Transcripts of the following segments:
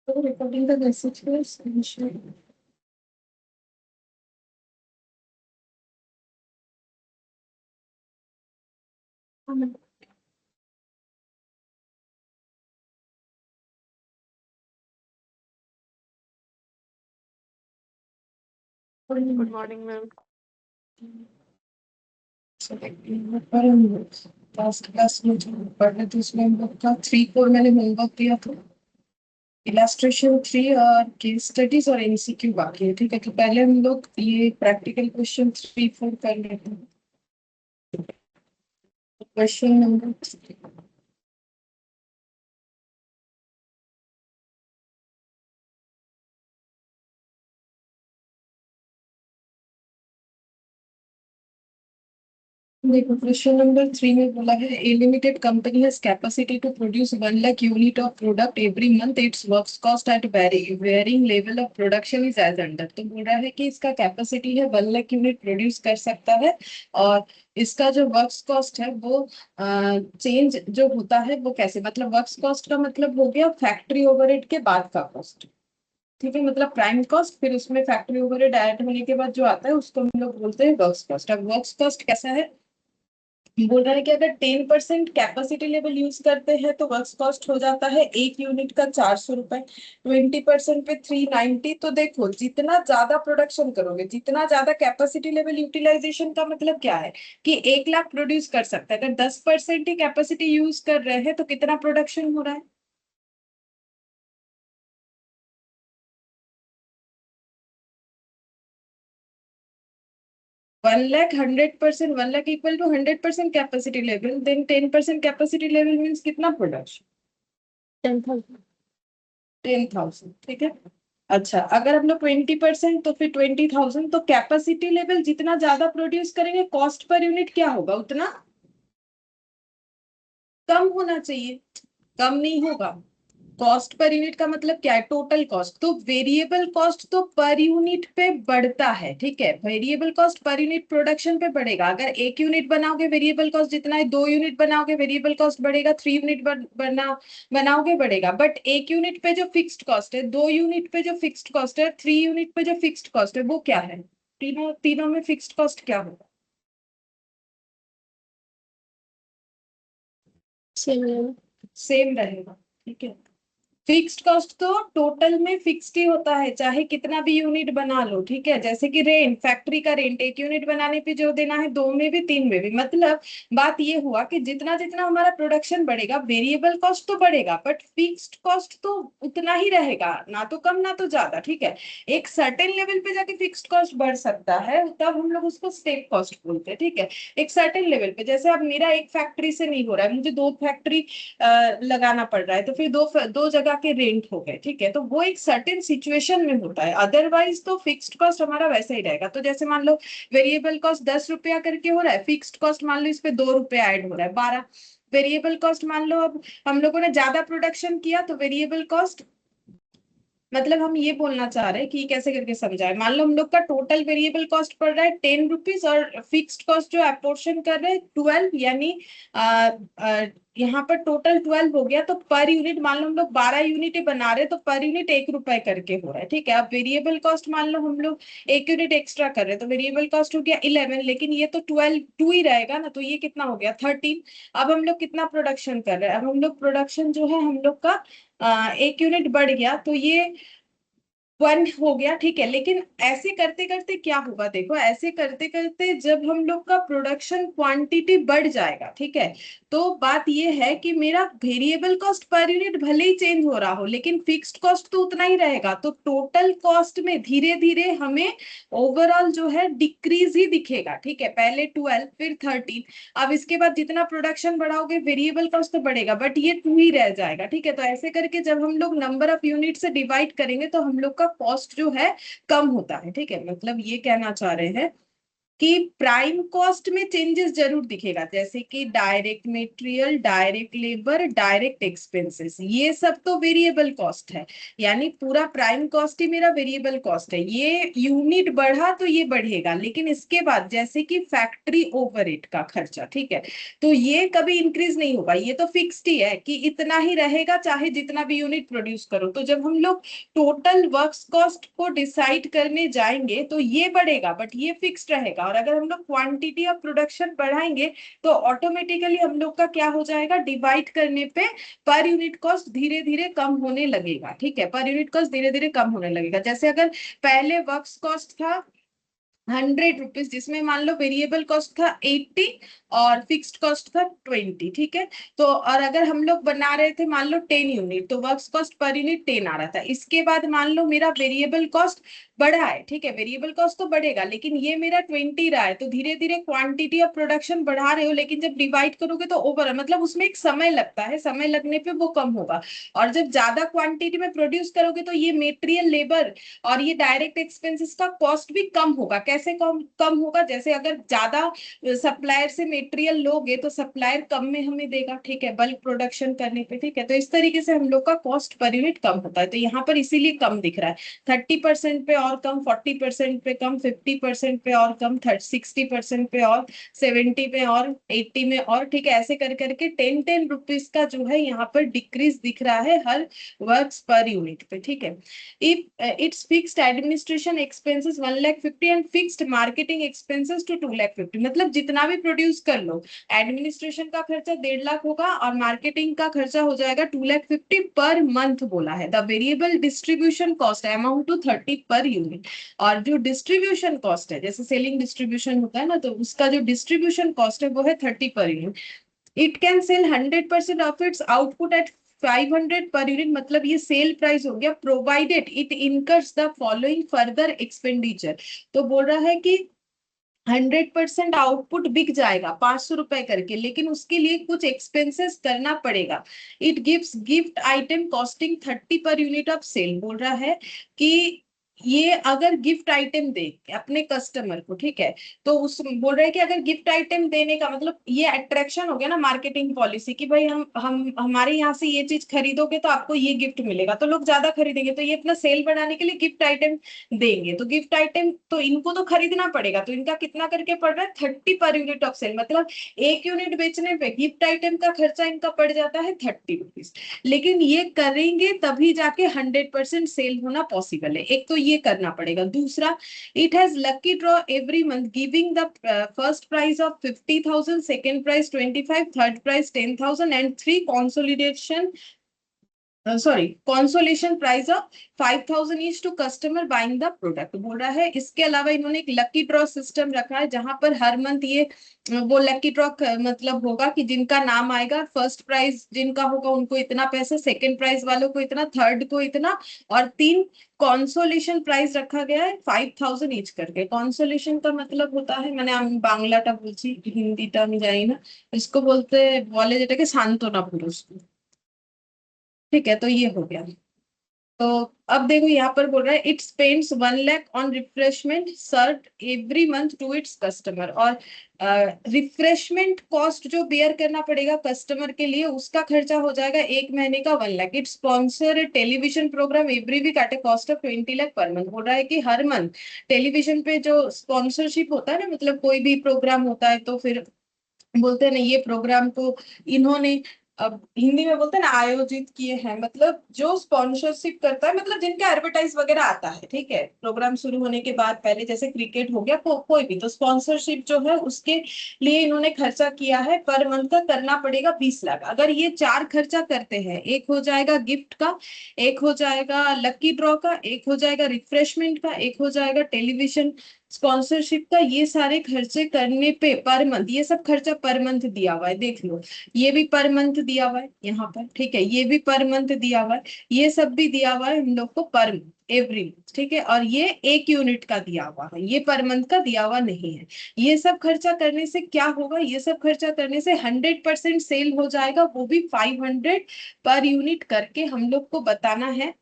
So recording the message for screenshot. Good morning ma'am. Last class में जो पढ़ने थे उसमें हम लोग का 3 4 मैंने होमवर्क दिया था। इलास्ट्रेशन 3 और केस स्टडीज और एमसीक्यू बाकी है। ठीक है, तो पहले हम लोग ये प्रैक्टिकल क्वेश्चन 3 4 कर लेते हैं। क्वेश्चन नंबर देखो, क्वेश्चन नंबर 3 में बोला है a limited company has capacity to produce 1 lakh unit of product every month. Its works cost at varying level of production is as under. तो बोल रहा है कि इसका कैपेसिटी है 1 लाख यूनिट प्रोड्यूस कर सकता है, और इसका जो वर्क्स कॉस्ट है वो चेंज जो होता है वो कैसे, मतलब वर्क्स कॉस्ट का मतलब हो गया फैक्ट्री ओवरहेड के बाद का कॉस्ट। ठीक है, मतलब प्राइम कॉस्ट फिर उसमें फैक्ट्री ओवरहेड ऐड होने के बाद जो आता है उसको हम लोग बोलते हैं वर्क्स कॉस्ट। अब वर्क्स कॉस्ट कैसा है, बोल रहा है कि अगर 10% कैपेसिटी लेवल यूज करते हैं तो वर्क कॉस्ट हो जाता है 1 यूनिट का 400 रुपए। 20% पे 390। तो देखो, जितना ज्यादा प्रोडक्शन करोगे, जितना ज्यादा कैपेसिटी लेवल यूटिलाइजेशन का मतलब क्या है कि 1 लाख प्रोड्यूस कर सकता है। अगर 10% ही कैपेसिटी यूज कर रहे हैं तो कितना प्रोडक्शन हो रहा है? 1 lakh 100%, 1 lakh equal to 100% capacity level, then 10% capacity level means कितना प्रोडक्शन? 10,000। 10,000। ठीक है। अच्छा, अगर हम लोग 20% तो फिर 20,000। तो कैपेसिटी लेवल जितना ज्यादा प्रोड्यूस करेंगे कॉस्ट पर यूनिट क्या होगा, उतना कम होना चाहिए। कम नहीं होगा। कॉस्ट पर यूनिट का मतलब क्या है, टोटल कॉस्ट। तो वेरिएबल कॉस्ट तो पर यूनिट पे बढ़ता है। ठीक है, variable cost per unit production पे बढ़ेगा। अगर 1 यूनिट बनाओगे वेरिएबल कॉस्ट जितना है, 2 यूनिट बनाओगे वेरिएबल कॉस्ट बढ़ेगा, 3 यूनिट बनाओगे बढ़ेगा। बट 1 यूनिट पे जो फिक्स्ड कॉस्ट है, 2 यूनिट पे जो फिक्स्ड कॉस्ट है, 3 यूनिट पे जो फिक्स्ड कॉस्ट है वो क्या है? तीनों तीनों में फिक्स्ड कॉस्ट क्या होगा? Same level. सेम रहेगा। ठीक है, फिक्स्ड कॉस्ट तो टोटल में फिक्स्ड ही होता है, चाहे कितना भी यूनिट बना लो। ठीक है, जैसे कि रेंट, फैक्ट्री का रेंट 1 यूनिट बनाने पे जो देना है, 2 में भी 3 में भी। मतलब बात ये हुआ कि जितना जितना हमारा प्रोडक्शन बढ़ेगा वेरिएबल कॉस्ट तो बढ़ेगा, बट फिक्स्ड कॉस्ट तो उतना ही रहेगा, ना तो कम ना तो ज्यादा। ठीक है, एक सर्टेन लेवल पे जाके फिक्स्ड कॉस्ट बढ़ सकता है, तब हम लोग उसको स्टेप कॉस्ट बोलते हैं। ठीक है, एक सर्टेन लेवल पे, जैसे अब मेरा एक फैक्ट्री से नहीं हो रहा है, मुझे 2 फैक्ट्री लगाना पड़ रहा है, तो फिर दो दो जगह के रेंट हो गए। ठीक है, तो वो एक सर्टेन सिचुएशन में होता है, अदरवाइज तो फिक्स्ड कॉस्ट हमारा वैसे ही रहेगा। तो जैसे मान लो वेरिएबल कॉस्ट 10 रुपया करके हो रहा है, फिक्स्ड कॉस्ट मान लो इस पे 2 रुपया ऐड हो रहा है, 12। वेरिएबल कॉस्ट मान लो अब हम लोगों ने ज्यादा प्रोडक्शन किया तो वेरिएबल कॉस्ट, मतलब हम ये बोलना चाह रहे हैं कि कैसे करके समझाए। मान लो हम लोग का टोटल वेरिएबल कॉस्ट पड़ रहा है 10 रुपीज, और फिक्स्ड कॉस्ट जो अपोर्शन कर रहे हैं 12, यानी आ, आ, यहाँ पर टोटल 12 हो गया। तो पर यूनिट मान लो हम लोग 12 यूनिट ही बना रहे हैं, तो पर यूनिट 1 रुपए करके हो रहा है। ठीक है, अब वेरिएबल कॉस्ट मान लो हम लोग 1 यूनिट एक्स्ट्रा कर रहे हैं, तो वेरिएबल कॉस्ट हो गया 11, लेकिन ये तो 12 टू ही रहेगा ना, तो ये कितना हो गया 13। अब हम लोग कितना प्रोडक्शन कर रहे हैं, अब हम लोग प्रोडक्शन जो है हम लोग का 1 यूनिट बढ़ गया, तो ये 1 हो गया। ठीक है, लेकिन ऐसे करते करते क्या होगा, देखो ऐसे करते करते जब हम लोग का प्रोडक्शन क्वांटिटी बढ़ जाएगा, ठीक है, तो बात ये है कि मेरा वेरिएबल कॉस्ट पर यूनिट भले ही चेंज हो रहा हो लेकिन फिक्स्ड कॉस्ट तो उतना ही रहेगा। तो टोटल कॉस्ट में धीरे धीरे हमें ओवरऑल जो है डिक्रीज ही दिखेगा। ठीक है, पहले 12 फिर 13। अब इसके बाद जितना प्रोडक्शन बढ़ाओगे वेरिएबल कॉस्ट तो बढ़ेगा, बट ये 2 ही रह जाएगा। ठीक है, तो ऐसे करके जब हम लोग नंबर ऑफ यूनिट से डिवाइड करेंगे तो हम लोग का कॉस्ट जो है कम होता है। ठीक है, मतलब ये कहना चाह रहे हैं कि प्राइम कॉस्ट में चेंजेस जरूर दिखेगा, जैसे कि direct material, direct labour, direct expenses, ये सब तो वेरिएबल कॉस्ट है। यानी पूरा प्राइम कॉस्ट ही मेरा वेरिएबल कॉस्ट है। ये यूनिट बढ़ा तो ये बढ़ेगा, लेकिन इसके बाद जैसे कि फैक्ट्री ओवरहेड का खर्चा, ठीक है, तो ये कभी इंक्रीज नहीं होगा, ये तो फिक्स्ड ही है कि इतना ही रहेगा चाहे जितना भी यूनिट प्रोड्यूस करो। तो जब हम लोग टोटल वर्क्स कॉस्ट को डिसाइड करने जाएंगे तो ये बढ़ेगा, बट ये फिक्स्ड रहेगा। और अगर हम लोग क्वांटिटी ऑफ प्रोडक्शन बढ़ाएंगे तो ऑटोमेटिकली हम लोग का क्या हो जाएगा, डिवाइड करने पे पर यूनिट कॉस्ट धीरे धीरे कम होने लगेगा। ठीक है, पर यूनिट कॉस्ट धीरे धीरे कम होने लगेगा। जैसे अगर पहले वर्क्स कॉस्ट था 100 रुपीज, जिसमें मान लो वेरिएबल कॉस्ट था 80 और फिक्स्ड कॉस्ट था 20, ठीक है। तो और अगर हम लोग बना रहे थे मान लो 10 यूनिट, तो वर्क्स कॉस्ट पर यूनिट 10 आ रहा था। इसके बाद मान लो मेरा वेरिएबल कॉस्ट बढ़ा है, ठीक है, वेरिएबल कॉस्ट तो बढ़ेगा लेकिन ये मेरा 20 रहा है, तो धीरे धीरे क्वांटिटी ऑफ प्रोडक्शन बढ़ा रहे हो, लेकिन जब डिवाइड करोगे तो ओवर, मतलब उसमें एक समय लगता है, समय लगने पे वो कम होगा। और जब ज्यादा क्वांटिटी में प्रोड्यूस करोगे तो ये मेटेरियल, लेबर और ये डायरेक्ट एक्सपेंसेस का कॉस्ट भी कम होगा। कैसे कम कम होगा, जैसे अगर ज्यादा सप्लायर से मटेरियल लोगे तो सप्लायर कम में हमें देगा, ठीक है, बल्क प्रोडक्शन करने पे, ठीक है। तो इस तरीके से हम लोग का कॉस्ट पर यूनिट कम होता है। तो यहाँ पर इसीलिए कम दिख रहा है, 30% पे और कम, 40% पे कम, 50% पे और कम, 60% पे और, 70 पे और, 80 में और, ठीक है, ऐसे कर करके 10-10 रुपीज का जो है यहाँ पर डिक्रीज दिख रहा है हर वर्क्स पर यूनिट पे, ठीक है। If it's fixed administration expenses 1,50,000 and fixed marketing expenses to 2,50,000, मतलब जितना भी प्रोड्यूस कर लो, एडमिनिस्ट्रेशन का खर्चा 1.5 लाख होगा और मार्केटिंग का खर्चा हो जाएगा 2,50,000 पर मंथ बोला है। The variable distribution cost amount to 30 per unit. और जो डिस्ट्रीब्यूशन कॉस्ट है, जैसे सेलिंग डिस्ट्रीब्यूशन होता है ना, तो उसका जो डिस्ट्रीब्यूशन कॉस्ट है वो है 30 per unit. It can sell 100% of its output eight 500 per unit, मतलब ये सेल प्राइस हो गया, provided it incurs the following further expenditure. तो बोल रहा है कि 100% आउटपुट बिक जाएगा 500 रुपए करके, लेकिन उसके लिए कुछ एक्सपेंसेस करना पड़ेगा। It gives gift item costing 30 per unit of cell. बोल रहा है कि ये अगर गिफ्ट आइटम दे अपने कस्टमर को, ठीक है, तो उस बोल रहे हैं कि अगर गिफ्ट आइटम देने का मतलब ये अट्रैक्शन हो गया ना, मार्केटिंग पॉलिसी, कि भाई हम हमारे यहाँ से ये चीज खरीदोगे तो आपको ये गिफ्ट मिलेगा, तो लोग ज्यादा खरीदेंगे, तो ये अपना सेल बढ़ाने के लिए गिफ्ट आइटम देंगे। तो गिफ्ट आइटम तो इनको तो खरीदना पड़ेगा, तो इनका कितना करके पड़ रहा है, 30 पर यूनिट ऑफ सेल, मतलब एक यूनिट बेचने पे गिफ्ट आइटम का खर्चा इनका पड़ जाता है 30 रुपीज। लेकिन ये करेंगे तभी जाके 100% सेल होना पॉसिबल है, एक तो ये करना पड़ेगा। दूसरा, it has lucky draw every month giving the first prize of 50,000, second prize 25, third prize 10,000 and three consolidation consolation price of 5,000 each to customer buying the product। बोल रहा है इसके अलावा इन्होंने एक लकी ड्रॉ सिस्टम रखा है, जहां पर हर मंथ ये वो लकी ड्रॉ मतलब होगा कि जिनका नाम आएगा, फर्स्ट प्राइज जिनका होगा उनको इतना पैसा, सेकंड प्राइज वालों को इतना, थर्ड को इतना, और तीन कॉन्सोलेशन प्राइज रखा गया है 5,000 ईच करके। कॉन्सोलेशन का मतलब होता है, मैंने बांग्लाटा বলছি, হিন্দিটা আমি জানি না, इसको बोलते বলে যেটাকে সান্ত্বনা পুরস্কার, ठीक है। तो ये हो गया। तो अब देखो यहाँ पर बोल रहा है it spends 1 lakh on refreshment serve every month to its customer. और रिफ्रेशमेंट कॉस्ट जो बेयर करना पड़ेगा कस्टमर के लिए, उसका खर्चा हो जाएगा एक महीने का 1 lakh. It sponsor television program every week at a cost of 20 lakh per month. बोल रहा है कि हर मंथ टेलीविजन पे जो स्पॉन्सरशिप होता है ना, मतलब कोई भी प्रोग्राम होता है तो फिर बोलते हैं ना ये प्रोग्राम को इन्होंने, अब हिंदी में बोलते हैं ना, आयोजित किए हैं, मतलब जो स्पॉन्सरशिप करता है, मतलब जिनका एडवर्टाइज वगैरह आता है, ठीक है, प्रोग्राम शुरू होने के बाद पहले, जैसे क्रिकेट हो गया, कोई भी, तो स्पॉन्सरशिप जो है उसके लिए इन्होंने खर्चा किया है, पर मंथ का करना पड़ेगा 20 लाख। अगर ये चार खर्चा करते हैं, एक हो जाएगा गिफ्ट का, एक हो जाएगा लकी ड्रॉ का, एक हो जाएगा रिफ्रेशमेंट का, एक हो जाएगा टेलीविजन स्पॉन्सरशिप का, ये सारे खर्चे करने पे पर मंथ, ये सब खर्चा पर मंथ दिया हुआ है, देख लो, ये भी पर मंथ दिया हुआ है यहाँ पर, ठीक है, ये भी पर मंथ दिया हुआ है, ये सब भी दिया हुआ है हम लोग को पर मंथ एवरी मंथ, ठीक है। और ये एक यूनिट का दिया हुआ है, ये पर मंथ का दिया हुआ नहीं है। ये सब खर्चा करने से क्या होगा, ये सब खर्चा करने से 100% सेल हो जाएगा, वो भी 500 पर यूनिट करके हम लोग को बताना है।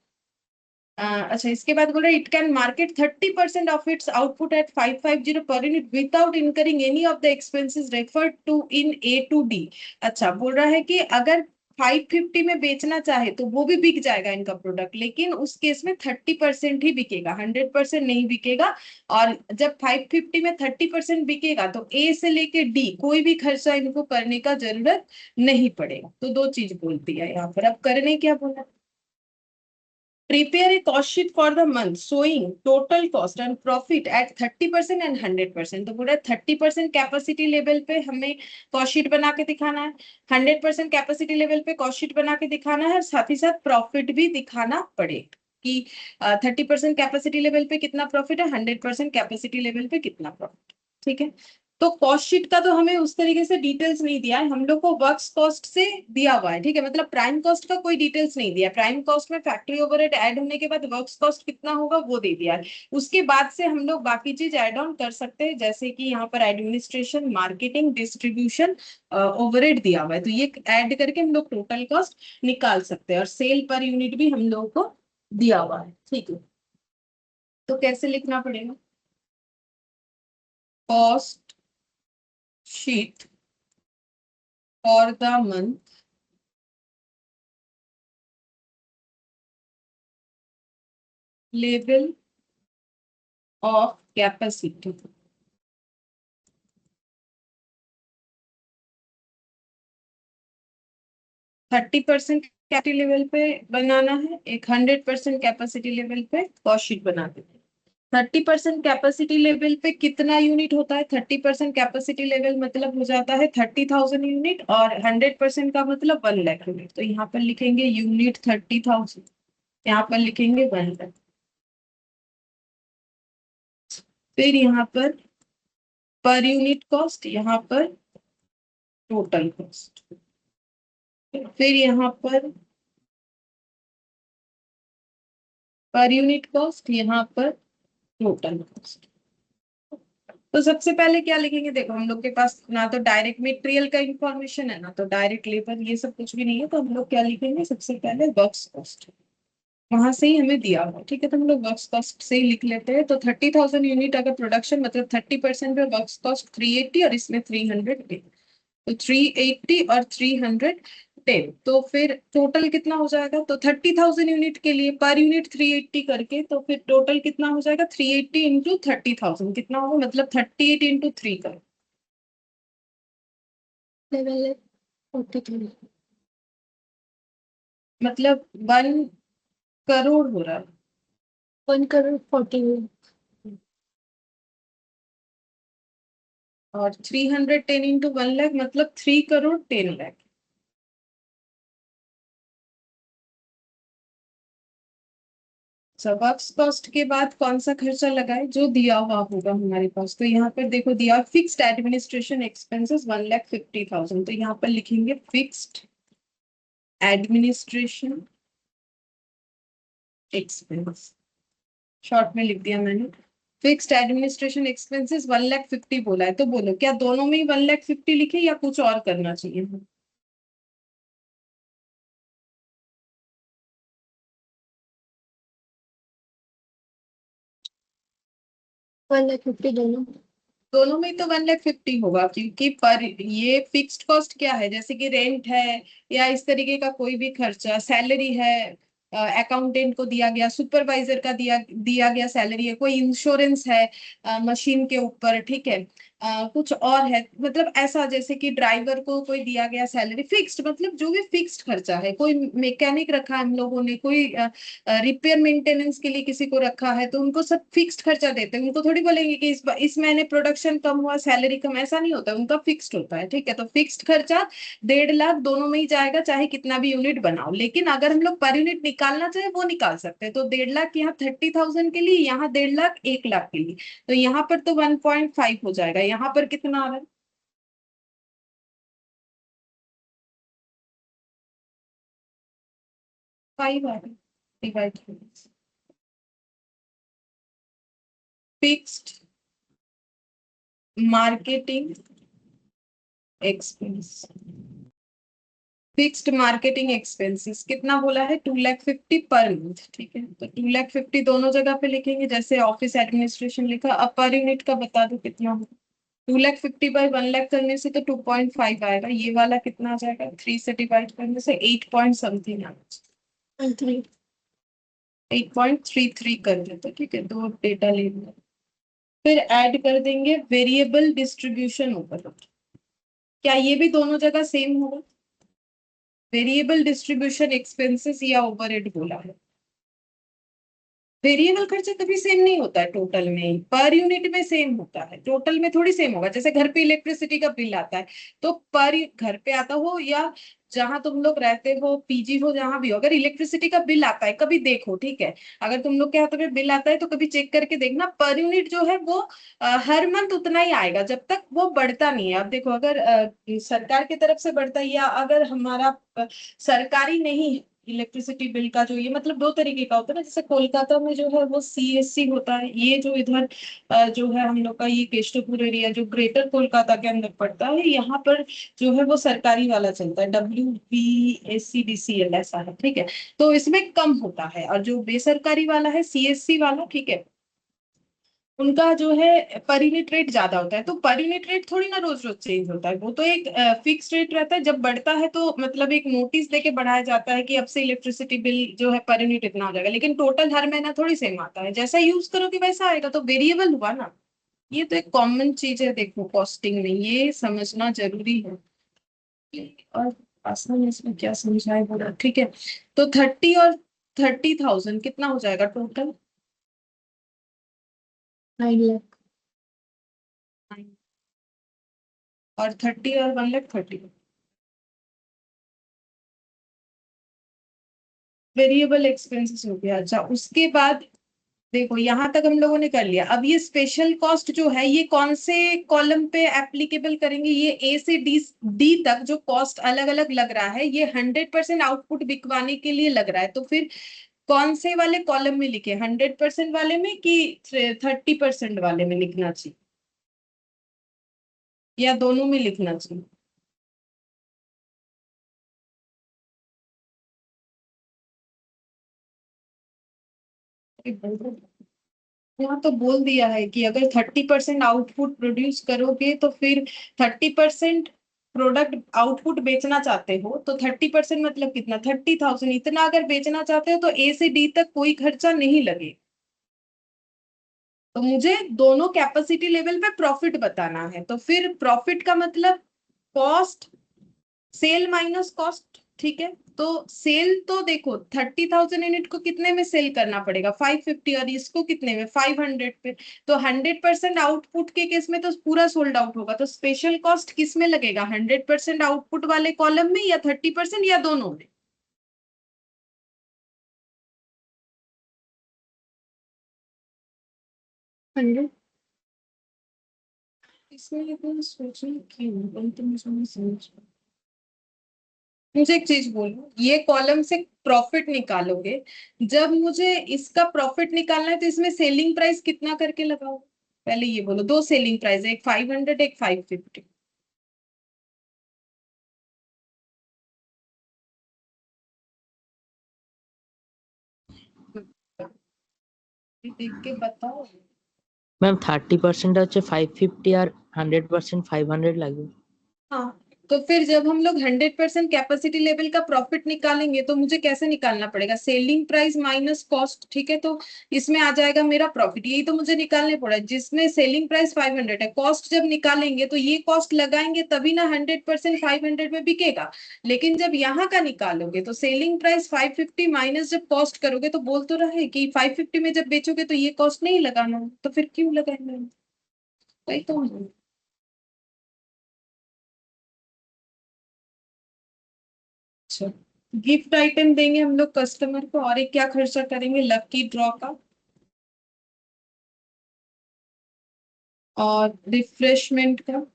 अच्छा, इसके बाद बोल रहे it can market 30% of its output at 550 per unit without incurring any of the expenses referred to in A to D. अच्छा, बोल रहा है कि अगर 550 में बेचना चाहे तो वो भी बिक जाएगा इनका प्रोडक्ट, लेकिन उस केस में 30% ही बिकेगा, 100% नहीं बिकेगा। और जब 550 में 30% बिकेगा तो ए से लेके डी कोई भी खर्चा इनको करने का जरूरत नहीं पड़ेगा। तो दो चीज बोलती है यहाँ पर। अब करने क्या बोला, prepare a cost sheet for the month showing total cost and profit at 30% and 100%। तो पूरा 30% कैपेसिटी लेवल पे हमें कॉस्ट शीट बना के दिखाना है, 100% कैपेसिटी लेवल पे कॉस्ट शीट बना के दिखाना है, और साथ ही साथ प्रॉफिट भी दिखाना पड़ेगा कि 30% कैपेसिटी लेवल पे कितना प्रॉफिट है, 100% कैपेसिटी लेवल पे कितना प्रॉफिट। ठीक है, तो कॉस्ट शीट का तो हमें उस तरीके से डिटेल्स नहीं दिया है, हम लोग को वर्क्स कॉस्ट से दिया हुआ है। ठीक है, मतलब प्राइम कॉस्ट का कोई डिटेल्स नहीं दिया। प्राइम कॉस्ट में फैक्ट्री ओवरहेड ऐड होने के बाद वर्क्स कॉस्ट कितना होगा वो दे दिया है। उसके बाद से हम लोग बाकी चीज ऐड ऑन कर सकते हैं, जैसे कि यहाँ पर एडमिनिस्ट्रेशन, मार्केटिंग, डिस्ट्रीब्यूशन, ओवरहेड दिया हुआ है, तो ये ऐड करके हम लोग टोटल कॉस्ट निकाल सकते हैं। और सेल पर यूनिट भी हम लोग को दिया हुआ है। ठीक है, तो कैसे लिखना पड़ेगा, cost sheet for the month level of capacity. 30% capacity level पे बनाना है, एक 100% कैपेसिटी लेवल पे कॉस्ट शीट बना देते हैं। 30% कैपेसिटी लेवल पे कितना यूनिट होता है, 30% कैपेसिटी लेवल मतलब हो जाता है 30,000 यूनिट, और 100% का मतलब 1 लाख यूनिट। तो यहाँ पर लिखेंगे यूनिट 30,000, यहाँ पर लिखेंगे 1 लाख। फिर यहाँ पर यूनिट कॉस्ट, यहाँ पर टोटल कॉस्ट, फिर यहाँ पर यूनिट कॉस्ट, यहाँ पर टोटल कॉस्ट। तो सबसे पहले क्या लिखेंगे, देखो हम लोग के पास ना तो डायरेक्ट मटेरियल का इंफॉर्मेशन है, ना तो डायरेक्ट लेबर, ये सब कुछ भी नहीं है। तो हम लोग क्या लिखेंगे, सबसे पहले वर्क्स कॉस्ट, वहां से ही हमें दिया हुआ। ठीक है, तो हम लोग वर्क्स कॉस्ट से ही लिख लेते हैं। तो 30,000 यूनिट अगर प्रोडक्शन, मतलब 30% पे वर्क्स कॉस्ट 380 और इसमें 310, तो 380 और 310, तो फिर टोटल कितना हो जाएगा। तो 30,000 यूनिट के लिए पर यूनिट 380 करके, तो फिर टोटल कितना हो जाएगा, 380 इंटू 30,000 कितना होगा, मतलब 38 इंटू 3 का, लेवल 43। मतलब 1 करोड़ हो रहा है। 1 करोड़ 40 लाख। और 310 इंटू 1 लाख मतलब 3 करोड़ 10 लाख। वर्क्स कॉस्ट के बाद कौन सा खर्चा लगाए, जो दिया हुआ होगा हमारे पास। तो यहाँ पर देखो दिया, फिक्स्ड एडमिनिस्ट्रेशन एक्सपेंसेस 1,50,000, तो यहाँ पर लिखेंगे फिक्स्ड एडमिनिस्ट्रेशन एक्सपेंस, शॉर्ट में लिख दिया मैंने। फिक्स्ड एडमिनिस्ट्रेशन एक्सपेंसेस 1,50,000 बोला है, तो बोलो क्या दोनों में ही 1,50,000 लिखे या कुछ और करना चाहिए। 1 लाख 50 दोनों। दोनों में तो 1,50,000 होगा, क्योंकि पर ये फिक्स्ड कॉस्ट क्या है, जैसे कि रेंट है या इस तरीके का कोई भी खर्चा, सैलरी है, अकाउंटेंट को दिया गया, सुपरवाइजर का दिया दिया गया सैलरी है, कोई इंश्योरेंस है मशीन के ऊपर। ठीक है, कुछ और है, मतलब ऐसा जैसे कि ड्राइवर को कोई दिया गया सैलरी फिक्स्ड, मतलब जो भी फिक्स्ड खर्चा है, कोई मैकेनिक रखा है हम लोगों ने, कोई रिपेयर मेंटेनेंस के लिए किसी को रखा है, तो उनको सब फिक्स्ड खर्चा देते हैं। उनको थोड़ी बोलेंगे कि इस महीने प्रोडक्शन कम हुआ, सैलरी कम, ऐसा नहीं होता, उनका फिक्स्ड होता है। ठीक है, तो फिक्स्ड खर्चा 1.5 लाख दोनों में ही जाएगा, चाहे कितना भी यूनिट बनाओ। लेकिन अगर हम लोग पर यूनिट निकालना चाहे वो निकाल सकते हैं। तो 1.5 लाख यहाँ 30,000 के लिए, यहाँ 1.5 लाख 1 लाख के लिए, तो यहाँ पर तो 1.5 हो जाएगा। यहाँ पर कितना आ रहा है, 5 आ रहा है, divide fixed marketing expense. Fixed marketing expenses कितना बोला है, 2,50,000 पर मंथ, ठीक है। तो 2,50,000 दोनों जगह पे लिखेंगे, जैसे ऑफिस एडमिनिस्ट्रेशन लिखा। अब पर यूनिट का बता दो कितना हो। 2,50,000 बाई 1,00,000 करने से तो 2.5 आएगा। ये वाला कितना आ जाएगा, 3 से डिवाइड करने से 8 पॉइंट समथिंग आ जाएगा। 3 8.33 कर देते, ठीक है। दो डेटा ले लिया। फिर ऐड कर देंगे वेरिएबल डिस्ट्रीब्यूशन ऊपर। क्या ये भी दोनों जगह सेम होगा, वेरिएबल डिस्ट्रीब्यूशन एक्सपेंसेस या ओवरहेड बोला है। वेरिएबल खर्चा कभी सेम नहीं होता है टोटल में, पर यूनिट में सेम होता है, टोटल में थोड़ी सेम होगा। जैसे घर पे इलेक्ट्रिसिटी का बिल आता है, तो पर घर पे आता हो या जहां तुम लोग रहते हो, पीजी हो, जहां भी हो, अगर इलेक्ट्रिसिटी का बिल आता है कभी देखो, ठीक है। अगर तुम लोग के हाथों में बिल आता है तो कभी चेक करके देखना, पर यूनिट जो है वो हर मंथ उतना ही आएगा, जब तक वो बढ़ता नहीं है। अब देखो, अगर सरकार की तरफ से बढ़ता है या अगर हमारा सरकारी नहीं, इलेक्ट्रिसिटी बिल का जो, ये मतलब दो तरीके का होता है ना। जैसे कोलकाता में जो है वो सीएससी होता है, ये जो इधर जो है हम लोग का ये केशवपुर एरिया जो ग्रेटर कोलकाता के अंदर पड़ता है, यहाँ पर जो है वो सरकारी वाला चलता है, WBSCDCL ऐसा है, ठीक है। तो इसमें कम होता है, और जो बेसरकारी वाला है सीएससी वाला, ठीक है, उनका जो है पर यूनिट रेट ज्यादा होता है। तो पर यूनिट रेट थोड़ी ना रोज रोज चेंज होता है, वो तो एक फिक्स रेट रहता है। जब बढ़ता है तो मतलब एक नोटिस देके बढ़ाया जाता है कि अब से इलेक्ट्रिसिटी बिल जो है पर यूनिट इतना हो जाएगा, लेकिन टोटल हर महीना थोड़ी सेम आता है। जैसा यूज करोगे वैसा आएगा, तो वेरिएबल हुआ ना। ये तो एक कॉमन चीज है, देखो कॉस्टिंग में ये समझना जरूरी है। और आसान है, इसमें क्या समझाए बोला, ठीक है। तो 30 और 30,000 कितना हो जाएगा टोटल, 9 लाख। और 30 और 1,30,000 वेरिएबल एक्सपेंसेस हो गया। अच्छा, उसके बाद देखो यहां तक हम लोगों ने कर लिया। अब ये स्पेशल कॉस्ट जो है ये कौन से कॉलम पे एप्लीकेबल करेंगे, ये ए से डी डी तक जो कॉस्ट अलग अलग लग रहा है, ये 100% आउटपुट बिकवाने के लिए लग रहा है। तो फिर कौन से वाले कॉलम में लिखे, 100% वाले में कि 30% वाले में लिखना चाहिए, या दोनों में लिखना चाहिए। यहाँ तो बोल दिया है कि अगर 30% आउटपुट प्रोड्यूस करोगे तो फिर 30% प्रोडक्ट आउटपुट बेचना चाहते हो, तो 30% मतलब कितना, 30,000, इतना अगर बेचना चाहते हो तो ए से डी तक कोई खर्चा नहीं लगे। तो मुझे दोनों कैपेसिटी लेवल पे प्रॉफिट बताना है, तो फिर प्रॉफिट का मतलब कॉस्ट, सेल माइनस कॉस्ट, ठीक है। तो सेल तो देखो 30,000 यूनिट को कितने में सेल करना पड़ेगा, 550, और इसको कितने में, 500 पे। तो 100% आउटपुट के केस में तो पूरा सोल्ड आउट होगा, तो स्पेशल कॉस्ट किस में लगेगा, 100% आउटपुट वाले कॉलम में या 30% या दोनों में। हंड्रेड। इसमें इतना सोचना क्यों, तो मुझे नहीं समझ। मुझे एक चीज बोलो, ये कॉलम से प्रॉफिट निकालोगे, जब मुझे इसका प्रॉफिट निकालना है तो इसमें सेलिंग प्राइस कितना करके लगाओ। पहले ये बोलो, दो सेलिंग प्राइस है, एक 500 एक 550। देख के बताओ। ম্যাম 30% হচ্ছে 550 আর 100% 500 লাগবে। हाँ, तो फिर जब हम लोग 100% कैपेसिटी लेवल का प्रॉफिट निकालेंगे तो मुझे कैसे निकालना पड़ेगा, सेलिंग प्राइस माइनस कॉस्ट, ठीक है। तो इसमें आ जाएगा मेरा प्रॉफिट, यही तो मुझे निकालने पड़ा है, जिसमें सेलिंग प्राइस 500 है। कॉस्ट जब निकालेंगे तो ये कॉस्ट लगाएंगे तभी ना 100% 500 में बिकेगा। लेकिन जब यहाँ का निकालोगे तो सेलिंग प्राइस 550 माइनस जब कॉस्ट करोगे तो बोल तो रहे कि 550 में जब बेचोगे तो ये कॉस्ट नहीं लगाना है, तो फिर क्यों लगाएंगे, वही तो। अच्छा, गिफ्ट आइटम देंगे हम लोग कस्टमर को, और एक क्या खर्चा करेंगे, लकी ड्रॉ का, और रिफ्रेशमेंट का,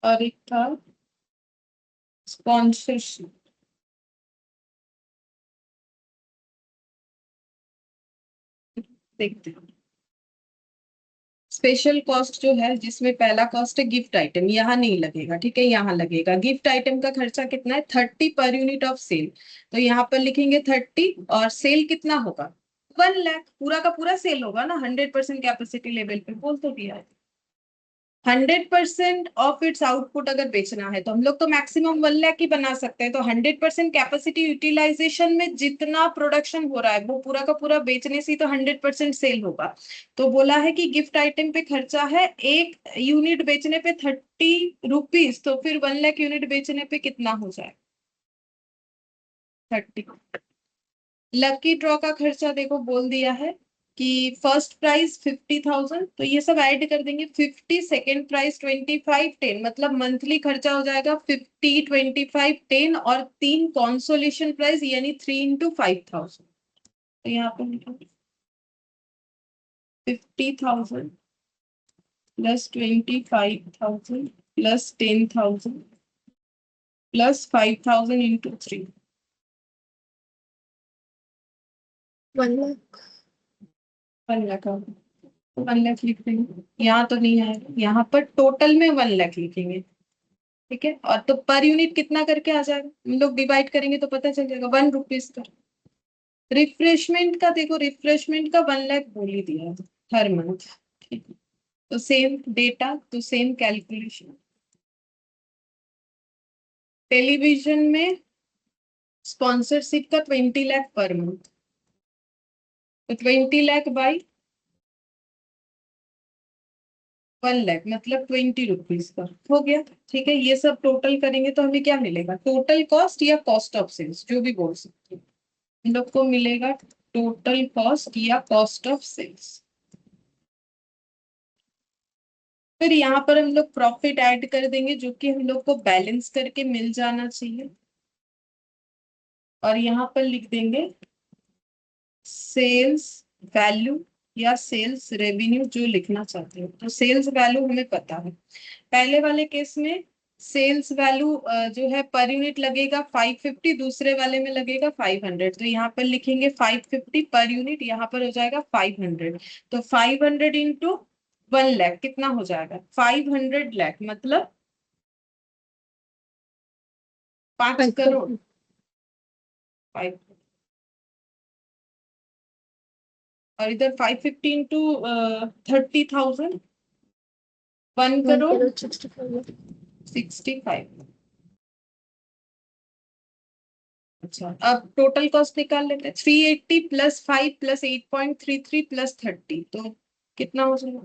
और एक था स्पॉन्सरशिप। देखते हैं, स्पेशल कॉस्ट जो है जिसमें पहला कॉस्ट है गिफ्ट आइटम, यहाँ नहीं लगेगा, ठीक है, यहाँ लगेगा। गिफ्ट आइटम का खर्चा कितना है, 30 पर यूनिट ऑफ सेल। तो यहाँ पर लिखेंगे 30 और सेल कितना होगा 1 लाख, पूरा का पूरा सेल होगा ना, 100% कैपेसिटी लेवल पे बोल तो दिया है। 100% ऑफ इट्स आउटपुट अगर बेचना है तो हम लोग तो मैक्सिमम 1 लाख ही बना सकते हैं। तो 100% कैपेसिटी यूटिलाइजेशन में जितना प्रोडक्शन हो रहा है वो पूरा का पूरा बेचने से ही तो 100% सेल होगा। तो बोला है कि गिफ्ट आइटम पे खर्चा है, एक यूनिट बेचने पे 30 रुपीज, तो फिर 1 लाख यूनिट बेचने पे कितना हो जाए 30। लकी ड्रॉ का खर्चा देखो बोल दिया है कि फर्स्ट प्राइस 50,000, तो ये सब ऐड कर देंगे। 50, सेकेंड प्राइस 25, 10, मतलब मंथली खर्चा हो जाएगा 50, 25, 10 और 3 कॉन्सोलेशन प्राइस यानी 3 इंटू 5,000। तो यहाँ पर 50,000 plus 25,000 plus 10,000 plus 5,000 into 3, 1 lakh. 1 lakh. 1 lakh लिख देंगे, यहाँ तो नहीं आएगा, यहाँ पर टोटल में 1 लाख लिखेंगे, ठीक है। और तो पर यूनिट कितना करके आ जाएगा, हम लोग डिवाइड करेंगे तो पता चल जाएगा 1 रुपीज का। रिफ्रेशमेंट का देखो, रिफ्रेशमेंट का 1 लाख बोल ही दिया है हर मंथ, ठीक है। तो सेम डेटा, तो सेम कैलकुलेशन। टेलीविजन में स्पॉन्सरशिप का 20 लाख पर मंथ, तो 20 लाख बाई 1 लाख मतलब 20 रुपीज का हो गया, ठीक है। ये सब टोटल करेंगे तो हमें क्या मिलेगा, टोटल कॉस्ट या कॉस्ट ऑफ सेल्स, जो भी बोल सकते हैं। हम लोग को मिलेगा टोटल कॉस्ट या कॉस्ट ऑफ सेल्स। फिर यहाँ पर हम लोग प्रॉफिट ऐड कर देंगे जो कि हम लोग को बैलेंस करके मिल जाना चाहिए, और यहाँ पर लिख देंगे सेल्स वैल्यू या सेल्स रेवेन्यू, जो लिखना चाहते हो। तो सेल्स वैल्यू हमें पता है, पहले वाले केस में सेल्स वैल्यू जो है पर यूनिट लगेगा 550, दूसरे वाले में लगेगा 500। तो यहाँ पर लिखेंगे 550 पर यूनिट, यहाँ पर हो जाएगा 500। तो 500 इंटू 1 लाख कितना हो जाएगा 500 लाख, मतलब 5 करोड़। 5, और इधर 550 इंटू 30,000, 1 1 करोड़ करोड़ 65 लाख। 65। अच्छा, अब टोटल कॉस्ट निकाल लेते हैं। 380 प्लस 5 प्लस 8.33 प्लस 30, तो कितना हो जाएगा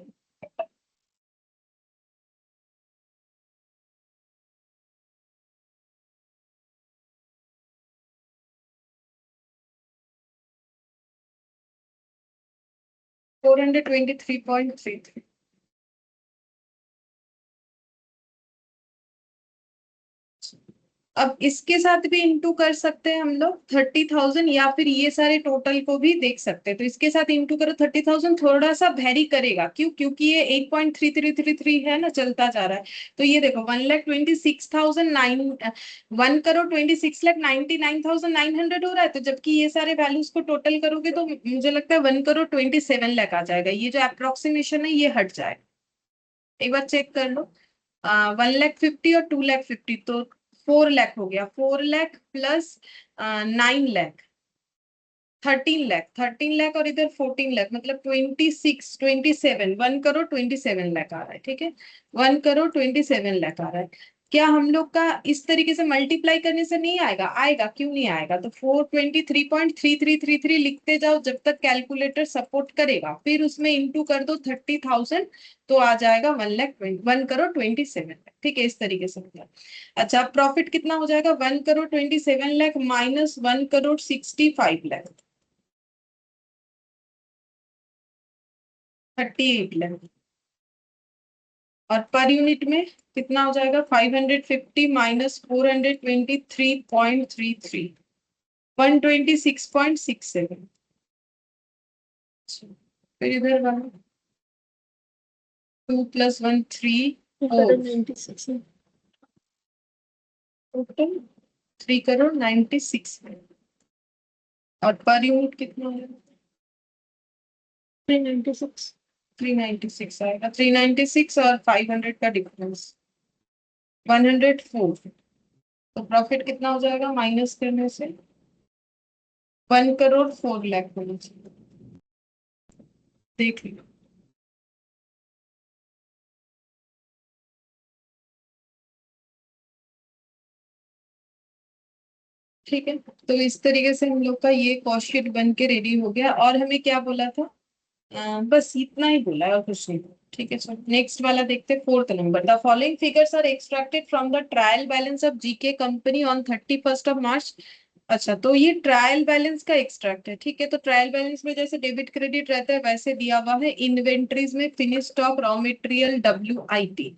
423.33। अब इसके साथ भी इंटू कर सकते हैं हम लोग 30,000, या फिर ये सारे टोटल को भी देख सकते हैं। तो इसके साथ इंटू करो 30,000, थोड़ा सा वेरी करेगा, क्यों, क्योंकि ये 8.3333 है ना, चलता जा रहा है। तो ये देखो 1,26,009, 1,26,99,900 हो रहा है। तो जबकि ये सारे वैल्यूज को टोटल करोगे तो मुझे लगता है 1,27,00,000 आ जाएगा। ये जो अप्रोक्सीमेशन है ये हट जाएगा, एक बार चेक कर लो। 1,50,000 और 2,50,000, तो 4 लाख हो गया। 4 लाख प्लस 9 लाख 13 लाख, 13 लाख और इधर 14 लाख, मतलब 26, 27, 1,27,00,000 आ रहा है, ठीक है। 1,27,00,000 आ रहा है। क्या हम लोग का इस तरीके से मल्टीप्लाई करने से नहीं आएगा, आएगा, क्यों नहीं आएगा। तो 423.3333 लिखते जाओ जब तक कैलकुलेटर सपोर्ट करेगा, फिर उसमें इंटू कर दो 30,000, तो आ जाएगा 1,27,00,000, ठीक है। इस तरीके से होता है। अच्छा, प्रॉफिट कितना हो जाएगा 1,27,00,000 माइनस 1,65,00,000, 38,00,000। और पर यूनिट में कितना हो जाएगा 550 माइनस 423.33, 126.67। फिर इधर 2 + 1 3 2 4, करोड़ 96 लाख। टोटल 3,96 करोड़। और पर यूनिट कितना है 396। 396 आएगा, 396 और 500 का डिफरेंस 104। तो प्रॉफिट कितना हो जाएगा माइनस करने से? 1,04,00,000 होना चाहिए। देख लो। ठीक है, तो इस तरीके से हम लोग का ये कॉस्ट शीट बन के रेडी हो गया। और हमें क्या बोला था? बस इतना ही बोला है और कुछ नहीं। ठीक है, सर नेक्स्ट वाला देखते हैं, 4th number. The following figures are extracted from the trial balance of GK company on 31st of March. अच्छा, तो ये ट्रायल बैलेंस का एक्सट्रैक्ट है। ठीक है, तो ट्रायल बैलेंस में जैसे डेबिट क्रेडिट रहता है वैसे दिया हुआ है। इन्वेंट्रीज में finish stock, raw material, WIP,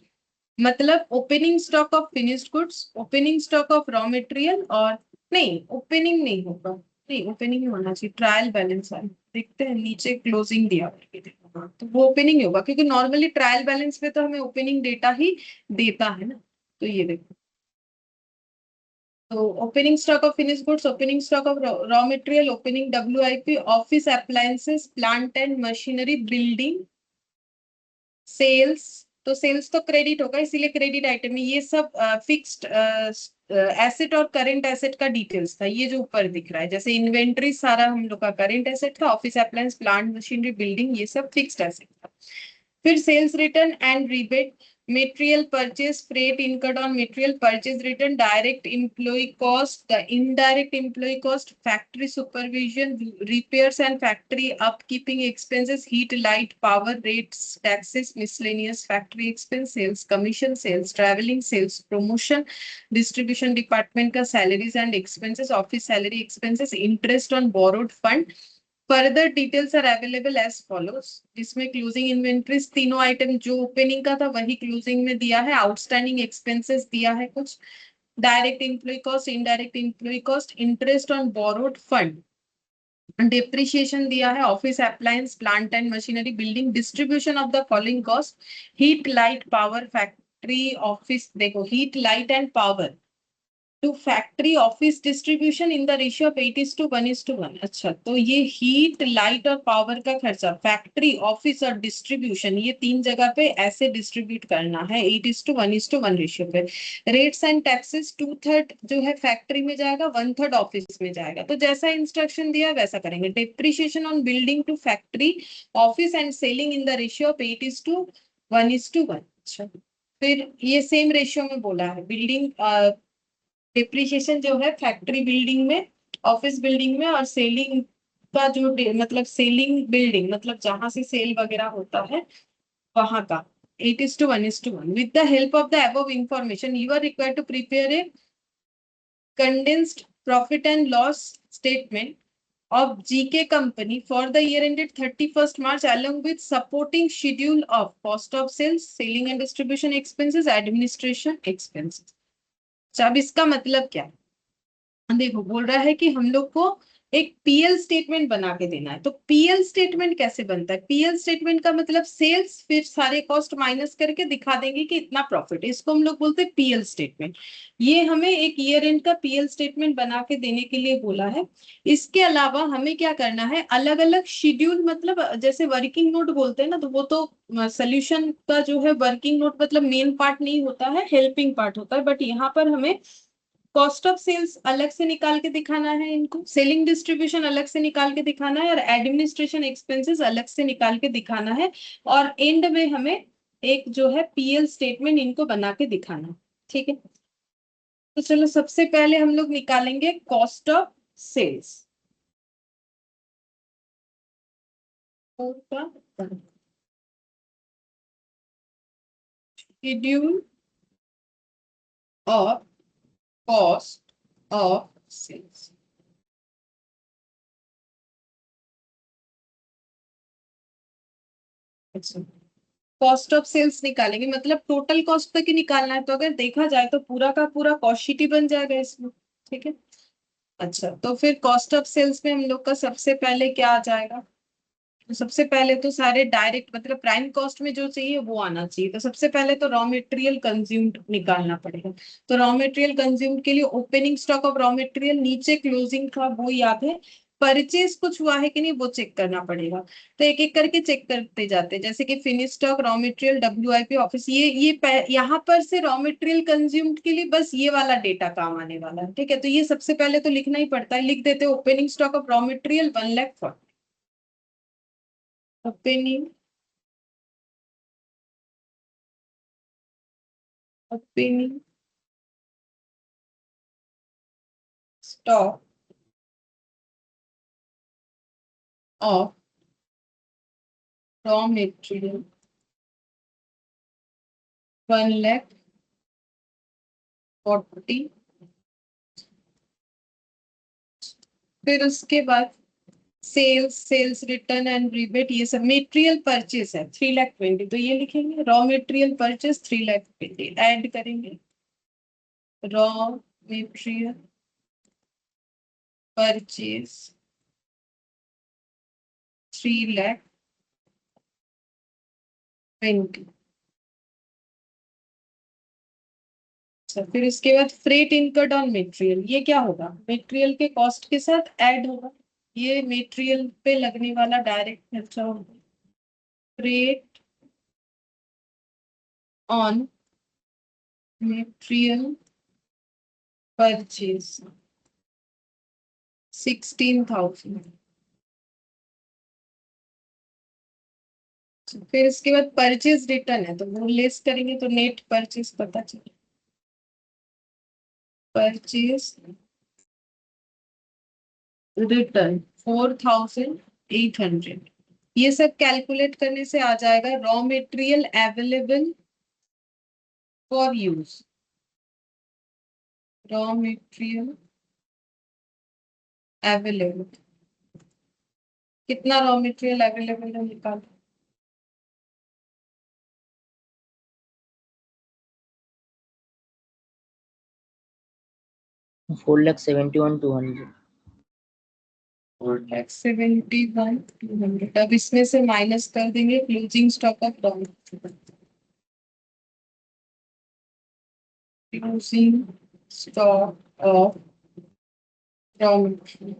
मतलब opening stock of finished goods, opening stock of raw material, और नहीं ओपनिंग नहीं होगा, नहीं ओपनिंग ही होना चाहिए। ट्रायल बैलेंस है, देखते हैं नीचे क्लोजिंग दिया हुआ है, देखो, हाँ, तो वो ओपनिंग ही होगा क्योंकि नॉर्मली ट्रायल बैलेंस में तो हमें ओपनिंग डेटा ही देता है ना। तो ये देखो, तो opening stock of finish goods, opening stock of raw material, opening WIP, office appliances, plant and machinery, building, sales. तो सेल्स तो क्रेडिट होगा इसीलिए क्रेडिट आइटम में ये सब फिक्स्ड एसेट और करंट एसेट का डिटेल्स था। ये जो ऊपर दिख रहा है जैसे इन्वेंट्री सारा हम लोग का करंट एसेट था, office appliance, plant machinery, building ये सब फिक्स्ड एसेट था। फिर sales return and rebate, material purchase, freight incurred on material purchase return, direct employee cost, the indirect employee cost, factory supervision, repairs and factory upkeeping expenses, heat, light, power, rates, taxes, miscellaneous factory expense, sales commission, sales traveling, sales promotion, distribution department का salaries and expenses, office salary expenses, interest on borrowed fund। Further details are available as follows, जिसमें closing inventories तीनों item जो opening का था वही closing में दिया है। आउटस्टैंडिंग एक्सपेंसेस दिया है कुछ, direct employ cost, indirect employ cost, interest on borrowed fund, depreciation दिया है, office appliance, plant and machinery, building, distribution of the following cost, heat, light, power, factory, office, देखो heat, light and power to factory office distribution in the ratio of 8:1:1। अच्छा, तो ये heat, light और power का खर्चा factory, office और distribution ये तीन जगह पे ऐसे डिस्ट्रीब्यूट करना है 8:1:1 रेशियो पे। रेट्स एंड टैक्सेस 2/3 जो है फैक्ट्री में जाएगा, 1/3 ऑफिस में जाएगा। तो जैसा इंस्ट्रक्शन दिया वैसा करेंगे। Depreciation on building to factory, office and selling in the ratio of 8:1:1। अच्छा, फिर ये सेम रेशियो में बोला है। बिल्डिंग डिप्रिशिएशन जो है फैक्ट्री बिल्डिंग में, ऑफिस बिल्डिंग में, और सेलिंग का जो मतलब सेलिंग बिल्डिंग मतलब जहां से सेल वगैरह होता है वहां का 8:1:1। With the help of the above information you are required to prepare a condensed profit and loss statement of GK company for the year ended 31st March along with supporting schedule of cost of sales, selling and distribution expenses, administration expenses। अब इसका मतलब क्या है? देखो, बोल रहा है कि हम लोग को एक पीएल स्टेटमेंट बना के देना है। तो पीएल स्टेटमेंट कैसे बनता है? पीएल स्टेटमेंट का मतलब सेल्स फिर सारे कॉस्ट माइनस करके दिखा देंगे कि इतना प्रॉफिट है, इसको हम लोग बोलते हैं पीएल स्टेटमेंट। ये हमें एक ईयर एंड का पीएल स्टेटमेंट बना के देने के लिए बोला है। इसके अलावा हमें क्या करना है, अलग अलग शेड्यूल, मतलब जैसे वर्किंग नोट बोलते हैं ना, तो वो तो सोल्यूशन का जो है वर्किंग नोट मतलब मेन पार्ट नहीं होता है, हेल्पिंग पार्ट होता है। बट यहाँ पर हमें कॉस्ट ऑफ सेल्स अलग से निकाल के दिखाना है, इनको सेलिंग डिस्ट्रीब्यूशन अलग से निकाल के दिखाना है, और एडमिनिस्ट्रेशन एक्सपेंसेस अलग से निकाल के दिखाना है। और एंड में हमें एक जो है पीएल स्टेटमेंट इनको बना के दिखाना है। ठीक है, तो चलो सबसे पहले हम लोग निकालेंगे cost of sales. Schedule of cost of sales. अच्छा, कॉस्ट ऑफ सेल्स निकालेंगे मतलब टोटल कॉस्ट तक ही निकालना है। तो अगर देखा जाए तो पूरा का पूरा कॉस्ट शीट ही बन जाएगा इसमें। ठीक है, अच्छा, तो फिर कॉस्ट ऑफ सेल्स में हम लोग का सबसे पहले क्या आ जाएगा? तो सबसे पहले तो सारे डायरेक्ट मतलब प्राइम कॉस्ट में जो चाहिए वो आना चाहिए। तो सबसे पहले तो रॉ मटेरियल कंज्यूम्ड निकालना पड़ेगा। तो रॉ मटेरियल कंज्यूम्ड के लिए opening stock of raw material नीचे क्लोजिंग था वो याद है परचेज कुछ हुआ है कि नहीं वो चेक करना पड़ेगा। तो एक एक करके चेक करते जाते हैं, जैसे कि finish stock, raw material, WIP, office, यहाँ पर से रॉ मटेरियल कंज्यूम्ड के लिए बस ये वाला डेटा काम आने वाला है। ठीक है, तो ये सबसे पहले तो लिखना ही पड़ता है। लिख देते हैं opening stock of raw material 1,40,000। Opening opening stock of raw material 1,40,000। फिर उसके बाद सेल्स रिटर्न एंड रिबेट, ये सब मटेरियल परचेस है 3,20,000, तो ये लिखेंगे रॉ मटेरियल परचेस 3,20,000, ऐड करेंगे रॉ मटेरियल परचेस 3,20,000। अच्छा, फिर इसके बाद फ्रेट इनकर्ड ऑन मटेरियल, ये क्या होगा, मटेरियल के कॉस्ट के साथ ऐड होगा। ये मटेरियल पे लगने वाला डायरेक्ट खर्चा होगा। Freight on material purchase 16,000। फिर इसके बाद परचेज रिटर्न है, तो वो लेस करेंगे तो नेट परचेज पता चले। Purchase return 4,800। ये सब कैलकुलेट करने से आ जाएगा raw material available for use. Raw material available, कितना रॉ मटेरियल अवेलेबल है निकालो। 4,71,200। 4,71,200। अब इसमें से माइनस कर देंगे closing stock of raw material. Closing stock of raw material.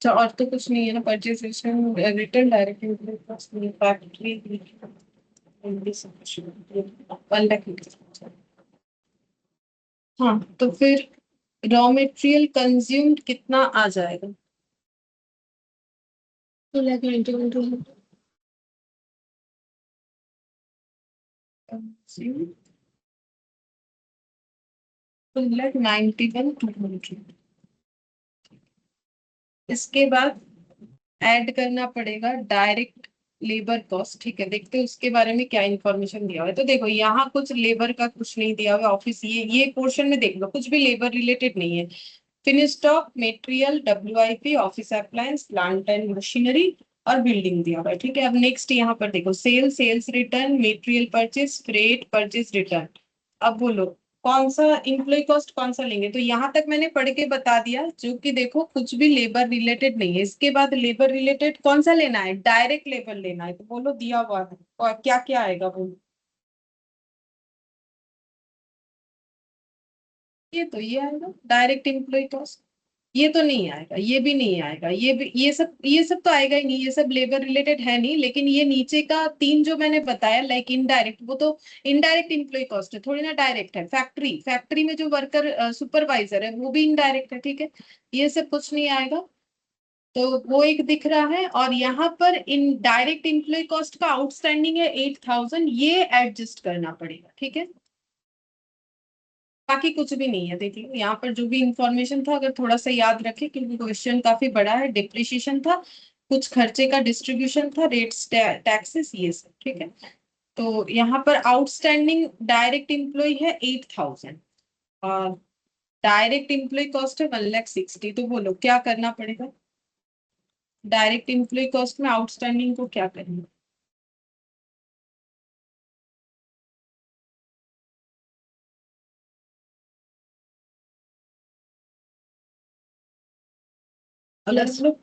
अच्छा, और तो कुछ नहीं है ना, परचेज रिटर्न डायरेक्ट फैक्ट्री 1,00,000। हाँ, तो फिर रॉ मटेरियल कंज्यूम्ड कितना आ जाएगा। 2,91,200। 2,91,200। इसके बाद ऐड करना पड़ेगा डायरेक्ट लेबर कॉस्ट। ठीक है, देखते हैं उसके बारे में क्या इंफॉर्मेशन दिया हुआ है। तो देखो यहाँ कुछ लेबर का कुछ नहीं दिया हुआ है, ऑफिस ये पोर्शन में देख लो, कुछ भी लेबर रिलेटेड नहीं है। Finish stock, material, WIP, office appliance, plant and machinery और बिल्डिंग दिया हुआ है। ठीक है, अब नेक्स्ट यहाँ पर देखो sales return, material purchase, freight, purchase return. अब बोलो कौन सा इम्प्लॉय कॉस्ट कौन सा लेंगे। तो यहाँ तक मैंने पढ़ के बता दिया, जो कि देखो कुछ भी लेबर रिलेटेड नहीं है। इसके बाद लेबर रिलेटेड कौन सा लेना है, डायरेक्ट लेबर लेना है, तो बोलो दिया हुआ है और क्या क्या आएगा बोलो। ये आएगा डायरेक्ट एम्प्लॉय कॉस्ट। ये तो नहीं आएगा, ये भी नहीं आएगा, ये सब तो आएगा ही नहीं, ये सब लेबर रिलेटेड है नहीं। लेकिन ये नीचे का तीन जो मैंने बताया लाइक इनडायरेक्ट, वो तो इनडायरेक्ट एम्प्लॉय कॉस्ट है, थोड़ी ना डायरेक्ट है। फैक्ट्री में जो वर्कर सुपरवाइजर है वो भी इनडायरेक्ट है। ठीक है, ये सब कुछ नहीं आएगा, तो वो एक दिख रहा है। और यहाँ पर इन डायरेक्ट एम्प्लॉय कॉस्ट का आउटस्टैंडिंग है 8,000, ये एडजस्ट करना पड़ेगा। ठीक है, बाकी कुछ भी नहीं है। देखिए यहाँ पर जो भी इंफॉर्मेशन था अगर थोड़ा सा याद रखे, क्योंकि क्वेश्चन काफी बड़ा है। डिप्रिशिएशन था, कुछ खर्चे का डिस्ट्रीब्यूशन था, रेट्स, टैक्सेस, ये सब। ठीक है, तो यहाँ पर आउटस्टैंडिंग डायरेक्ट एम्प्लॉय है 8,000 और डायरेक्ट एम्प्लॉय कॉस्ट है 1,60,000। तो बोलो क्या करना पड़ेगा, डायरेक्ट एम्प्लॉय कॉस्ट में आउटस्टैंडिंग को क्या करना। अगर हम लोग,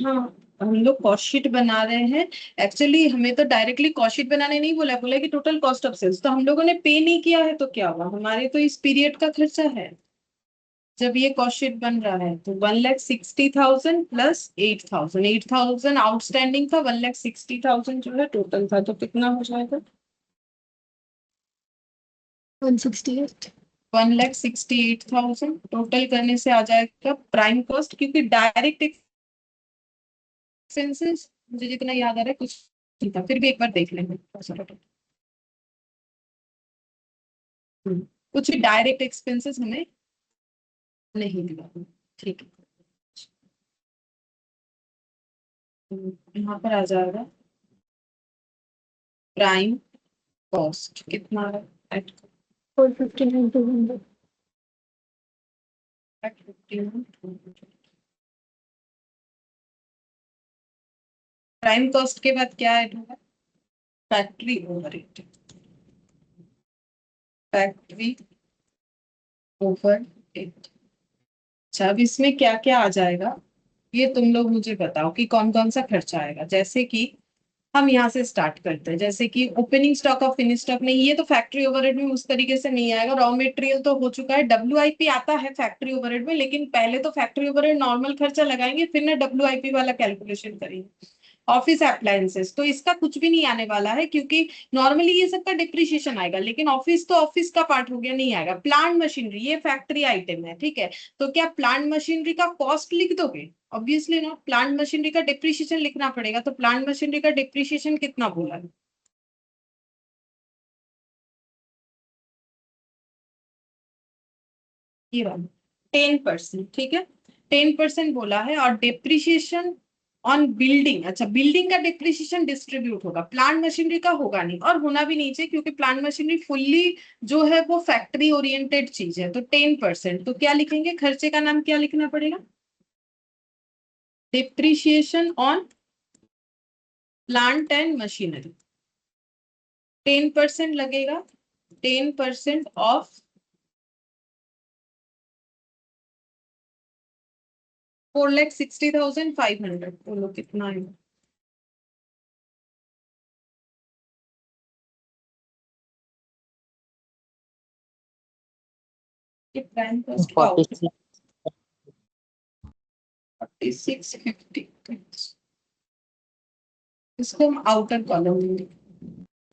हाँ, हम लोग कॉस्ट शीट बना रहे हैं। एक्चुअली हमें तो डायरेक्टली कॉस्ट शीट बनाने नहीं बोला, बोला कि टोटल कॉस्ट ऑफ सेल्स, तो हम लोगों ने पे नहीं किया है तो क्या हुआ, हमारे तो इस पीरियड का खर्चा है जब ये कॉस्ट शीट बन रहा है। तो 1,60,000 प्लस 8,000, 8,000 आउटस्टैंडिंग था, 1,60,000 जो है टोटल था, तो कितना हो जाएगा? 168। 1,68,000 टोटल करने से आ जाएगा प्राइम कॉस्ट, क्योंकि डायरेक्ट एक्सपेंसेस मुझे जितना याद आ रहा है कुछ नहीं था, फिर भी एक बार देख लेंगे। कुछ भी डायरेक्ट एक्सपेंसेस हमें नहीं दिया, ठीक है। यहाँ पर आ जाएगा प्राइम कॉस्ट कितना है, 459 प्राइम कॉस्ट के बाद क्या ऐड होगा? Factory overhead, factory overhead. अच्छा, अब इसमें क्या क्या आ जाएगा ये तुम लोग मुझे बताओ कि कौन कौन सा खर्चा आएगा। जैसे कि हम यहाँ से स्टार्ट करते हैं, जैसे कि ओपनिंग स्टॉक और फिनिश स्टॉक नहीं, ये तो फैक्ट्री ओवरहेड में उस तरीके से नहीं आएगा। रॉ मटेरियल तो हो चुका है, WIP आता है फैक्ट्री ओवरहेड में, लेकिन पहले तो फैक्ट्री ओवरहेड नॉर्मल खर्चा लगाएंगे, फिर ना WIP वाला कैलकुलेशन करेंगे। ऑफिस अप्लायंसेस तो इसका कुछ भी नहीं आने वाला है, क्योंकि नॉर्मली ये सबका डिप्रिशिएशन आएगा, लेकिन ऑफिस तो ऑफिस का पार्ट हो गया, नहीं आएगा। प्लांट मशीनरी ये फैक्ट्री आइटम है, ठीक है। तो क्या प्लांट मशीनरी का कॉस्ट लिख दोगे? ऑब्वियसली ना, प्लांट मशीनरी का डिप्रिशिएशन लिखना पड़ेगा। तो प्लांट मशीनरी का डिप्रिशिएशन कितना बोला है? ये वाला 10%, ठीक है। 10% बोला है। और डिप्रिशिएशन ऑन बिल्डिंग, अच्छा बिल्डिंग का डिप्रिशिएशन डिस्ट्रीब्यूट होगा, प्लांट मशीनरी का होगा नहीं, और होना भी नहीं चाहिए, क्योंकि प्लांट मशीनरी फुल्ली जो है वो फैक्ट्री ओरिएंटेड चीज है। तो 10%, तो क्या लिखेंगे, खर्चे का नाम क्या लिखना पड़ेगा? Depreciation on plant and machinery. 10% लगेगा, 10% ऑफ 4,60,500। बोलो कितना है? ये प्राइम कॉस्ट का फोर्टी आउट सिक्स 4650, इसको हम आउटर कॉलम लेंगे।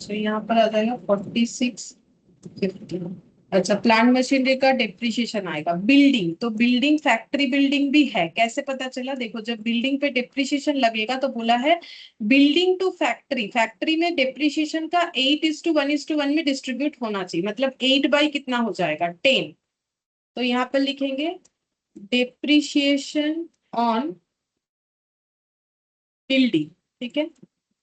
तो यहाँ पर आ जाएगा 4650। अच्छा, प्लांट मशीनरी का डिप्रिशिएशन आएगा। बिल्डिंग, तो बिल्डिंग फैक्ट्री बिल्डिंग भी है, कैसे पता चला? देखो, जब बिल्डिंग पे डिप्रिशिएशन लगेगा तो बोला है बिल्डिंग टू फैक्ट्री, फैक्ट्री में डिप्रिशिएशन का 8:1:1 में डिस्ट्रीब्यूट होना चाहिए, मतलब 8 बाई कितना हो जाएगा, 10। तो यहाँ पर लिखेंगे डिप्रिशिएशन ऑन बिल्डिंग, ठीक है।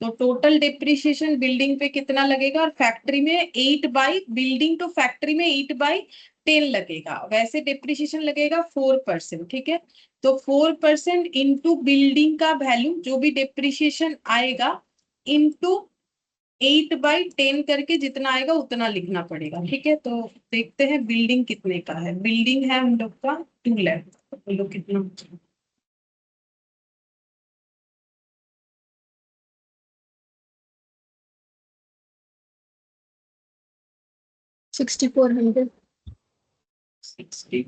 तो टोटल डिप्रिशिएशन बिल्डिंग पे कितना लगेगा, और फैक्ट्री में 8 बाई, बिल्डिंग टू फैक्ट्री में 8/10 लगेगा। वैसे डिप्रिशिएशन लगेगा 4%, ठीक है। तो 4% इंटू बिल्डिंग का वैल्यू जो भी डिप्रिशिएशन आएगा, इंटू 8/10 करके जितना आएगा उतना लिखना पड़ेगा, ठीक है। तो देखते हैं बिल्डिंग कितने का है। बिल्डिंग है हम लोग का 2 लाख, तो लोग कितना 6400। 60।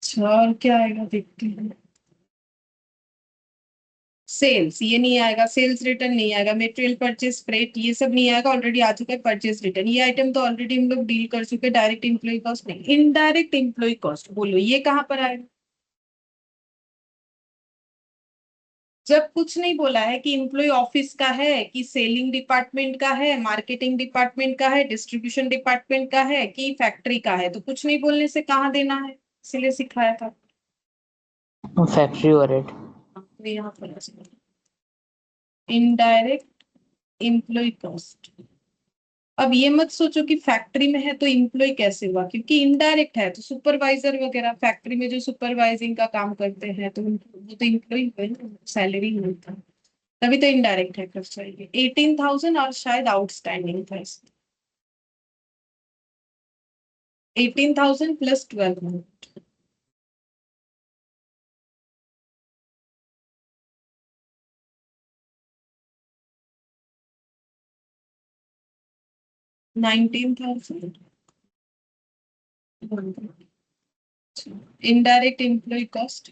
अच्छा, और क्या आएगा देखते हैं। सेल्स ये नहीं आएगा, सेल्स रिटर्न नहीं आएगा, मटेरियल परचेज फ्रेट ये सब नहीं आएगा, ऑलरेडी आ चुका है परचेज रिटर्न। ये आइटम तो ऑलरेडी हम लोग डील कर चुके हैं। डायरेक्ट एम्प्लॉय कॉस्ट नहीं, इनडायरेक्ट एम्प्लॉय कॉस्ट बोलो, ये कहाँ पर आएगा? जब कुछ नहीं बोला है कि एम्प्लॉय ऑफिस का है, कि सेलिंग डिपार्टमेंट का है, मार्केटिंग डिपार्टमेंट का है, डिस्ट्रीब्यूशन डिपार्टमेंट का है, कि फैक्ट्री का है, तो कुछ नहीं बोलने से कहाँ देना है, इसलिए सिखाया था। Factory overhead. तो यहाँ पर इनडायरेक्ट एम्प्लॉय कॉस्ट। अब ये मत सोचो कि फैक्ट्री में है तो इम्प्लॉय कैसे हुआ, क्योंकि इनडायरेक्ट है, तो सुपरवाइजर वगैरह फैक्ट्री में जो सुपरवाइजिंग का काम करते हैं तो वो तो इम्प्लॉय हुए ना, सैलरी मिलता है, तभी तो इनडायरेक्ट है खर्चा। ये 18,000 और शायद आउटस्टैंडिंग था इसमें, 18,000 plus 12,000। 19,000। Indirect employ cost,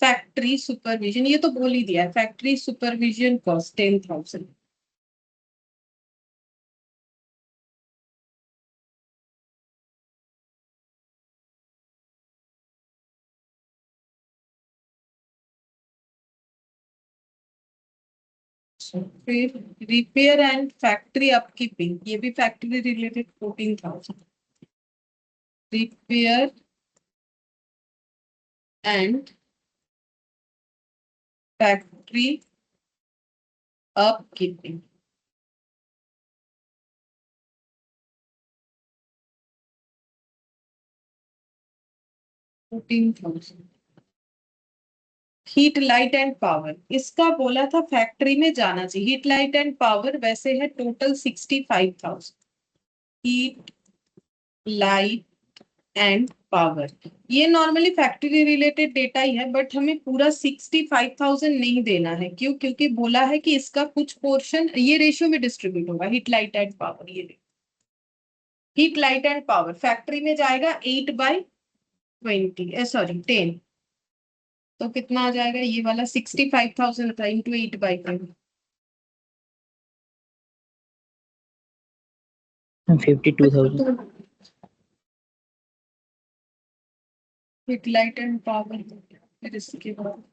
factory supervision, ये तो बोल ही दिया है, फैक्ट्री सुपरविजन कॉस्ट 10,000। फिर रिपेयर एंड फैक्ट्री अपकीपिंग, ये भी factory related 14,000। Repair and factory upkeeping 14,000। Heat light and power, इसका बोला था फैक्ट्री में जाना चाहिए। हीट लाइट एंड पावर वैसे है total 65,000। Heat light and power, ये नॉर्मली फैक्ट्री रिलेटेड डेटा ही है, बट हमें पूरा 65,000 नहीं देना है। क्यों? क्योंकि बोला है कि इसका कुछ पोर्शन ये रेशियो में डिस्ट्रीब्यूट होगा। हीट लाइट एंड पावर, ये heat light and power factory में जाएगा 8/20, सॉरी 10। तो कितना आ जाएगा? ये वाला 65,000 था into 8/10, 52,000। Heat light and power. फिर इसके बाद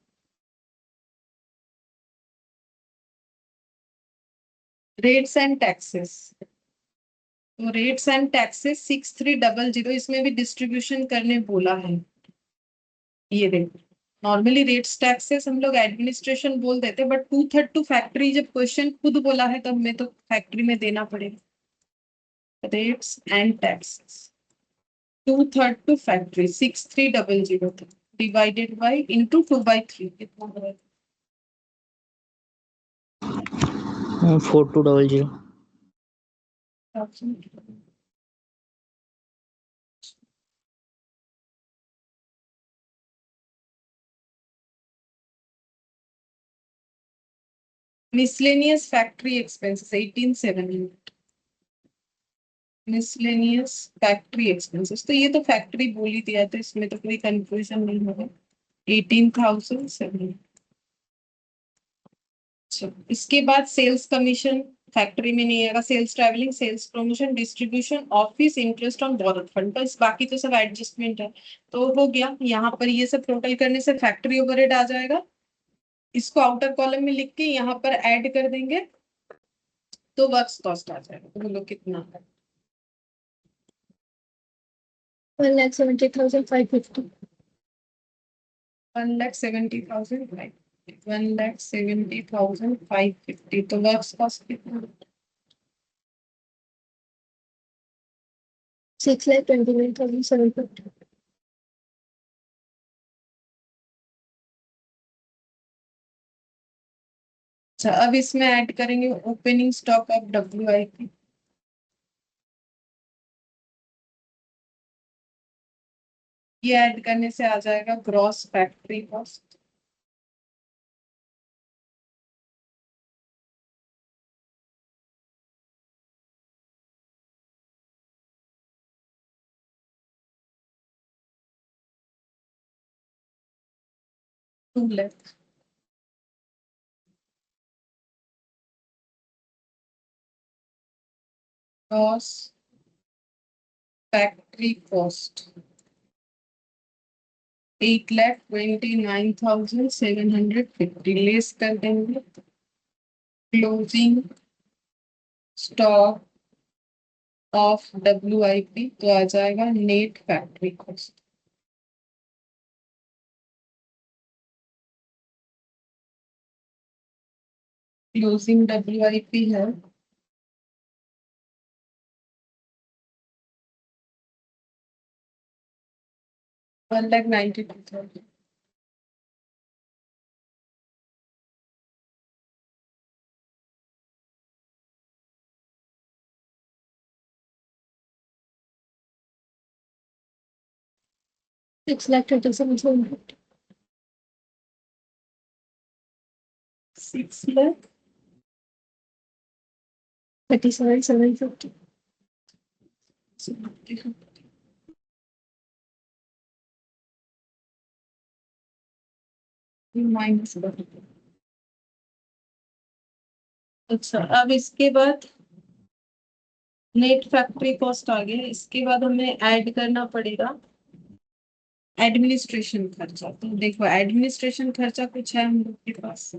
रेट्स एंड टैक्सेस, तो रेट्स एंड टैक्सेस 6300, इसमें भी डिस्ट्रीब्यूशन करने बोला है। ये रेट नॉर्मली रेट्स टैक्सेस हम लोग एडमिनिस्ट्रेशन बोल देते, बट 2/3 टू फैक्ट्री जब क्वेश्चन खुद बोला है तब हमें तो फैक्ट्री में देना पड़ेगा। Rates and taxes 2/3 to factory 6300 था, डिवाइडेड बाई इंटू 2/3 कितना होगा? 4200। Miscellaneous factory expenses 18,700। Miscellaneous factory expenses, तो ये तो फैक्ट्री बोल ही दिया, तो इसमें तो कोई कंफ्यूजन नहीं होगा। 18,700। इसके बाद सेल्स कमीशन फैक्ट्री में नहीं आएगा। Sales travelling, sales promotion, distribution, office, interest on borrowed fund, बस बाकी तो सब एडजस्टमेंट है। तो हो गया, यहाँ पर ये सब टोटल करने से फैक्ट्री ओवरहेड आ जाएगा। इसको आउटर कॉलम में लिख के यहाँ पर ऐड कर देंगे तो वर्क्स कॉस्ट आ जाएगा। तो बोलो कितना? 1,70,550. 1,70,000, 1,70,550, तो वर्क्स कॉस्ट कितना? 6,29,750. अच्छा, अब इसमें ऐड करेंगे ओपनिंग स्टॉक ऑफ WIP। ये ऐड करने से आ जाएगा gross factory cost. To left, gross factory cost 8,29,750 less कर देंगे क्लोजिंग स्टॉक ऑफ WIP, तो आ जाएगा net factory cost. Closing WIP है 1,92,000। 6,37,750. 6,00,000 37,750. माइनस। अच्छा, अब इसके बाद नेट फैक्ट्री कॉस्ट आ गया, इसके बाद हमें ऐड करना पड़ेगा एडमिनिस्ट्रेशन खर्चा। तो देखो एडमिनिस्ट्रेशन खर्चा कुछ है हम लोग के पास।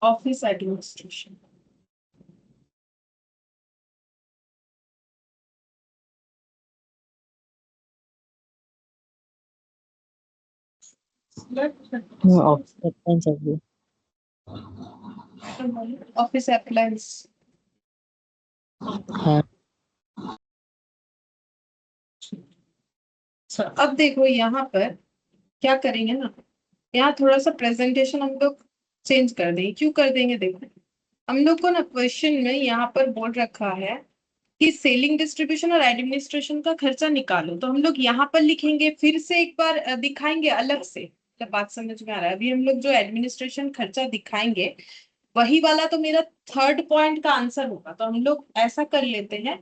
Office administration. Office appliance. हाँ। अब देखो यहाँ पर क्या करेंगे ना, यहाँ थोड़ा सा प्रेजेंटेशन हम लोग चेंज कर देंगे। क्यों कर देंगे, देखो हम लोग को ना क्वेश्चन में यहाँ पर बोल रखा है कि सेलिंग डिस्ट्रीब्यूशन और एडमिनिस्ट्रेशन का खर्चा निकालो। तो हम लोग यहाँ पर लिखेंगे, फिर से एक बार दिखाएंगे अलग से। मतलब बात समझ में आ रहा है? अभी हम लोग जो एडमिनिस्ट्रेशन खर्चा दिखाएंगे वही वाला तो मेरा थर्ड पॉइंट का आंसर होगा। तो हम लोग ऐसा कर लेते हैं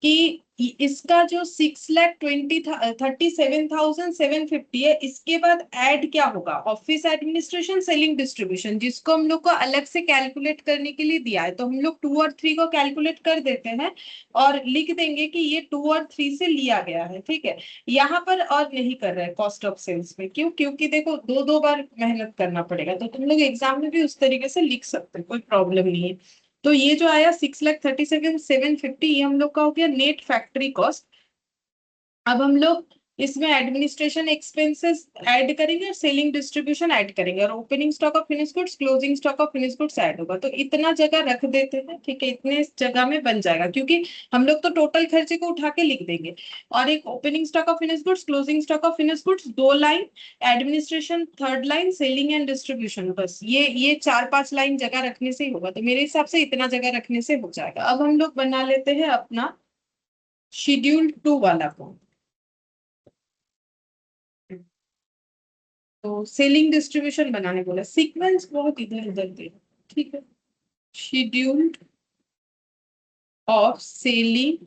कि इसका जो 6,37,750 है, इसके बाद ऐड क्या होगा, ऑफिस एडमिनिस्ट्रेशन सेलिंग डिस्ट्रीब्यूशन, जिसको हम लोग को अलग से कैलकुलेट करने के लिए दिया है। तो हम लोग 2 और 3 को कैलकुलेट कर देते हैं और लिख देंगे कि ये 2 और 3 से लिया गया है। ठीक है, यहाँ पर और नहीं कर रहे हैं कॉस्ट ऑफ सेल्स में। क्यों? क्योंकि देखो दो दो बार मेहनत करना पड़ेगा। तो तुम लोग एग्जाम में भी उस तरीके से लिख सकते हो, कोई प्रॉब्लम नहीं है। तो ये जो आया 6,37,750, ये हम लोग का हो गया नेट फैक्ट्री कॉस्ट। अब हम लोग इसमें एडमिनिस्ट्रेशन एक्सपेंसेस ऐड करेंगे और सेलिंग डिस्ट्रीब्यूशन ऐड करेंगे और opening stock of finish goods, closing stock of finish goods add होगा। तो इतना जगह रख देते हैं, ठीक है, इतने जगह में बन जाएगा। क्योंकि हम लोग तो टोटल खर्चे को उठा के लिख देंगे और एक opening stock of finish goods, closing stock of finish goods 2 line, administration 3rd line, selling and distribution, बस ये 4-5 लाइन जगह रखने से ही होगा। तो मेरे हिसाब से इतना जगह रखने से हो जाएगा। अब हम लोग बना लेते हैं अपना शेड्यूल 2 वाला को। तो सेलिंग डिस्ट्रीब्यूशन बनाने बोला, सीक्वेंस बहुत इधर उधर दे। ठीक है, scheduled of selling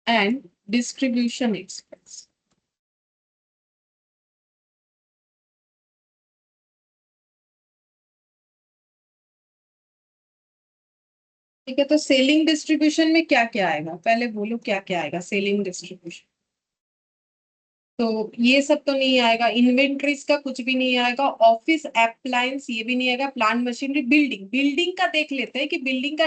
and distribution expense. ठीक है, तो सेलिंग डिस्ट्रीब्यूशन में क्या क्या आएगा, पहले बोलो क्या क्या आएगा सेलिंग डिस्ट्रीब्यूशन। तो ये सब तो नहीं आएगा, इन्वेंट्रीज का कुछ भी नहीं आएगा, ऑफिस अप्लायंस ये भी नहीं आएगा, प्लांट मशीनरी, बिल्डिंग, बिल्डिंग का देख लेते हैं कि बिल्डिंग का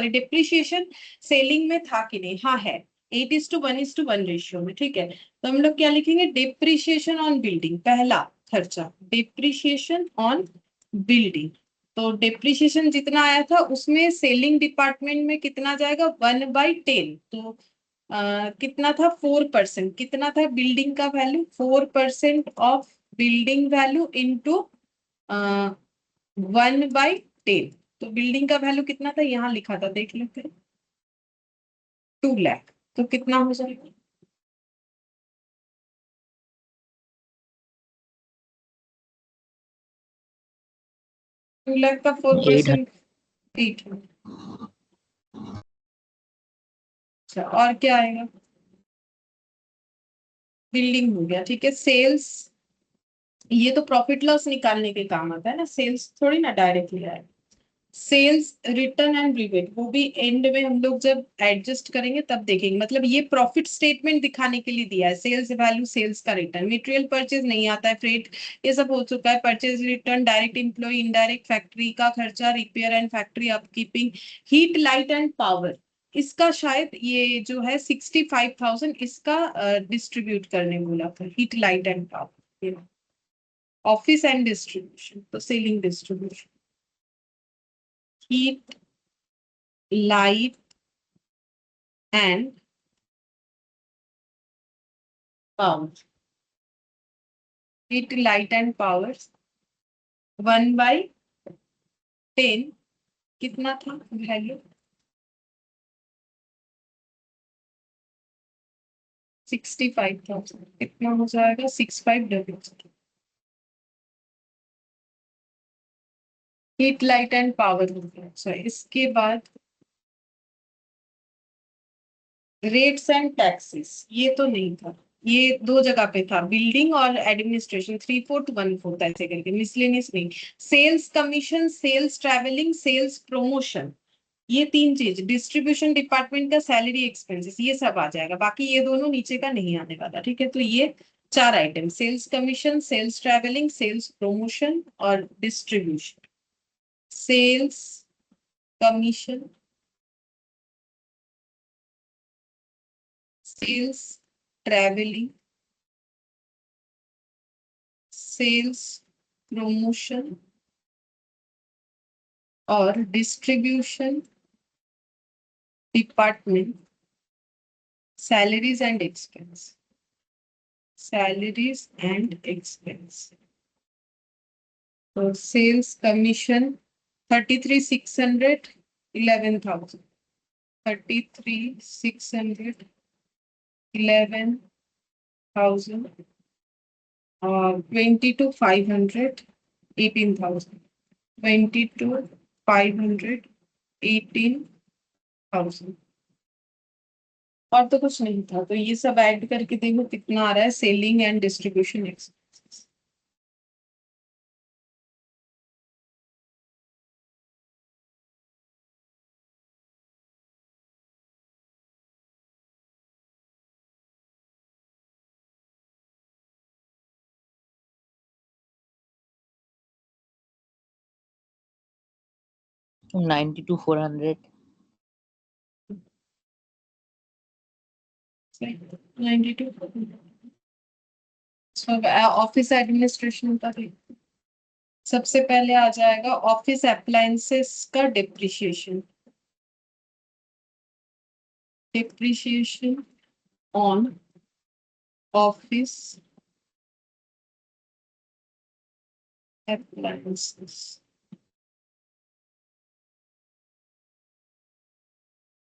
डिप्रिशिएशन सेलिंग में था कि नहीं। हाँ है, 8:1:1 रेशियो में। ठीक है, तो हम लोग क्या लिखेंगे, डिप्रिशिएशन ऑन बिल्डिंग, पहला खर्चा डिप्रिशिएशन ऑन बिल्डिंग। तो डिप्रिशिएशन जितना आया था उसमें सेलिंग डिपार्टमेंट में कितना जाएगा, 1/10। तो कितना था, 4%। कितना था बिल्डिंग का value, 4% of building value into 1/10। तो बिल्डिंग का वैल्यू कितना था, यहाँ लिखा था, देख लेते हैं, 2 लाख। तो कितना हो जाएगा, 2 लाख का 800। 4%, 8। अच्छा, और क्या आएगा, बिल्डिंग हो गया। ठीक है, सेल्स, ये तो प्रॉफिट लॉस निकालने के काम आता है ना, सेल्स थोड़ी ना डायरेक्टली आएगा। सेल्स रिटर्न एंड रिबेट वो भी एंड में हम लोग जब एडजस्ट करेंगे तब देखेंगे। मतलब ये प्रॉफिट स्टेटमेंट दिखाने के लिए दिया है, सेल्स वैल्यू, सेल्स का रिटर्न। मटेरियल परचेज नहीं आता है, फ्रेट ये सब हो चुका है, purchase return, direct employ, indirect factory का खर्चा, repair and factory upkeeping, heat light and power, इसका शायद ये जो है 65,000, इसका डिस्ट्रीब्यूट करने बोला था, heat light and power, office and distribution. तो selling distribution, heat light and power, heat light and power 1/10 कितना था वैल्यू, 65,000 कितना हो जाएगा 6500। हीट लाइट एंड पावर हो गया। अच्छा इसके बाद रेट्स एंड टैक्सेस, ये तो नहीं था, ये दो जगह पे था, बिल्डिंग और एडमिनिस्ट्रेशन 3/4 ऐसे करके, मिसलेनियस नहीं। Sales commission, sales travelling, sales promotion, ये तीन चीज, डिस्ट्रीब्यूशन डिपार्टमेंट का सैलरी एक्सपेंसेस, ये सब आ जाएगा, बाकी ये दोनों नीचे का नहीं आने वाला। ठीक है, तो ये चार item, sales commission, sales travelling, sales promotion और distribution. Sales commission, sales travelling, sales promotion और distribution department, salaries and expense, salaries and expense. तो सेल्स कमीशन 33,600, 11,000, 33,600, 11,000 और 22,500, 18,000, 22,500, 18,000। और तो कुछ नहीं था, तो ये सब ऐड करके देखो कितना आ रहा है selling and distribution expenses. from 90 to 400. 92। Office administration का भी सबसे पहले आ जाएगा ऑफिस अप्लायंसेस का depreciation, depreciation on office appliances,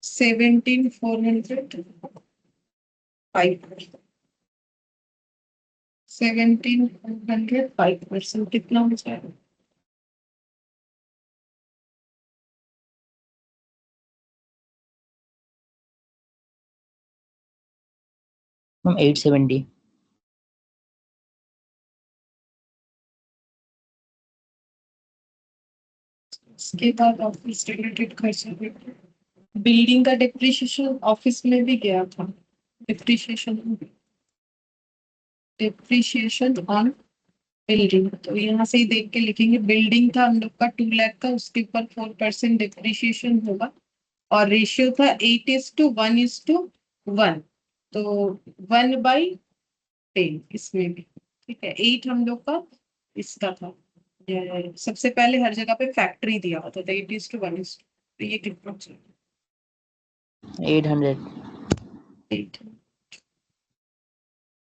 17,400, 5%, 17,400, 5%, कितना हो जाएगा? From 870. इसके बाद ऑफिस रिलेटेड खर्चा, बिल्डिंग का डिप्रिशिएशन ऑफिस में भी गया था, डिप्रिशिएशन, डिप्रिशिएशन ऑन बिल्डिंग, तो यहाँ से ही देख के लिखेंगे, बिल्डिंग था हम लोग का 2 लाख का, उसके ऊपर 4% डिप्रिशिएशन होगा और रेशियो था 8:1:1, तो 1/10 इसमें भी। ठीक है, 8 हम लोग का इसका था, सबसे पहले हर जगह पे फैक्ट्री दिया होता था 8:1, तो ये कितना 800. 8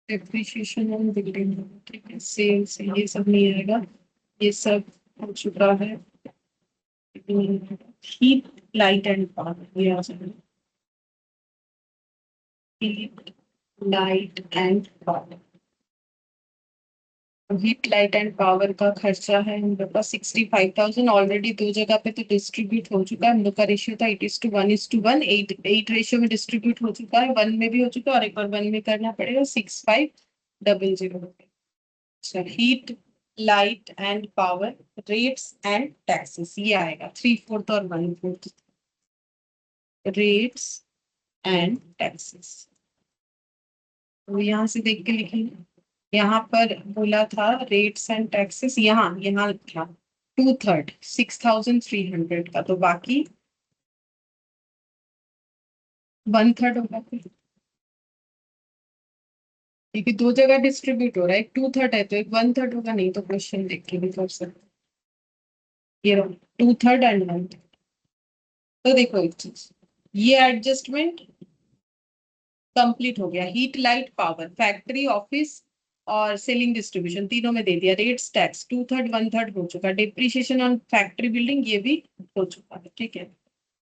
डेप्रिशिएशन ऑन बिल्डिंग। ठीक है, सेल्स ये सब नहीं आएगा, ये सब हो चुका है। हीट लाइट एंड पावर, ये आ जाएगा, heat light and power. Heat light and power का खर्चा है हम लोग का 65,000, ऑलरेडी दो जगह पे तो डिस्ट्रीब्यूट हो चुका है, हम लोग का रेशियो था 8:1:1, 8 रेशियो में डिस्ट्रीब्यूट हो चुका है, 1 में भी हो चुका है और एक बार 1 में करना पड़ेगा, 6500। अच्छा, heat light and power, rates and taxes, ये आएगा 3/4 और 1/4, रेट्स एंड टैक्सेस। तो यहाँ से देख के लिखेंगे, यहाँ पर बोला था रेट्स एंड टैक्सेस, यहाँ था 2/3, 6,300 का, तो बाकी 1/3 होगा फिर, क्योंकि दो जगह डिस्ट्रीब्यूट हो रहा है, एक 2/3 है तो एक 1/3 होगा, नहीं तो क्वेश्चन देख के भी कर सकते। ये 2/3 एंड 1/3। तो देखो एक चीज, ये एडजस्टमेंट कंप्लीट हो गया, heat light power, factory office और सेलिंग डिस्ट्रीब्यूशन तीनों में दे दिया, रेट्स टैक्स 2/3 1/3 हो चुका, डिप्रिशिएशन ऑन फैक्ट्री बिल्डिंग ये भी हो चुका है। ठीक है,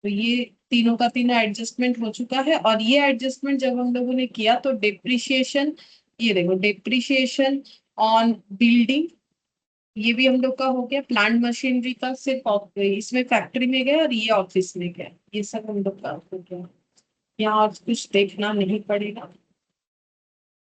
तो ये तीनों का तीनों एडजस्टमेंट हो चुका है। और ये एडजस्टमेंट जब हम लोगों ने किया तो डिप्रिशिएशन, ये देखो डिप्रिशिएशन ऑन बिल्डिंग, ये भी हम लोग का हो गया। प्लांट मशीनरी का सिर्फ इसमें फैक्ट्री में गया और ये ऑफिस में गया, ये सब हम लोग का हो गया। यहाँ और कुछ देखना नहीं पड़ेगा।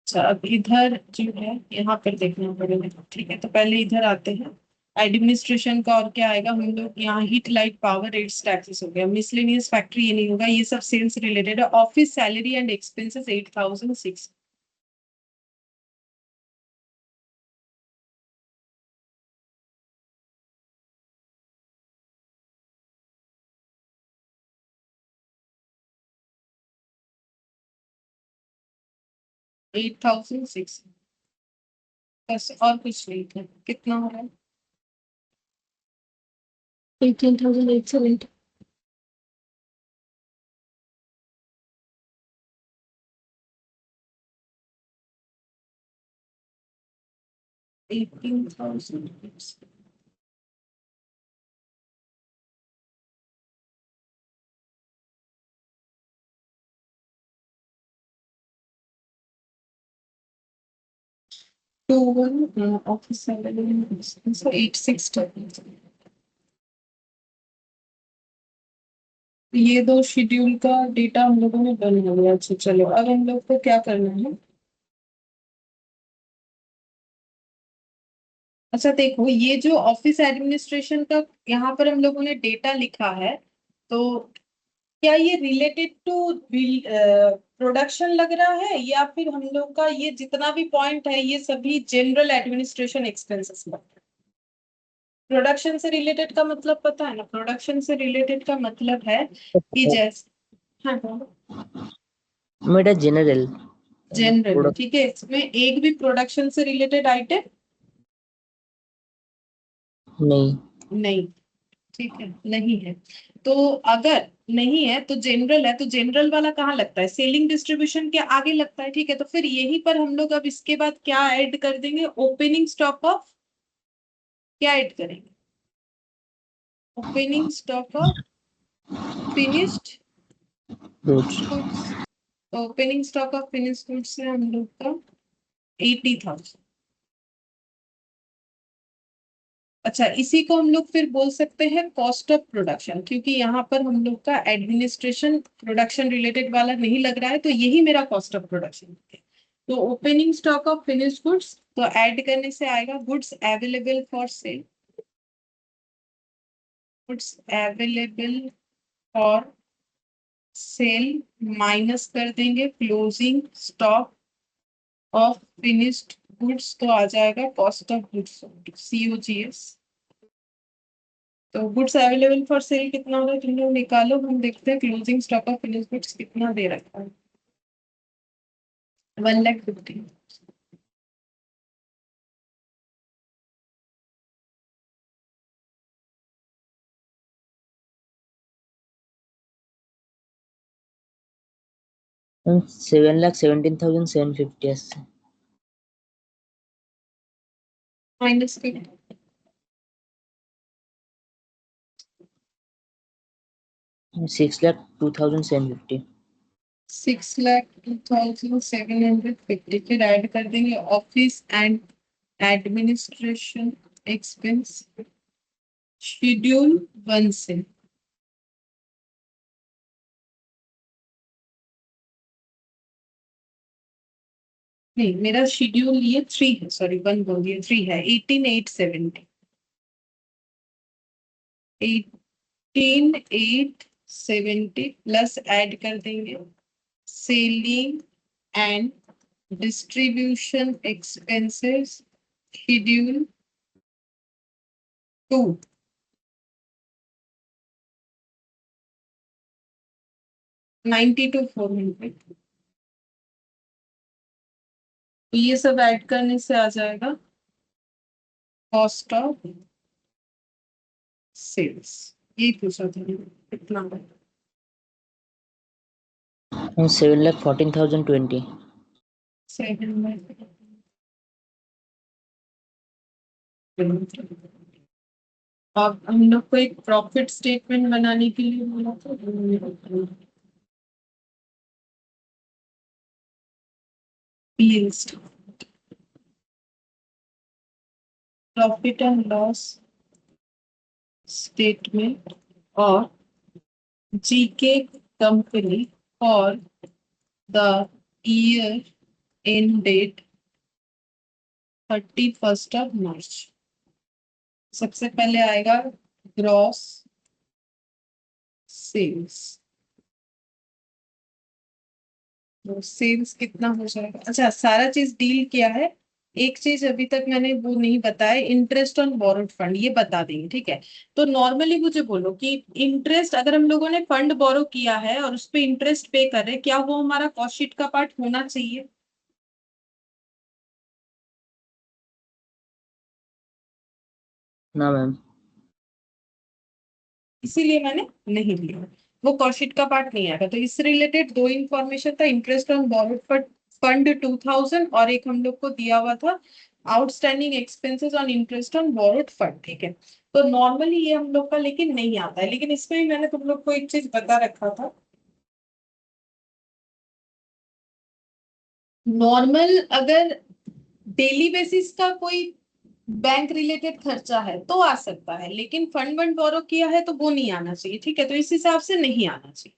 अच्छा, अब इधर जो है यहाँ पर देखना पड़ेगा। ठीक है, तो पहले इधर आते हैं। एडमिनिस्ट्रेशन का और क्या आएगा, हम लोग यहाँ heat light power rates taxes हो गया। मिसलेनियस फैक्ट्री ये नहीं होगा, ये सब सेल्स रिलेटेड है। Office salary and expenses 8,006। $8,006 बस, और कुछ नहीं था। कितना हो रहा है? 18,870. 18,000। 21 ऑफिस सैलरी 860। ये दो शेड्यूल का डेटा हम लोगों ने बना लिया। अच्छा चलो, अब हम लोग को क्या करना है। अच्छा देखो, ये जो ऑफिस एडमिनिस्ट्रेशन का यहाँ पर हम लोगों ने डेटा लिखा है, तो क्या ये रिलेटेड टू प्रोडक्शन लग रहा है, या फिर हम लोग का ये जितना भी पॉइंट है ये सभी जनरल एडमिनिस्ट्रेशन एक्सपेंसेस लग रहा है? प्रोडक्शन से रिलेटेड का मतलब पता है ना, प्रोडक्शन से रिलेटेड का मतलब है कि जैसे, हाँ मेरा जनरल जनरल, ठीक है। इसमें एक भी प्रोडक्शन से रिलेटेड आइटम नहीं। नहीं, ठीक है, नहीं है। तो अगर नहीं है तो जनरल है, तो जनरल वाला कहाँ लगता है, सेलिंग डिस्ट्रीब्यूशन के आगे लगता है। ठीक है, तो फिर यहीं पर हम लोग अब इसके बाद क्या ऐड कर देंगे, ओपनिंग स्टॉक ऑफ, क्या ऐड करेंगे, opening stock of finished goods. Goods. Opening stock of finished goods है हम लोग का 80,000। अच्छा, इसी को हम लोग फिर बोल सकते हैं कॉस्ट ऑफ प्रोडक्शन, क्योंकि यहाँ पर हम लोग का एडमिनिस्ट्रेशन प्रोडक्शन रिलेटेड वाला नहीं लग रहा है, तो यही मेरा कॉस्ट ऑफ प्रोडक्शन है। तो opening stock of finished goods, तो ऐड करने से आएगा goods available for sale, goods available for sale minus कर देंगे closing stock of finished goods, तो आ जाएगा कॉस्ट ऑफ गुड्स, COGS। तो गुड्स अवेलेबल फॉर सेल कितना होगा, तुम लोग निकालो, हम देखते हैं closing stock of finished goods कितना दे रखा है। 1,50,000। 7,17,750 আসছে। माइनस के 6,02,750। 6,02,750, फिर ऐड कर देंगे office and administration expense schedule 1 से। नहीं, मेरा शेड्यूल ये 3 है, सॉरी 1 बोल दिया, 3 है। 18,870, 18,870 प्लस ऐड कर देंगे selling and distribution expenses schedule 2, 92,400। तो ये सब ऐड करने से आ जाएगा कॉस्ट ऑफ सेल्स। यही पूछा था कितना है। 7,14,020। 7 अब हम लोग को एक प्रॉफिट स्टेटमेंट बनाने के लिए बोला था, प्रॉफिट एंड लॉस स्टेटमेंट और जीके कंपनी और द ईयर एंड डेट 31 मार्च। सबसे पहले आएगा ग्रॉस सेल्स। तो सेल्स कितना हो जाएगा? अच्छा, सारा चीज डील किया है। एक चीज अभी तक मैंने वो नहीं बताया, इंटरेस्ट ऑन बोरोड फंड ये बता देंगे, ठीक है। तो नॉर्मली मुझे बोलो कि इंटरेस्ट अगर हम लोगों ने फंड बोरो किया है और उस पर इंटरेस्ट पे कर रहे हैं, क्या वो हमारा कॉस्ट शीट का पार्ट होना चाहिए? ना मैम। इसीलिए मैंने नहीं लिया, वो कॉस्ट शीट का पार्ट नहीं आएगा। तो इससे रिलेटेड दो इंफॉर्मेशन था, इंटरेस्ट ऑन बोरोड फंड 2000 और एक हम लोग को दिया हुआ था outstanding expenses on interest on borrowed fund, ठीक है। तो नॉर्मली ये हम लोग का लेकिन नहीं आता है, लेकिन इसमें भी मैंने तुम लोग को एक चीज बता रखा था। नॉर्मल अगर डेली बेसिस का कोई बैंक रिलेटेड खर्चा है तो आ सकता है, लेकिन फंड वंड बोरो किया है तो वो नहीं आना चाहिए, ठीक है। तो इस हिसाब से नहीं आना चाहिए,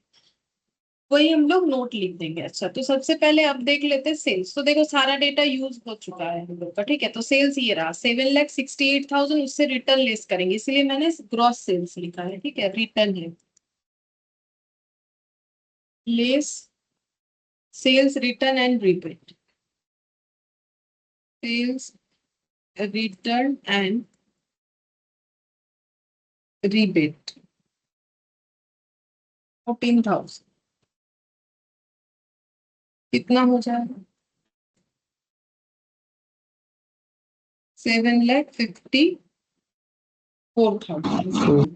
वही हम लोग नोट लिख देंगे। अच्छा, तो सबसे पहले अब देख लेते हैं सेल्स। तो देखो सारा डेटा यूज हो चुका है हम लोग का, ठीक है। तो सेल्स ये रहा 7,68,000, उससे रिटर्न लेस करेंगे, इसलिए मैंने ग्रॉस सेल्स लिखा है, ठीक है। रिटर्न है less sales return and rebate, sales return and rebate 14,000 कितना हो जाएगा? 7,54,000।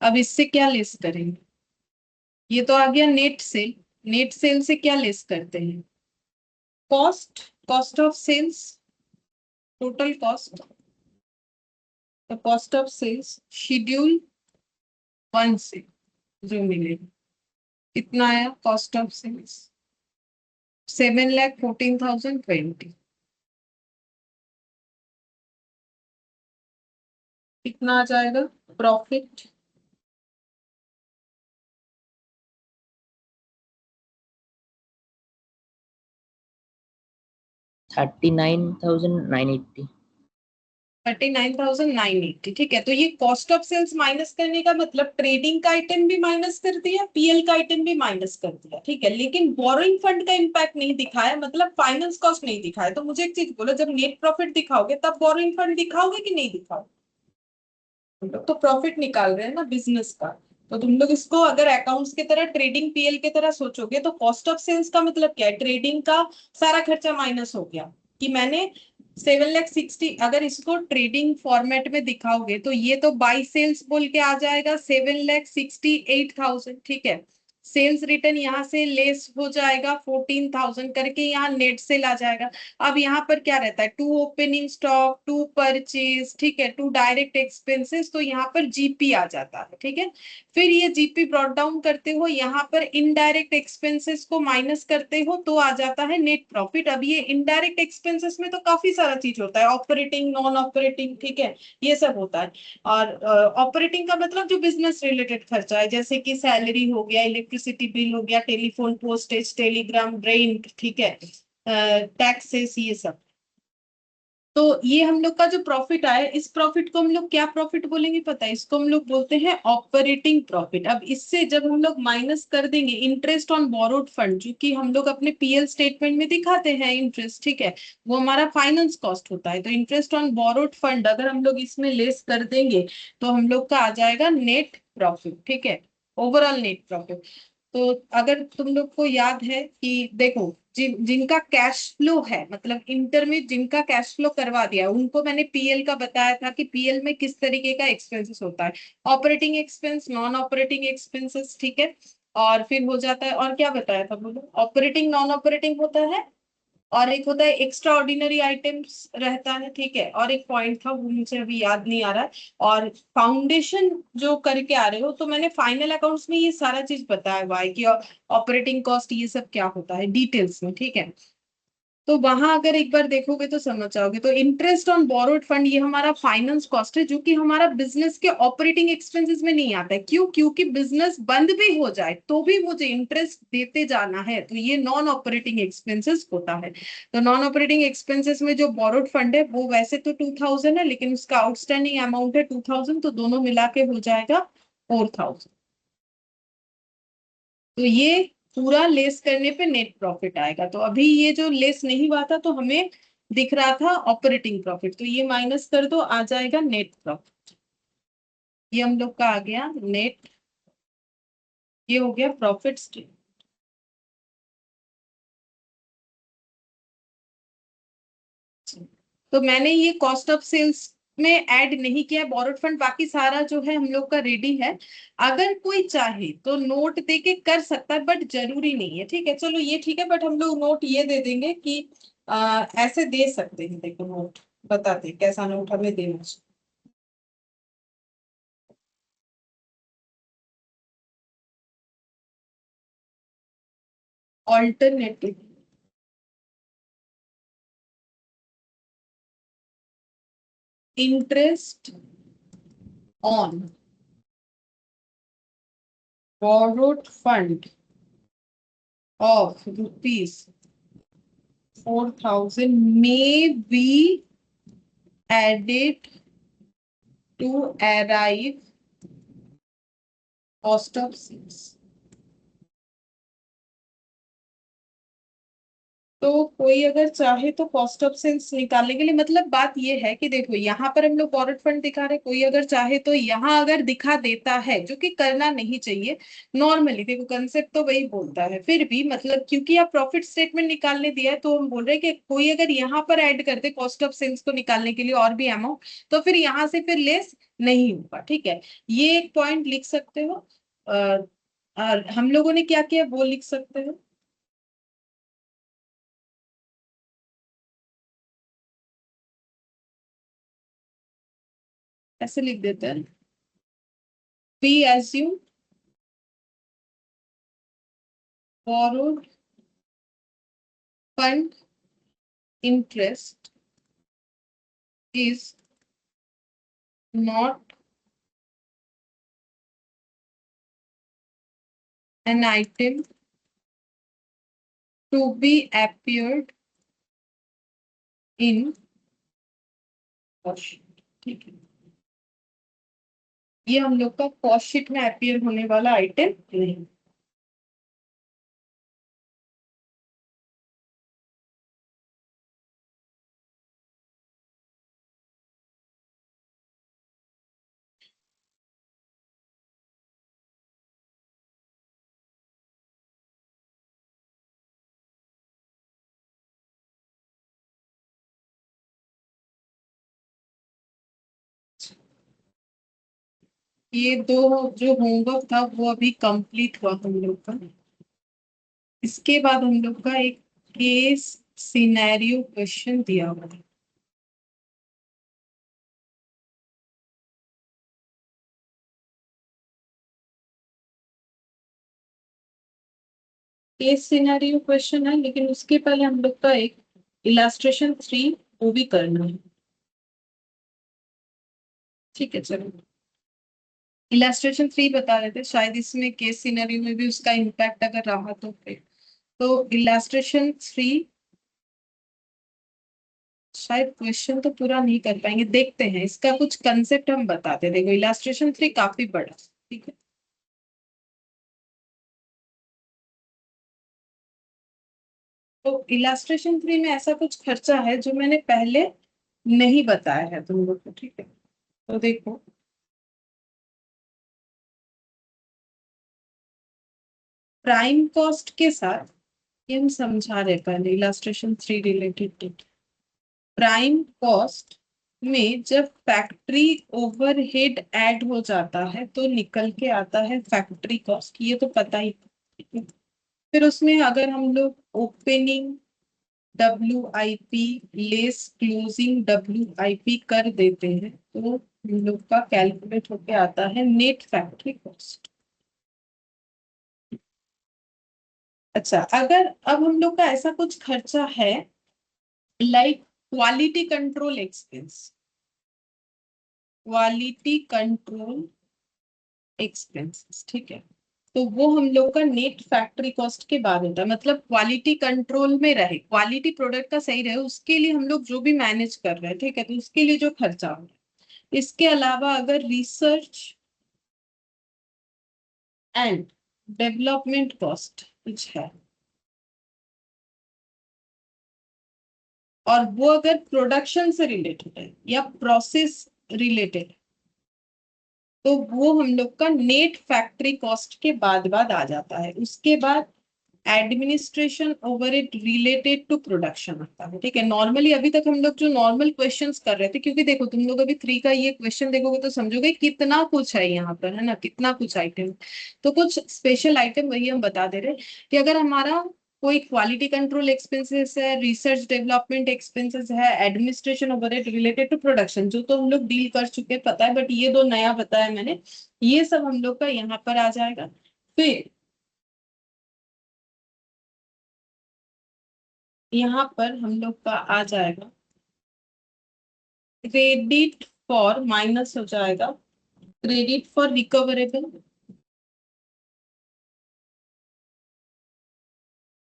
अब इससे क्या लेस करेंगे? ये तो आ गया नेट सेल। नेट सेल से क्या लेस करते हैं? Cost, cost of sales, total cost. तो कॉस्ट ऑफ सेल्स शेड्यूल 1 से जो मिलेगा कितना आया कॉस्ट ऑफ सेल्स? 7,14,020। कितना आ जाएगा प्रॉफिट? 39,980। 39,980, ठीक है। तो ये कॉस्ट ऑफ सेल्स माइनस करने का मतलब ट्रेडिंग का आइटम भी माइनस कर दिया, पीएल का आइटम भी माइनस कर दिया, ठीक है। लेकिन बोरोइंग फंड का इम्पैक्ट नहीं दिखाया, मतलब फाइनेंस कॉस्ट नहीं दिखाया। तो मुझे एक चीज बोलो, जब नेट प्रॉफिट दिखाओगे तब बोरोइंग फंड दिखाओगे कि नहीं दिखाओगे? हम लोग तो प्रॉफिट निकाल रहे हैं ना बिजनेस का। तो तुम लोग इसको अगर अकाउंट्स की तरह ट्रेडिंग पीएल की तरह सोचोगे तो कॉस्ट ऑफ सेल्स का मतलब क्या है? ट्रेडिंग का सारा खर्चा माइनस हो गया। कि मैंने 7,60,000, अगर इसको ट्रेडिंग फॉर्मेट में दिखाओगे तो ये तो बाई सेल्स बोल के आ जाएगा 7,68,000, ठीक है। सेल्स रिटर्न यहाँ से लेस हो जाएगा 14,000 करके, यहाँ नेट सेल आ जाएगा। अब यहाँ पर क्या रहता है? To opening stock, to purchase, ठीक है, टू डायरेक्ट एक्सपेंसेस, तो यहाँ पर जीपी आ जाता है, ठीक है। फिर ये जीपी ब्रॉट डाउन करते हो, यहाँ पर इनडायरेक्ट एक्सपेंसेस को माइनस करते हो तो आ जाता है नेट प्रॉफिट। अब ये इनडायरेक्ट एक्सपेंसेस में तो काफी सारा चीज होता है, ऑपरेटिंग, नॉन ऑपरेटिंग, ठीक है, ये सब होता है। और ऑपरेटिंग का मतलब जो बिजनेस रिलेटेड खर्चा है, जैसे कि सैलरी हो गया, इलेक्ट्रिसिटी बिल हो गया, टेलीफोन, पोस्टेज, टेलीग्राम, रेंट, ठीक है, टैक्सेस, ये सब। तो ये हम लोग का जो प्रॉफिट आया, इस प्रॉफिट को हम लोग क्या प्रॉफिट बोलेंगे पता है? इसको हम लोग बोलते हैं ऑपरेटिंग प्रॉफिट। अब इससे जब हम लोग माइनस कर देंगे इंटरेस्ट ऑन बोरोड फंड, जो कि हम लोग अपने पीएल स्टेटमेंट में दिखाते हैं इंटरेस्ट, ठीक है, वो हमारा फाइनेंस कॉस्ट होता है। तो इंटरेस्ट ऑन बोरोड फंड अगर हम लोग इसमें लेस कर देंगे तो हम लोग का आ जाएगा नेट प्रॉफिट, ठीक है, ओवरऑल नेट प्रॉफिट। तो अगर तुम लोग को याद है कि देखो जिनका कैश फ्लो है, मतलब इंटर में जिनका कैश फ्लो करवा दिया, उनको मैंने पीएल का बताया था कि पीएल में किस तरीके का एक्सपेंसेस होता है, operating expense, non operating expenses, ठीक है। और फिर हो जाता है, और क्या बताया था बोलो? ऑपरेटिंग, नॉन ऑपरेटिंग होता है और एक होता है एक्स्ट्रा ऑर्डिनरी आइटम्स रहता है, ठीक है। और एक पॉइंट था वो मुझे अभी याद नहीं आ रहा है। और फाउंडेशन जो करके आ रहे हो तो मैंने फाइनल अकाउंट्स में ये सारा चीज बताया हुआ है कि ऑपरेटिंग कॉस्ट ये सब क्या होता है डिटेल्स में, ठीक है। तो वहां अगर एक बार देखोगे तो समझ जाओगे। तो इंटरेस्ट ऑन बोरोड फंड ये हमारा फाइनेंस कॉस्ट है, जो कि हमारा बिजनेस के ऑपरेटिंग एक्सपेंसेस में नहीं आता है। क्यों? क्योंकि बिजनेस बंद भी हो जाए तो भी मुझे इंटरेस्ट देते जाना है, तो ये नॉन ऑपरेटिंग एक्सपेंसेस होता है। तो नॉन ऑपरेटिंग एक्सपेंसेस में जो बोरोड फंड है वो वैसे तो 2000 है, लेकिन उसका आउटस्टैंडिंग अमाउंट है 2000, तो दोनों मिला के हो जाएगा 4000। तो ये पूरा लेस करने पे नेट प्रॉफिट आएगा। तो अभी ये जो लेस नहीं हुआ था तो हमें दिख रहा था ऑपरेटिंग प्रॉफिट, तो ये माइनस कर दो, आ जाएगा नेट प्रॉफिट। ये हम लोग का आ गया नेट, ये हो गया प्रॉफिट स्ट्रीम। तो मैंने ये कॉस्ट ऑफ सेल्स में ऐड नहीं किया है बोरोड फंड, बाकी सारा जो है हम लोग का रेडी है। अगर कोई चाहे तो नोट दे के कर सकता है, बट जरूरी नहीं है, ठीक है। चलो ये ठीक है, बट हम लोग नोट ये दे देंगे कि ऐसे दे सकते हैं। देखो नोट बताते हैं कैसा नोट हमें देना चाहिए। Alternative interest on borrowed fund of ₹4,000 may be added to arrive cost of sales। तो कोई अगर चाहे तो कॉस्ट ऑफ सेल्स निकालने के लिए, मतलब बात ये है कि देखो यहाँ पर हम लोग बोरोड फंड दिखा रहे हैं, कोई अगर चाहे तो यहाँ अगर दिखा देता है, जो कि करना नहीं चाहिए नॉर्मली। देखो कंसेप्ट तो वही बोलता है, फिर भी मतलब क्योंकि आप प्रॉफिट स्टेटमेंट निकालने दिया है तो हम बोल रहे हैं कि कोई अगर यहाँ पर ऐड कर दे कॉस्ट ऑफ सेल्स को निकालने के लिए और भी अमाउंट, तो फिर यहाँ से फिर लेस नहीं होगा, ठीक है। ये एक पॉइंट लिख सकते हो। और हम लोगों ने क्या किया वो लिख सकते हो। ऐसे लिख देते हैं, we assume borrowed fund interest is not an item to be appeared in cost sheet, ठीक है। ये हम लोग का कॉस्ट शीट में अपीयर होने वाला आइटम नहीं। ये दो जो होमवर्क था वो अभी कंप्लीट हुआ हम लोग का। इसके बाद हम लोग का एक केस सिनेरियो क्वेश्चन दिया हुआ है। केस सिनेरियो क्वेश्चन है, लेकिन उसके पहले हम लोग का एक इलास्ट्रेशन 3 वो भी करना है, ठीक है। चलो इलास्ट्रेशन 3 बता रहे थे, शायद इसमें केस सिनेरियो में भी उसका इम्पैक्ट अगर रहा तो फिर। तो इलास्ट्रेशन 3 शायद क्वेश्चन तो पूरा नहीं कर पाएंगे, देखते हैं इसका कुछ कंसेप्ट हम बताते हैं। देखो इलास्ट्रेशन 3 काफी बड़ा, ठीक है। तो इलास्ट्रेशन 3 में ऐसा कुछ खर्चा है जो मैंने पहले नहीं बताया है तुम लोग को, ठीक है। तो देखो प्राइम कॉस्ट के साथ, ये हम समझा रहे पहले इलास्ट्रेशन 3 रिलेटेड। प्राइम कॉस्ट में जब फैक्ट्री ओवरहेड ऐड हो जाता है तो निकल के आता है फैक्ट्री कॉस्ट, ये तो पता ही है। फिर उसमें अगर हम लोग opening WIP less closing WIP कर देते हैं तो हम लोग का कैलकुलेट होके आता है नेट फैक्ट्री कॉस्ट। अच्छा, अगर अब हम लोग का ऐसा कुछ खर्चा है like quality control expense, quality control expenses, ठीक है, तो वो हम लोग का नेट फैक्ट्री कॉस्ट के बाद होता है। मतलब क्वालिटी कंट्रोल में रहे, क्वालिटी प्रोडक्ट का सही रहे, उसके लिए हम लोग जो भी मैनेज कर रहे हैं, ठीक है, तो उसके लिए जो खर्चा हो रहा है। इसके अलावा अगर रिसर्च एंड डेवलपमेंट कॉस्ट कुछ है और वो अगर प्रोडक्शन से रिलेटेड है या प्रोसेस रिलेटेड, तो वो हम लोग का नेट फैक्ट्री कॉस्ट के बाद आ जाता है। उसके बाद administration overhead related to production आता है, ठीक है। नॉर्मली अभी तक हम लोग जो नॉर्मल क्वेश्चंस कर रहे थे, क्योंकि देखो तुम लोग अभी 3 का ये क्वेश्चन देखोगे तो समझोगे कितना कुछ है यहाँ पर, है ना, कितना कुछ आइटम। तो कुछ स्पेशल आइटम वही हम बता दे रहे हैं कि अगर हमारा कोई क्वालिटी कंट्रोल एक्सपेंसेस है, रिसर्च डेवलपमेंट एक्सपेंसेस है, administration overhead related to production, जो तो हम लोग डील कर चुके हैं, पता है, बट ये दो नया बताया मैंने, ये सब हम लोग का यहाँ पर आ जाएगा। फिर यहाँ पर हम लोग का आ जाएगा क्रेडिट फॉर, माइनस हो जाएगा क्रेडिट फॉर रिकवरेबल,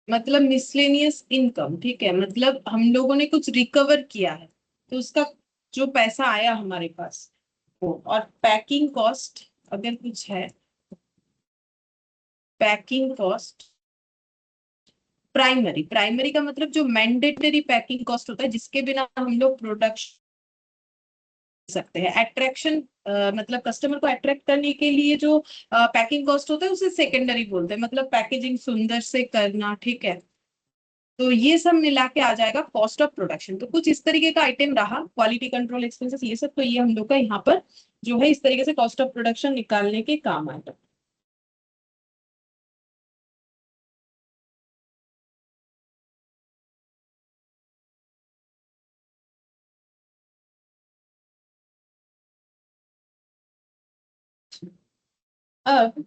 मतलब मिसलेनियस इनकम, ठीक है, मतलब हम लोगों ने कुछ रिकवर किया है तो उसका जो पैसा आया हमारे पास वो। और पैकिंग कॉस्ट अगर कुछ है, पैकिंग कॉस्ट, प्राइमरी, प्राइमरी का मतलब जो मैंडेटरी पैकिंग कॉस्ट होता है जिसके बिना हम लोग प्रोडक्शन सकते हैं। अट्रैक्शन मतलब कस्टमर को अट्रैक्ट करने के लिए जो पैकिंग कॉस्ट होता है उसे सेकेंडरी बोलते हैं, मतलब पैकेजिंग सुंदर से करना, ठीक है। तो ये सब मिला के आ जाएगा कॉस्ट ऑफ प्रोडक्शन। तो कुछ इस तरीके का आइटम रहा, क्वालिटी कंट्रोल एक्सपेंसेस, ये सब, तो ये हम लोग का यहाँ पर जो है इस तरीके से कॉस्ट ऑफ प्रोडक्शन निकालने के काम आएगा। अब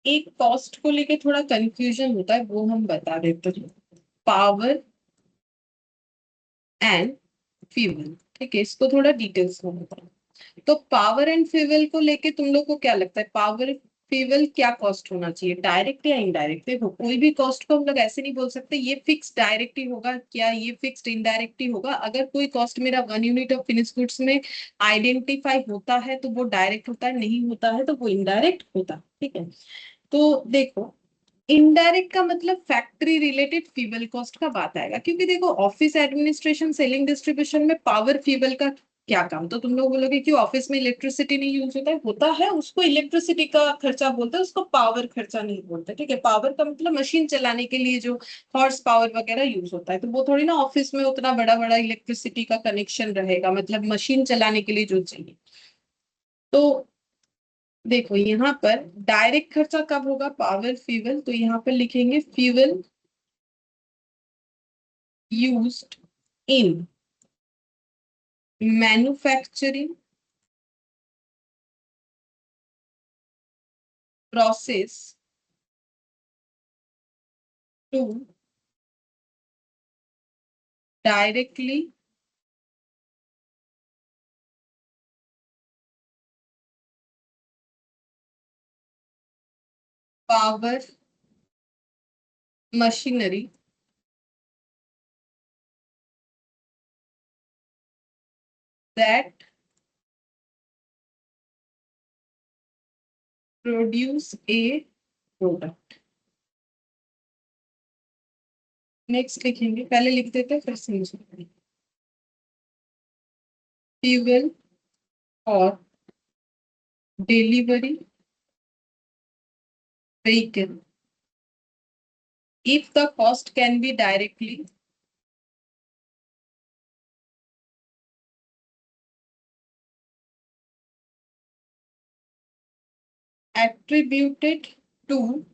एक कॉस्ट को लेके थोड़ा कंफ्यूजन होता है, वो हम बता देते हैं। पावर एंड फ्यूल, ठीक है, इसको थोड़ा डिटेल्स में बताओ। तो पावर एंड फ्यूल को लेके तुम लोग को क्या लगता है, पावर फ्यूल क्या कॉस्ट होना चाहिए, डायरेक्ट या इनडायरेक्ट? देखो कोई भी कॉस्ट को हम लोग ऐसे नहीं बोल सकते ये फिक्स डायरेक्ट ही होगा, क्या ये फिक्स्ड इनडायरेक्ट ही होगा। अगर कोई कॉस्ट मेरा 1 यूनिट ऑफ फिनिश गुड्स में आइडेंटिफाई होता है तो वो डायरेक्ट होता है, नहीं होता है तो वो इनडायरेक्ट होता है, ठीक है। तो देखो, इनडायरेक्ट का मतलब फैक्ट्री रिलेटेड फ्यूल कॉस्ट का बात आएगा, क्योंकि देखो ऑफिस एडमिनिस्ट्रेशन सेलिंग डिस्ट्रीब्यूशन में पावर फ्यूल का क्या काम। तो तुम लोग बोलोगे कि ऑफिस में इलेक्ट्रिसिटी नहीं यूज होता है, होता है, उसको इलेक्ट्रिसिटी का खर्चा बोलते हैं, उसको पावर खर्चा नहीं बोलते, ठीक है। पावर का मतलब मशीन चलाने के लिए जो हॉर्स पावर वगैरह यूज होता है, तो वो थोड़ी ना ऑफिस में उतना बड़ा बड़ा इलेक्ट्रिसिटी का कनेक्शन रहेगा, मतलब मशीन चलाने के लिए जो चाहिए। तो देखो यहाँ पर डायरेक्ट खर्चा कब होगा, पावर फ्यूल, तो यहाँ पर लिखेंगे fuel used in manufacturing process to directly power machinery that produce a product। Next लिखेंगे, पहले लिख देते हैं फिर समझेंगे। फ्यूल और delivery vehicle if the cost can be directly attributed to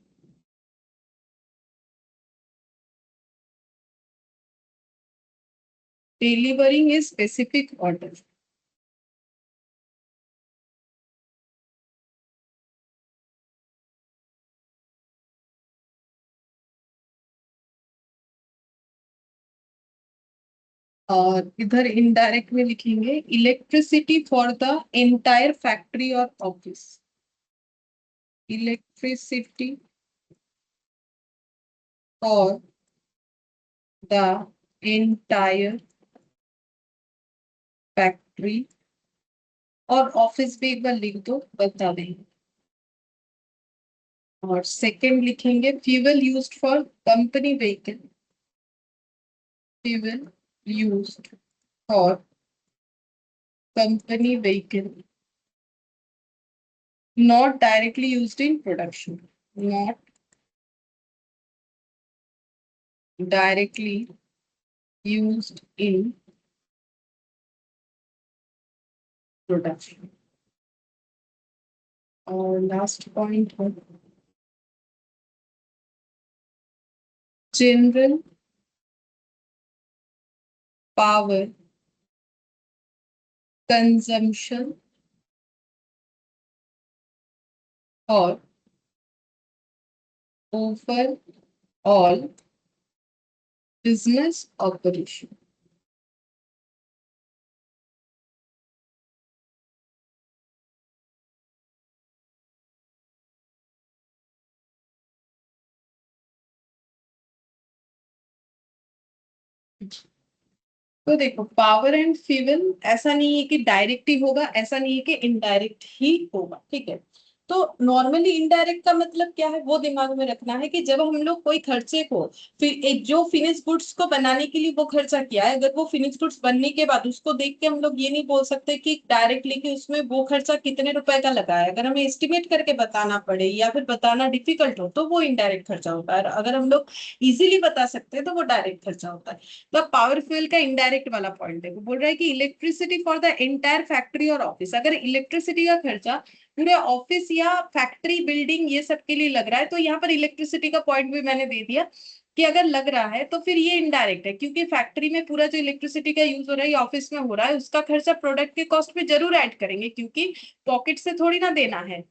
delivering a specific order. और इधर इनडायरेक्ट में लिखेंगे electricity for the entire factory और office, electricity for the entire factory और ऑफिस भी एक बार लिख दो, बता देंगे। और सेकंड लिखेंगे fuel used for company vehicle, fuel used for company vehicle not directly used in production, not directly used in production. और लास्ट पॉइंट है जनरल पावर कंजम्पशन और overall business operation. तो देखो पावर एंड फ्यूल ऐसा नहीं है कि direct ही होगा, ऐसा नहीं है कि इनडायरेक्ट ही होगा, ठीक है। तो नॉर्मली इनडायरेक्ट का मतलब क्या है वो दिमाग में रखना है कि जब हम लोग कोई खर्चे को फिर एक जो फिनिश गुड्स को बनाने के लिए वो खर्चा किया है, अगर वो फिनिश गुड्स बनने के बाद उसको देख के हम लोग ये नहीं बोल सकते कि डायरेक्टली कि उसमें वो खर्चा कितने रुपए का लगा है। अगर हमें एस्टिमेट करके बताना पड़े या फिर बताना डिफिकल्ट हो तो वो इनडायरेक्ट खर्चा होता है, अगर हम लोग इजीली बता सकते हैं तो वो डायरेक्ट खर्चा होता है। तो पावर फ्यूल का इनडायरेक्ट वाला पॉइंट है, वो बोल रहा है कि electricity for the entire factory और ऑफिस, अगर इलेक्ट्रिसिटी का खर्चा पूरे ऑफिस या फैक्ट्री बिल्डिंग ये सब के लिए लग रहा है तो यहाँ पर इलेक्ट्रिसिटी का पॉइंट भी मैंने दे दिया कि अगर लग रहा है तो फिर ये इनडायरेक्ट है, क्योंकि फैक्ट्री में पूरा जो इलेक्ट्रिसिटी का यूज हो रहा है या ऑफिस में हो रहा है उसका खर्चा प्रोडक्ट के कॉस्ट पे जरूर ऐड करेंगे, क्योंकि पॉकेट से थोड़ी ना देना है,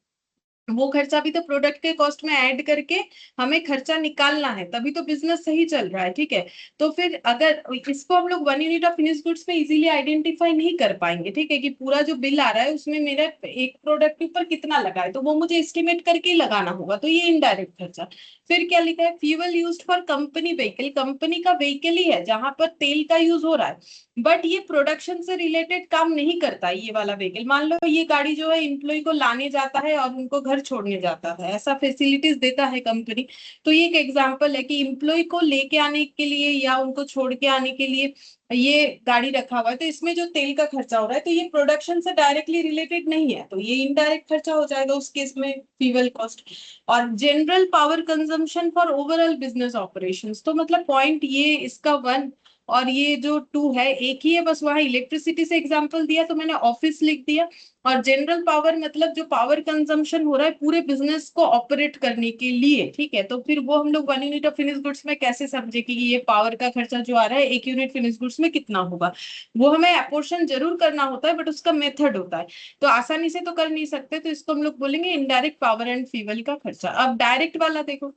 वो खर्चा भी तो प्रोडक्ट के कॉस्ट में ऐड करके हमें खर्चा निकालना है, तभी तो बिजनेस सही चल रहा है, ठीक है। तो फिर अगर इसको हम लोग 1 यूनिट ऑफ फिनिश गुड्स में इजीली आइडेंटिफाई नहीं कर पाएंगे, ठीक है, कि पूरा जो बिल आ रहा है उसमें मेरा एक प्रोडक्ट के ऊपर कितना लगा है तो वो मुझे एस्टिमेट करके ही लगाना होगा, तो ये इनडायरेक्ट खर्चा। फिर क्या लिखा है fuel used for company vehicle, company का व्हीकल ही है जहां पर तेल का यूज हो रहा है, बट ये प्रोडक्शन से रिलेटेड काम नहीं करता। ये वाला व्हीकल मान लो ये गाड़ी जो है इम्प्लॉय को लाने जाता है और उनको घर छोड़ने जाता है, ऐसा फैसिलिटीज देता है कंपनी। तो ये एक एग्जांपल है कि इम्प्लॉय को लेके आने के लिए या उनको छोड़ के आने के लिए ये गाड़ी रखा हुआ है, तो इसमें जो तेल का खर्चा हो रहा है तो ये प्रोडक्शन से डायरेक्टली रिलेटेड नहीं है, तो ये इनडायरेक्ट खर्चा हो जाएगा उस केस में फ्यूल कॉस्ट। और general power consumption for overall business operations, तो मतलब पॉइंट ये इसका 1 और ये जो 2 है एक ही है, बस वहां इलेक्ट्रिसिटी से एग्जांपल दिया तो मैंने ऑफिस लिख दिया। और जनरल पावर मतलब जो पावर कंजम्पशन हो रहा है पूरे बिजनेस को ऑपरेट करने के लिए, ठीक है। तो फिर वो हम लोग 1 यूनिट ऑफ फिनिश गुड्स में कैसे समझे कि ये पावर का खर्चा जो आ रहा है 1 यूनिट फिनिश गुड्स में कितना होगा, वो हमें अपोर्शन जरूर करना होता है बट उसका मेथड होता है, तो आसानी से तो कर नहीं सकते, तो इसको हम लोग बोलेंगे इनडायरेक्ट पावर एंड फ्यूल का खर्चा। अब डायरेक्ट वाला देखो,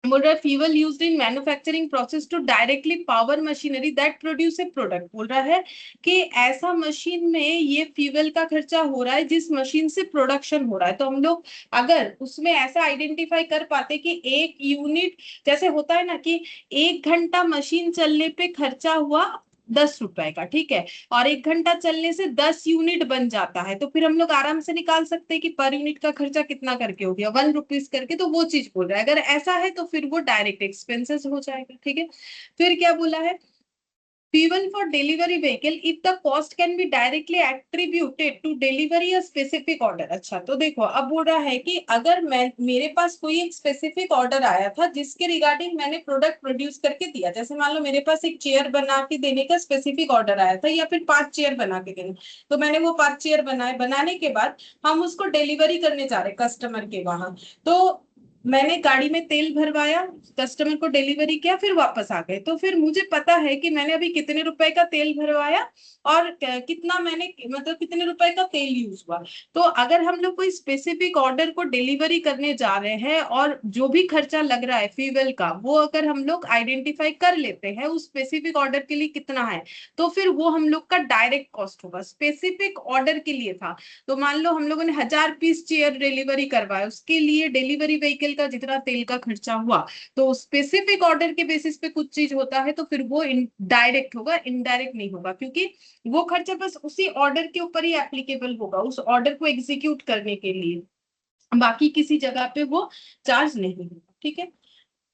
बोल रहा है fuel used in manufacturing process to directly power machinery that produce a product, बोल रहा है कि ऐसा मशीन में ये फ्यूल का खर्चा हो रहा है जिस मशीन से प्रोडक्शन हो रहा है। तो हम लोग अगर उसमें ऐसा आइडेंटिफाई कर पाते कि 1 यूनिट, जैसे होता है ना कि 1 घंटा मशीन चलने पे खर्चा हुआ 10 रुपए का, ठीक है, और 1 घंटा चलने से 10 यूनिट बन जाता है, तो फिर हम लोग आराम से निकाल सकते हैं कि पर यूनिट का खर्चा कितना करके हो गया 1 रुपीज करके, तो वो चीज बोल रहा है। अगर ऐसा है तो फिर वो डायरेक्ट एक्सपेंसेस हो जाएगा, ठीक है। फिर क्या बोला है fuel for delivery vehicle if the cost can be directly attributed to delivery a specific order। अच्छा तो देखो अब बोल रहा है कि अगर मेरे पास कोई एक स्पेसिफिक ऑर्डर आया था जिसके रिगार्डिंग मैंने प्रोडक्ट प्रोड्यूस करके दिया, जैसे मान लो मेरे पास एक चेयर बना के देने का स्पेसिफिक ऑर्डर आया था या फिर 5 चेयर बना के देने, तो मैंने वो 5 चेयर बनाए, बनाने के बाद हम उसको डिलीवरी करने जा रहे कस्टमर के वहां, तो मैंने गाड़ी में तेल भरवाया, कस्टमर को डिलीवरी किया, फिर वापस आ गए, तो फिर मुझे पता है कि मैंने अभी कितने रुपए का तेल भरवाया और कितना मैंने मतलब कितने रुपए का तेल यूज हुआ। तो अगर हम लोग कोई स्पेसिफिक ऑर्डर को डिलीवरी करने जा रहे हैं और जो भी खर्चा लग रहा है फ्यूल का, वो अगर हम लोग आइडेंटिफाई कर लेते हैं उस स्पेसिफिक ऑर्डर के लिए कितना है, तो फिर वो हम लोग का डायरेक्ट कॉस्ट होगा। स्पेसिफिक ऑर्डर के लिए था, तो मान लो हम लोगों ने 1000 पीस चेयर डिलीवरी करवाया, उसके लिए डिलीवरी व्हीकल का जितना तेल का खर्चा हुआ, तो स्पेसिफिक ऑर्डर के बेसिस पे कुछ चीज होता है तो फिर वो डायरेक्ट होगा, इनडायरेक्ट नहीं होगा, क्योंकि वो खर्चा बस उसी ऑर्डर के ऊपर ही एप्लीकेबल होगा, उस ऑर्डर को एग्जीक्यूट करने के लिए, बाकी किसी जगह पे वो चार्ज नहीं होगा। ठीक है।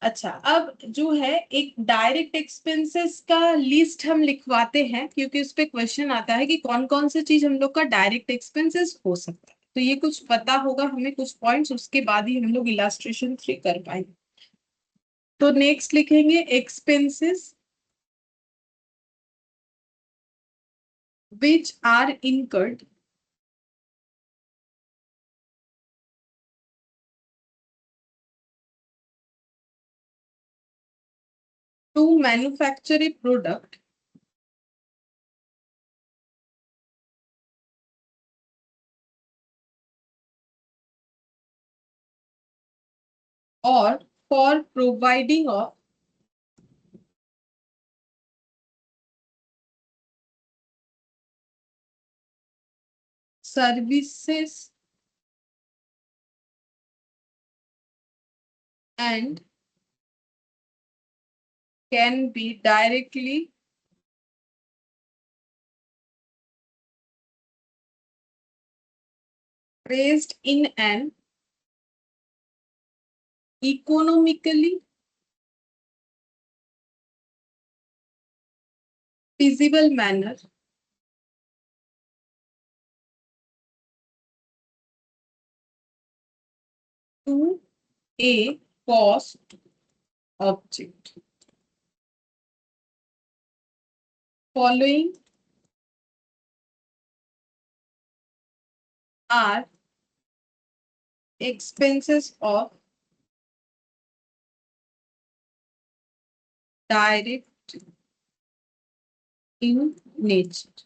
अच्छा अब जो है एक डायरेक्ट एक्सपेंसेस का लिस्ट हम लिखवाते हैं, क्योंकि उस पे क्वेश्चन आता है कि कौन कौन सी चीज हम लोग का डायरेक्ट एक्सपेंसेस हो सकता है, तो ये कुछ पता होगा हमें कुछ पॉइंट्स, उसके बाद ही हम लोग इलास्ट्रेशन 3 कर पाएंगे। तो नेक्स्ट लिखेंगे expenses which are incurred to manufacture a product or for providing of services and can be directly traced in an economically feasible manner to a cost object। Following are expenses of direct in nature।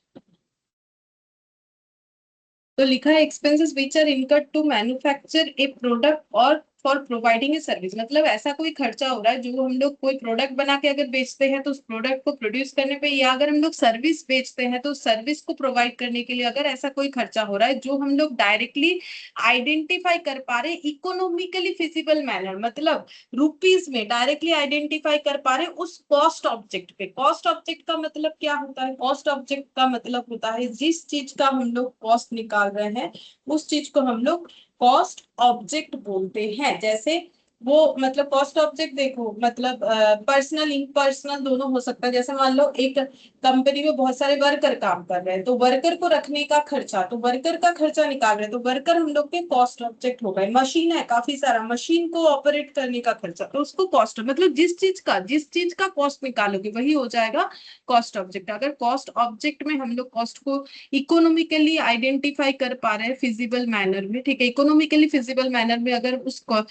तो लिखा है expenses which are incurred to manufacture a product और for providing a service, मतलब ऐसा कोई खर्चा हो रहा है जो हम लोग कोई प्रोडक्ट बना के अगर बेचते हैं तो उस प्रोडक्ट को प्रोड्यूस करने पे, या अगर हम लोग सर्विस बेचते हैं तो सर्विस को प्रोवाइड करने के लिए अगर ऐसा कोई खर्चा हो रहा है जो हम लोग डायरेक्टली आइडेंटिफाई कर पा रहे इकोनॉमिकली फिजिबल मैनर, मतलब रुपीज में डायरेक्टली आइडेंटिफाई कर पा रहे उस कॉस्ट ऑब्जेक्ट पे। कॉस्ट ऑब्जेक्ट का मतलब क्या होता है? कॉस्ट ऑब्जेक्ट का मतलब होता है जिस चीज का हम लोग कॉस्ट निकाल रहे हैं उस चीज को हम लोग कॉस्ट ऑब्जेक्ट बोलते हैं। जैसे वो मतलब कॉस्ट ऑब्जेक्ट देखो मतलब पर्सनल इम्पर्सनल दोनों हो सकता है। जैसे मान लो एक कंपनी में बहुत सारे वर्कर काम कर रहे हैं, तो वर्कर को रखने का खर्चा, तो वर्कर का खर्चा निकाल रहे हैं, तो वर्कर हम लोग के कॉस्ट ऑब्जेक्ट हो गए। मशीन है काफी सारा, मशीन को ऑपरेट करने का खर्चा, तो उसको कॉस्ट, मतलब जिस चीज का कॉस्ट निकालोगे वही हो जाएगा कॉस्ट ऑब्जेक्ट। अगर कॉस्ट ऑब्जेक्ट में हम लोग कॉस्ट को इकोनॉमिकली आइडेंटिफाई कर पा रहे हैं फिजिबल मैनर में, ठीक है, इकोनॉमिकली फिजिबल मैनर में अगर उसको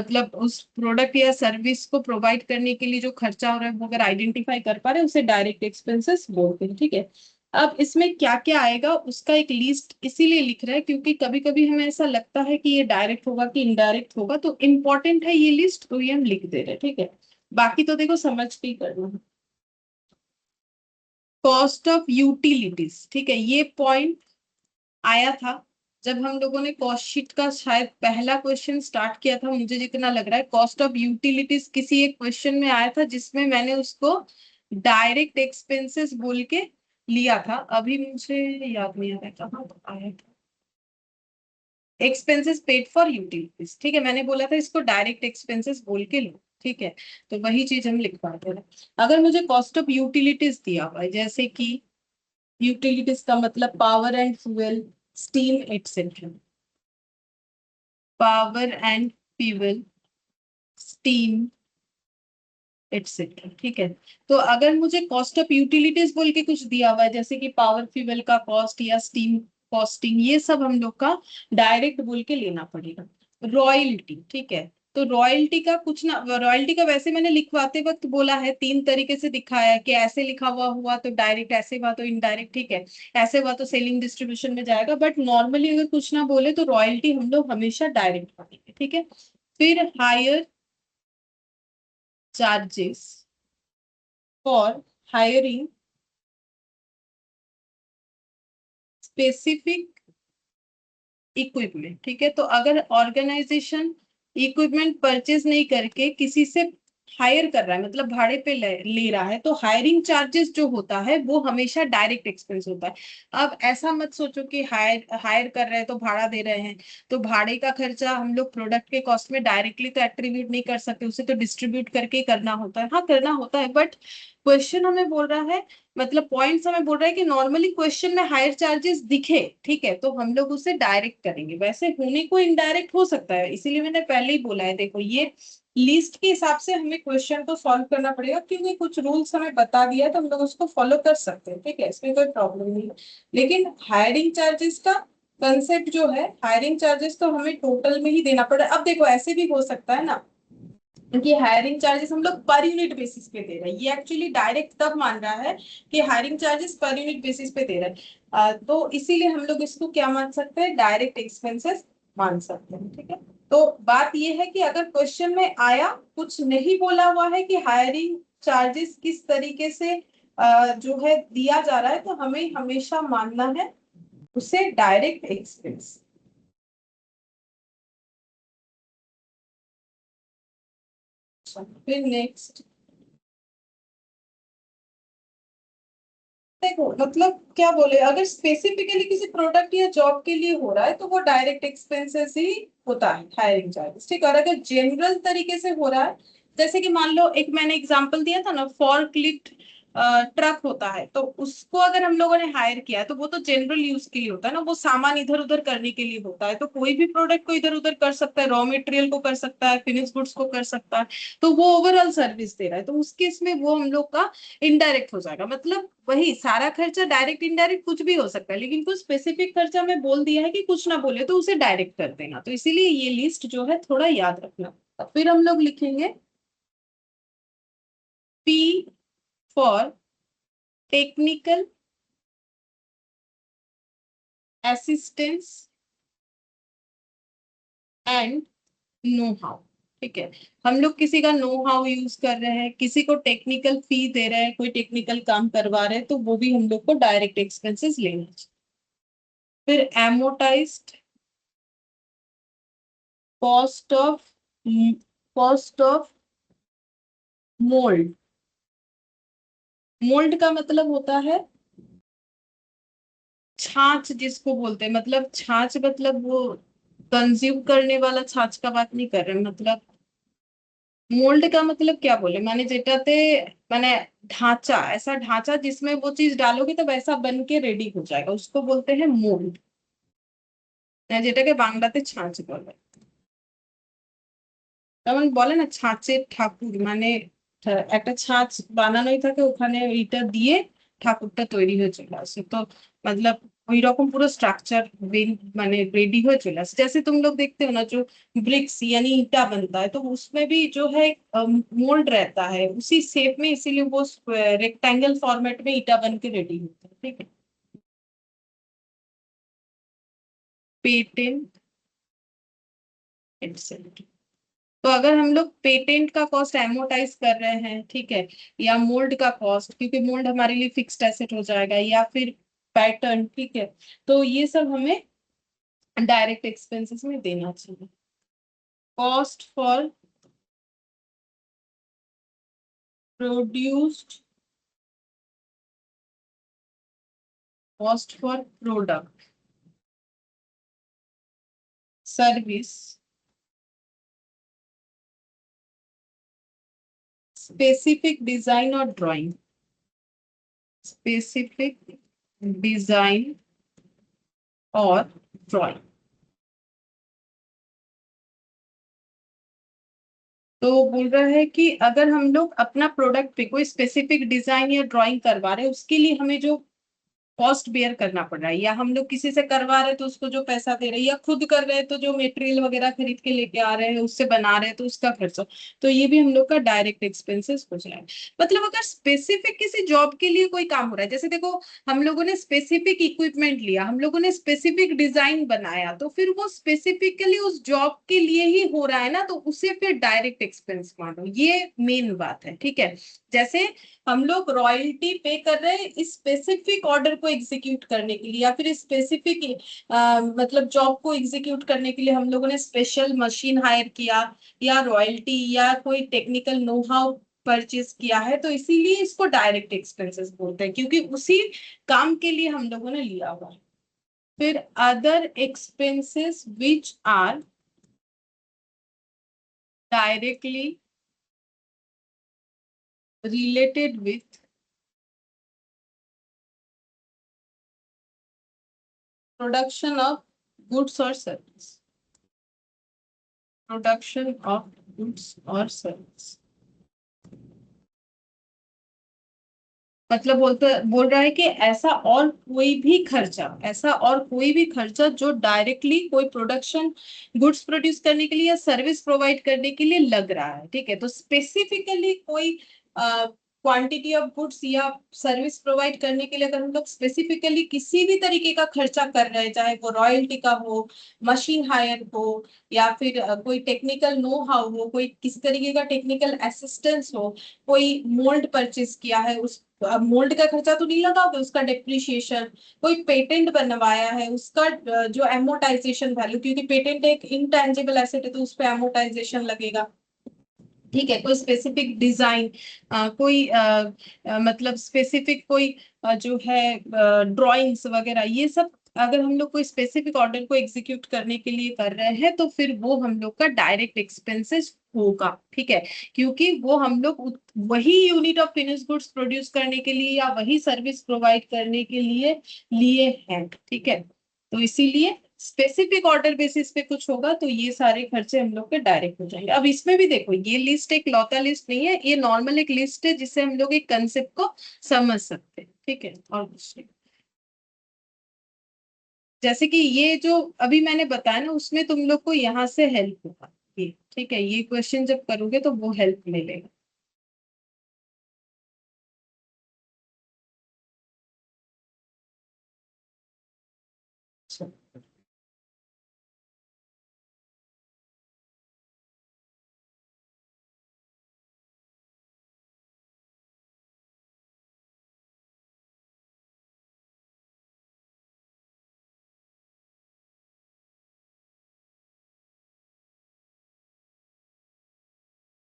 मतलब उस प्रोडक्ट या सर्विस को प्रोवाइड करने के लिए जो खर्चा हो रहा है वो अगर आइडेंटिफाई कर पा रहे हैं उसे डायरेक्ट एक्सपेंसेस बोलते हैं। ठीक है। अब इसमें क्या क्या आएगा उसका एक लिस्ट इसीलिए लिख रहा है क्योंकि कभी कभी हमें ऐसा लगता है कि ये डायरेक्ट होगा कि इनडायरेक्ट होगा, तो इंपॉर्टेंट है ये लिस्ट, तो ये हम लिख दे रहे हैं। ठीक है, बाकी तो देखो समझ के ही करना है। कॉस्ट ऑफ यूटिलिटीज, ठीक है, ये पॉइंट आया था जब हम लोगों ने कॉस्ट शीट का शायद पहला क्वेश्चन स्टार्ट किया था, मुझे जितना लग रहा है कॉस्ट ऑफ यूटिलिटीज किसी एक क्वेश्चन में आया था जिसमें मैंने उसको डायरेक्ट एक्सपेंसेस बोल के लिया था। अभी मुझे याद नहीं आ रहा कहाँ आया था, एक्सपेंसेस पेड फॉर यूटिलिटीज, ठीक है, मैंने बोला था इसको डायरेक्ट एक्सपेंसेस बोल के लो। ठीक है। तो वही चीज हम लिखवाते हैं। अगर मुझे कॉस्ट ऑफ यूटिलिटीज दिया हुआ है, जैसे कि यूटिलिटीज का मतलब power and fuel, steam etcetera, power and fuel, steam etcetera, ठीक है। तो अगर मुझे कॉस्ट ऑफ यूटिलिटीज बोल के कुछ दिया हुआ है, जैसे कि पावर फ्यूल का कॉस्ट या स्टीम कॉस्टिंग, ये सब हम लोग का डायरेक्ट बोल के लेना पड़ेगा। रॉयल्टी, ठीक है। तो रॉयल्टी का कुछ ना, रॉयल्टी का वैसे मैंने लिखवाते वक्त बोला है, तीन तरीके से दिखाया है कि ऐसे लिखा हुआ हुआ तो डायरेक्ट, ऐसे हुआ तो इनडायरेक्ट, ठीक है, ऐसे हुआ तो सेलिंग डिस्ट्रीब्यूशन में जाएगा। बट नॉर्मली अगर कुछ ना बोले तो रॉयल्टी हम लोग हमेशा डायरेक्ट पढ़ेंगे, ठीक है। फिर higher charges for hiring specific equipment, ठीक है। तो अगर ऑर्गेनाइजेशन इक्विपमेंट परचेज नहीं करके किसी से हायर कर रहा है, मतलब भाड़े पे ले रहा है, तो हायरिंग चार्जेस जो होता है वो हमेशा डायरेक्ट एक्सपेंस होता है। अब ऐसा मत सोचो कि हायर हायर कर रहे हैं तो भाड़ा दे रहे हैं, तो भाड़े का खर्चा हम लोग प्रोडक्ट के कॉस्ट में डायरेक्टली तो एट्रीब्यूट नहीं कर सकते, उसे तो डिस्ट्रीब्यूट करके ही करना होता है। हाँ, करना होता है, बट क्वेश्चन हमें बोल रहा है, मतलब पॉइंट्स हमें बोल रहा है कि नॉर्मली क्वेश्चन में हायर चार्जेस दिखे, ठीक है, तो हम लोग उसे डायरेक्ट करेंगे। वैसे होने को इनडायरेक्ट हो सकता है, इसीलिए मैंने पहले ही बोला है। देखो, ये लिस्ट के हिसाब से हमें क्वेश्चन को सॉल्व करना पड़ेगा, क्योंकि कुछ रूल्स हमें बता दिया है तो हम लोग उसको फॉलो कर सकते हैं, ठीक है, इसमें कोई प्रॉब्लम नहीं है। लेकिन हायरिंग चार्जेस का कंसेप्ट जो है, हायरिंग चार्जेस तो हमें टोटल में ही देना पड़े। अब देखो, ऐसे भी हो सकता है ना, क्योंकि हायरिंग चार्जेस हम लोग पर यूनिट बेसिस पे दे रहे हैं, ये एक्चुअली डायरेक्ट तब मान रहा है कि hiring charges per unit basis पे दे रहे हैं, तो इसीलिए हम लोग इसको क्या मान सकते हैं, डायरेक्ट एक्सपेंसेस मान सकते हैं, ठीक है। तो बात ये है कि अगर क्वेश्चन में आया, कुछ नहीं बोला हुआ है कि हायरिंग चार्जेस किस तरीके से जो है दिया जा रहा है, तो हमें हमेशा मानना है उसे डायरेक्ट एक्सपेंस। फिर नेक्स्ट, देखो मतलब क्या बोले, अगर स्पेसिफिकली किसी प्रोडक्ट या जॉब के लिए हो रहा है तो वो डायरेक्ट एक्सपेंसेस ही होता है, हायरिंग चार्जेस, ठीक है। और अगर जनरल तरीके से हो रहा है, जैसे कि मान लो एक मैंने एग्जांपल दिया था ना, फॉर्कलिफ्ट ट्रक होता है, तो उसको अगर हम लोगों ने हायर किया है तो वो तो जनरल यूज के लिए होता है ना, वो सामान इधर उधर करने के लिए होता है। तो कोई भी प्रोडक्ट को इधर उधर कर सकता है, रॉ मटेरियल को कर सकता है, फिनिश गुड्स को कर सकता है, तो वो ओवरऑल सर्विस दे रहा है, तो उस केस में वो हम लोग का इनडायरेक्ट हो जाएगा। मतलब वही सारा खर्चा डायरेक्ट इनडायरेक्ट कुछ भी हो सकता है, लेकिन कुछ स्पेसिफिक खर्चा में बोल दिया है कि कुछ ना बोले तो उसे डायरेक्ट कर देना, तो इसीलिए ये लिस्ट जो है थोड़ा याद रखना। फिर हम लोग लिखेंगे P for technical assistance and know how, ठीक है। हम लोग किसी का नो हाउ यूज कर रहे हैं, किसी को टेक्निकल फी दे रहे हैं, कोई टेक्निकल काम करवा रहे हैं, तो वो भी हम लोग को डायरेक्ट एक्सपेंसेस लेना चाहिए। फिर amortised cost of cost of mould, mould का मतलब होता है छाछ, जिसको बोलते हैं, मतलब छाछ मतलब वो कंज्यूम करने वाला छाछ का बात नहीं कर रहे, मतलब मोल्ड का मतलब क्या बोले, माने जेटाते माने ढांचा, ऐसा ढांचा जिसमें वो चीज डालोगे तो वैसा बन के रेडी हो जाएगा, उसको बोलते हैं मोल्ड, যেটাকে বাংলাতে ছাঁচ বলে। যেমন বলে না ছাঁচের ঠাকুর, মানে একটা ছাঁচ বানানোই থাকে, ওখানে ওইটা দিয়ে ঠাকুরটা তৈরি হয়ে চলে আসে। তো मतलब ওই রকম पूरा स्ट्रक्चर माने रेडी हो चले আসে। जैसे तुम लोग देखते हो ना, जो ब्रिक्स यानी ईटा बनता है, तो उसमें भी जो है मोल्ड रहता है उसी शेप में, इसीलिए वो रेक्टेंगल फॉर्मेट में ईटा बन के रेडी होता है, ठीक है। पेटेंट एटसेट्रा, तो अगर हम लोग पेटेंट का कॉस्ट एमोटाइज कर रहे हैं, ठीक है, या मोल्ड का कॉस्ट, क्योंकि मोल्ड हमारे लिए फिक्स्ड एसेट हो जाएगा, या फिर पैटर्न, ठीक है, तो ये सब हमें डायरेक्ट एक्सपेंसेस में देना चाहिए। Cost for produced, cost for product service specific design और ड्राइंग, स्पेसिफिक डिजाइन और ड्राइंग। तो बोल रहा है कि अगर हम लोग अपना प्रोडक्ट पे कोई स्पेसिफिक डिजाइन या ड्राइंग करवा रहे हैं, उसके लिए हमें जो कॉस्ट बेयर करना पड़ रहा है, या हम लोग किसी से करवा रहे हैं तो उसको जो पैसा दे रहे हैं, या खुद कर रहे हैं तो जो मटेरियल वगैरह खरीद के लेके आ रहे हैं उससे बना रहे हैं तो उसका खर्चा, तो ये भी हम लोग का डायरेक्ट एक्सपेंसेस हो जाए। मतलब अगर स्पेसिफिक किसी जॉब के लिए कोई काम हो रहा है, जैसे देखो हम लोगों ने स्पेसिफिक इक्विपमेंट लिया, हम लोगों ने स्पेसिफिक डिजाइन बनाया, तो फिर वो स्पेसिफिकली उस जॉब के लिए ही हो रहा है ना, तो उसे फिर डायरेक्ट एक्सपेंस मानो, ये मेन बात है। ठीक है, जैसे हम लोग रॉयल्टी पे कर रहे हैं इस स्पेसिफिक ऑर्डर को एग्जीक्यूट करने के लिए, या फिर स्पेसिफिक मतलब जॉब को एग्जीक्यूट करने के लिए हम लोगों ने स्पेशल मशीन हायर किया, या रॉयल्टी या कोई टेक्निकल नो हाउ परचेज किया है, तो इसीलिए इसको डायरेक्ट एक्सपेंसेस बोलते हैं, क्योंकि उसी काम के लिए हम लोगों ने लिया हुआ है। फिर other expenses which are directly related with production of goods or service, production of goods or service। मतलब बोल रहा है कि ऐसा और कोई भी खर्चा जो डायरेक्टली कोई प्रोडक्शन गुड्स प्रोड्यूस करने के लिए या सर्विस प्रोवाइड करने के लिए लग रहा है। ठीक है, तो स्पेसिफिकली कोई क्वांटिटी ऑफ गुड्स या सर्विस प्रोवाइड करने के लिए अगर हम लोग स्पेसिफिकली किसी भी तरीके का खर्चा कर रहे हैं, चाहे वो रॉयल्टी का हो, मशीन हायर हो, या फिर कोई टेक्निकल नो हाउ हो, कोई किसी तरीके का टेक्निकल असिस्टेंस हो, कोई मोल्ड परचेज किया है, उस मोल्ड का खर्चा तो नहीं लगाओगे, उसका डेप्रिसिएशन, कोई पेटेंट बनवाया है उसका जो एमोटाइजेशन वैल्यू, क्योंकि पेटेंट एक इंटेंजिबल एसेट है तो उस पर एमोटाइजेशन लगेगा। ठीक है, कोई स्पेसिफिक डिजाइन, कोई मतलब स्पेसिफिक कोई जो है ड्राइंग्स वगैरह, ये सब अगर हम लोग कोई स्पेसिफिक ऑर्डर को एग्जीक्यूट करने के लिए कर रहे हैं तो फिर वो हम लोग का डायरेक्ट एक्सपेंसेस होगा। ठीक है, क्योंकि वो हम लोग वही unit of finish goods produce करने के लिए या वही सर्विस प्रोवाइड करने के लिए लिए हैं। ठीक है, तो इसीलिए स्पेसिफिक ऑर्डर बेसिस पे कुछ होगा तो ये सारे खर्चे हम लोग के डायरेक्ट हो जाएंगे। अब इसमें भी देखो, ये लिस्ट एक लौता लिस्ट नहीं है, ये नॉर्मल एक लिस्ट है जिससे हम लोग एक कंसेप्ट को समझ सकते हैं। ठीक है, और कुछ नहीं। जैसे कि ये जो अभी मैंने बताया ना, उसमें तुम लोग को यहाँ से हेल्प होगा ये। ठीक है, ये क्वेश्चन जब करोगे तो वो हेल्प मिलेगा। अच्छा,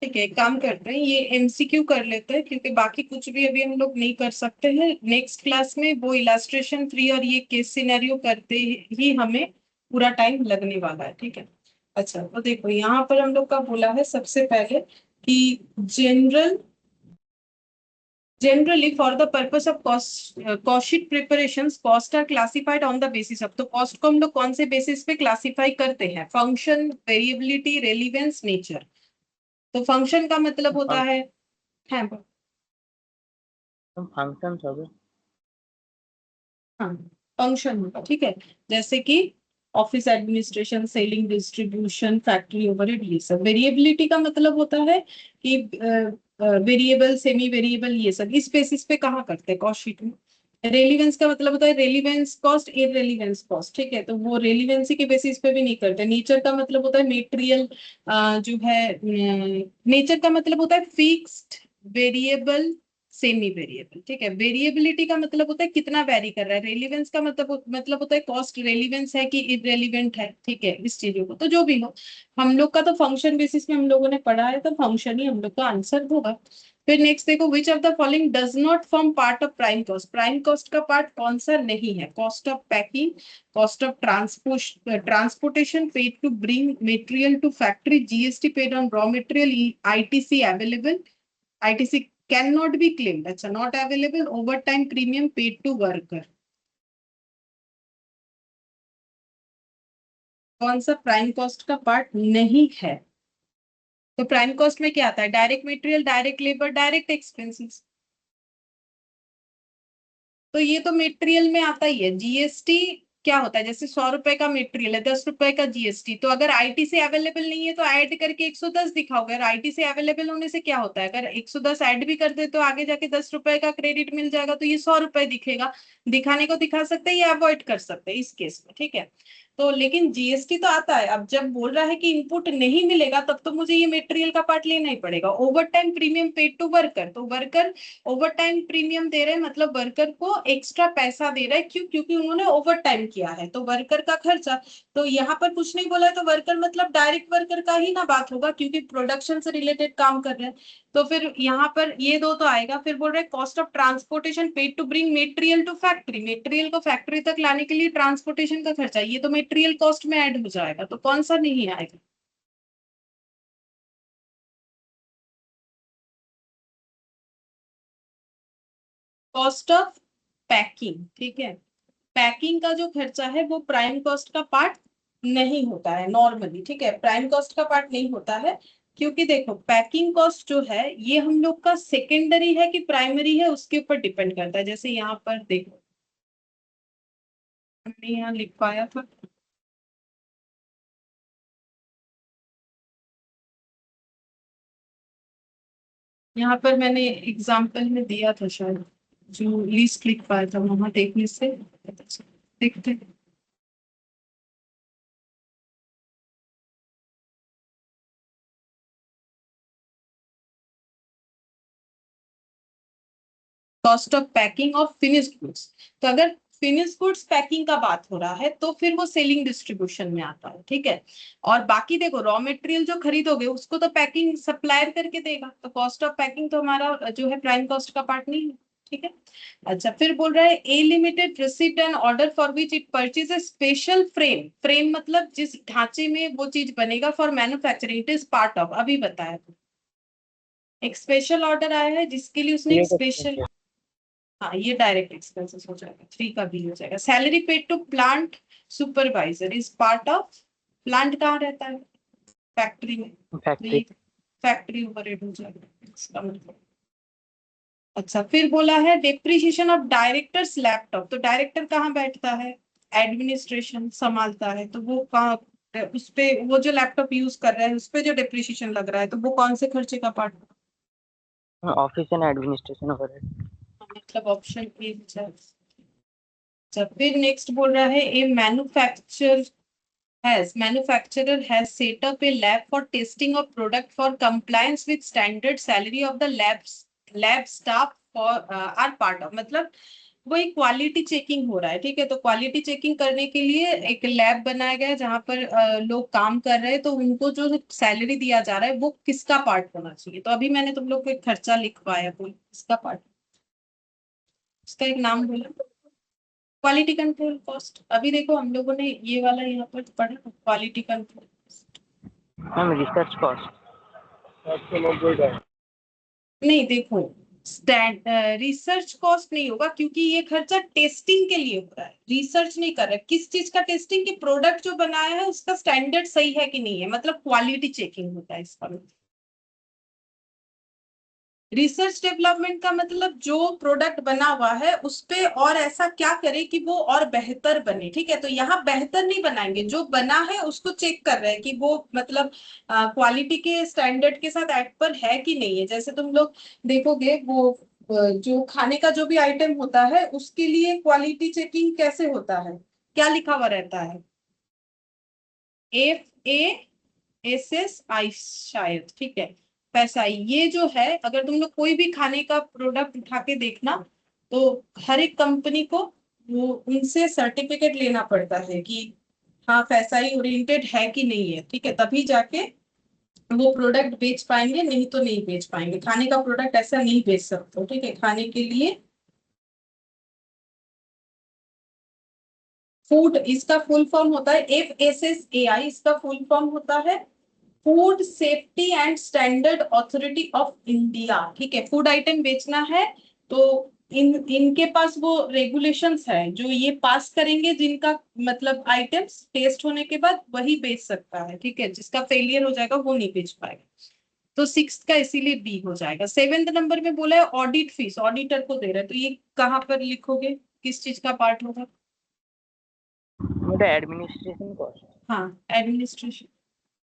ठीक है, एक काम करते हैं, ये एमसीक्यू कर लेते हैं, क्योंकि बाकी कुछ भी अभी हम लोग नहीं कर सकते हैं। नेक्स्ट क्लास में वो इलास्ट्रेशन 3 और ये केस सिनेरियो करते ही हमें पूरा टाइम लगने वाला है। ठीक है, अच्छा तो देखो यहाँ पर हम लोग का बोला है सबसे पहले कि generally for the purpose of cost sheet preparations, cost are classified on the basis of, तो cost को हम लोग कौन से बेसिस पे क्लासिफाई करते हैं? Function, variability, relevance, nature. तो फंक्शन का मतलब होता है, हाँ फंक्शंस हो गए। हाँ, फंक्शन होगा। ठीक है, जैसे कि office administration, selling, distribution, factory overhead, ये सब। वेरिएबिलिटी का मतलब होता है कि वेरिएबल, सेमी वेरिएबल, ये सब इस बेसिस पे कहाँ करते हैं? कॉस्ट शीट में। रेलिवेंस का मतलब होता है रेलिवेंस कॉस्ट, इररेलिवेंस कॉस्ट। ठीक है, तो वो रेलिवेंसी के बेसिस पे भी नहीं करते। नेचर का मतलब होता है मेटेरियल जो है, नेचर का मतलब होता है फिक्स्ड, वेरिएबल, सेमी वेरिएबल। ठीक है, वेरिएबिलिटी का मतलब होता है कितना वेरी कर रहा है। रेलिवेंस का मतलब होता है कॉस्ट रेलिवेंस है कि इररेलिवेंट है। ठीक है, इस चीजों को तो जो भी हो, हम लोग का तो फंक्शन बेसिस में हम लोगों ने पढ़ा है, तो फंक्शन ही हम लोग का आंसर होगा। फिर नेक्स्ट देखो, which of the following does not form part of prime cost? Prime cost का पार्ट कौन सा नहीं है? Cost of packing, cost of transportation paid to bring material to factory, GST paid on raw material, ITC available, ITC can not be claimed, अच्छा not available over time premium paid to worker, कौन सा prime cost का part नहीं है? तो prime cost में क्या आता है? Direct material, direct labour, direct expenses. तो ये तो मटेरियल में आता ही है। जीएसटी क्या होता है? जैसे 100 रुपए का मटेरियल है, 10 रुपए का जीएसटी, तो अगर आईटी से अवेलेबल नहीं है तो ऐड करके 110 दिखाओगे। अगर आईटी से अवेलेबल होने से क्या होता है, अगर 110 ऐड भी कर दे तो आगे जाके 10 रुपए का क्रेडिट मिल जाएगा, तो ये 100 रुपए दिखेगा। दिखाने को दिखा सकते हैं या अवॉइड कर सकते हैं इस केस में, ठीक है। तो लेकिन जीएसटी तो आता है। अब जब बोल रहा है कि इनपुट नहीं मिलेगा तब तो मुझे ये मटेरियल का पार्ट लेना ही पड़ेगा। Over time premium paid to worker, तो वर्कर ओवर टाइम प्रीमियम दे रहे हैं, मतलब वर्कर को एक्स्ट्रा पैसा दे रहा है। क्यों? क्योंकि उन्होंने ओवर टाइम किया है, तो वर्कर का खर्चा। तो यहाँ पर कुछ नहीं बोला है तो वर्कर मतलब डायरेक्ट वर्कर का ही ना बात होगा, क्योंकि प्रोडक्शन से रिलेटेड काम कर रहे हैं। तो फिर यहाँ पर ये दो तो आएगा। फिर बोल रहे हैं cost of transportation paid to bring material to factory, material को फैक्ट्री तक लाने के लिए ट्रांसपोर्टेशन का खर्चा, ये तो मटेरियल कॉस्ट में ऐड हो जाएगा। तो कौन सा नहीं आएगा? कॉस्ट ऑफ पैकिंग, ठीक है। पैकिंग का जो खर्चा है वो प्राइम कॉस्ट का पार्ट नहीं होता है नॉर्मली, ठीक है। प्राइम कॉस्ट का पार्ट नहीं होता है, क्योंकि देखो पैकिंग कॉस्ट जो है ये हम लोग का सेकेंडरी है कि प्राइमरी है उसके ऊपर डिपेंड करता है। जैसे यहाँ पर देखो, हमने यहाँ लिख पाया था, यहाँ पर मैंने एग्जाम्पल में दिया था शायद, जो लीस्ट लिख पाया था वहां देखने से देखते। Cost of packing of finished goods, तो अगर फिनिश गुड्स पैकिंग का बात हो रहा है तो फिर वो सेलिंग डिस्ट्रीब्यूशन में आता है, ठीक है। और बाकी देखो रॉ मटेरियल जो खरीदोगे उसको तो पैकिंग सप्लायर करके देगा, तो कॉस्ट ऑफ पैकिंग तो हमारा जो है प्राइम कॉस्ट का पार्ट नहीं है, ठीक है। अच्छा, फिर बोल रहा है a limited receipt and order for which it purchase a special frame, frame मतलब जिस ढांचे में वो चीज बनेगा, for manufacturing it is part of, अभी बताया था। एक स्पेशल ऑर्डर आया है जिसके लिए उसने एक स्पेशल, हाँ ये डायरेक्ट एक्सपेंसेस हो जाएगा, 3 का भी हो जाएगा। Salary paid to plant supervisor is part of, plant कहाँ रहता है? फैक्ट्री में, तो फैक्ट्री। ये फैक्ट्री ओवरहेड हो जाएगा इसका मतलब। अच्छा, फिर बोला है डेप्रिसिएशन ऑफ डायरेक्टर्स लैपटॉप, तो डायरेक्टर कहाँ बैठता है? एडमिनिस्ट्रेशन संभालता है, तो वो कहाँ, उस पे वो जो लैपटॉप यूज कर रहा है उस पे जो डेप्रिसिएशन लग रहा है तो वो कौन से खर्चे का part? Office and administration overhead. मतलब ऑप्शन ए। अच्छा, फिर नेक्स्ट बोल रहा है ए manufacturer has set up a lab for testing of product for compliance with standard, salary of the lab staff for are part of, मतलब वो एक quality checking हो रहा है, ठीक है। तो क्वालिटी चेकिंग करने के लिए एक लैब बनाया गया है जहां पर लोग काम कर रहे हैं, तो उनको जो सैलरी दिया जा रहा है वो किसका पार्ट होना चाहिए? तो अभी मैंने तुम लोग को एक खर्चा लिखवाया, कोई इसका पार्ट, इसका एक नाम बोला। Quality control cost. अभी देखो हम लोगों ने ये वाला यहाँ पर पढ़ा, quality control. Ma'am research cost. नहीं देखो, स्टैंड रिसर्च कॉस्ट नहीं होगा, क्योंकि ये खर्चा टेस्टिंग के लिए हो रहा है, रिसर्च नहीं कर रहा है। किस चीज का टेस्टिंग? कि प्रोडक्ट जो बनाया है उसका स्टैंडर्ड सही है कि नहीं है, मतलब क्वालिटी चेकिंग होता है इसका। रिसर्च डेवलपमेंट का मतलब जो प्रोडक्ट बना हुआ है उस पे और ऐसा क्या करे कि वो और बेहतर बने, ठीक है। तो यहाँ बेहतर नहीं बनाएंगे, जो बना है उसको चेक कर रहे हैं कि वो मतलब क्वालिटी के स्टैंडर्ड के साथ एट पर है कि नहीं है। जैसे तुम लोग देखोगे वो जो खाने का जो भी आइटम होता है उसके लिए क्वालिटी चेकिंग कैसे होता है, क्या लिखा हुआ रहता है? FASSI शायद, ठीक है। पैसा ये जो है, अगर तुम लोग कोई भी खाने का प्रोडक्ट उठा के देखना तो हर एक कंपनी को वो उनसे सर्टिफिकेट लेना पड़ता है कि हाँ FSSAI ओरिएंटेड है कि नहीं है, ठीक है। तभी जाके वो प्रोडक्ट बेच पाएंगे, नहीं तो नहीं बेच पाएंगे। खाने का प्रोडक्ट ऐसा नहीं बेच सकते, ठीक है। खाने के लिए फूड, इसका फुल फॉर्म होता है FSSAI, इसका फूल फॉर्म होता है food safety and standard authority of India, ठीक है, फूड आइटम बेचना है तो इनके पास वो रेगुलेशंस है जो ये पास करेंगे, जिनका मतलब आइटम्स टेस्ट होने के बाद वही बेच सकता है, ठीक है, जिसका फेलियर हो जाएगा वो नहीं बेच पाएगा। तो सिक्स का इसीलिए बी हो जाएगा। सेवेंथ नंबर में बोला है ऑडिट फीस, ऑडिटर को दे रहे हैं, तो ये कहाँ पर लिखोगे, किस चीज का पार्ट होगा? मेरा एडमिनिस्ट्रेशन कॉस्ट। हाँ, एडमिनिस्ट्रेशन।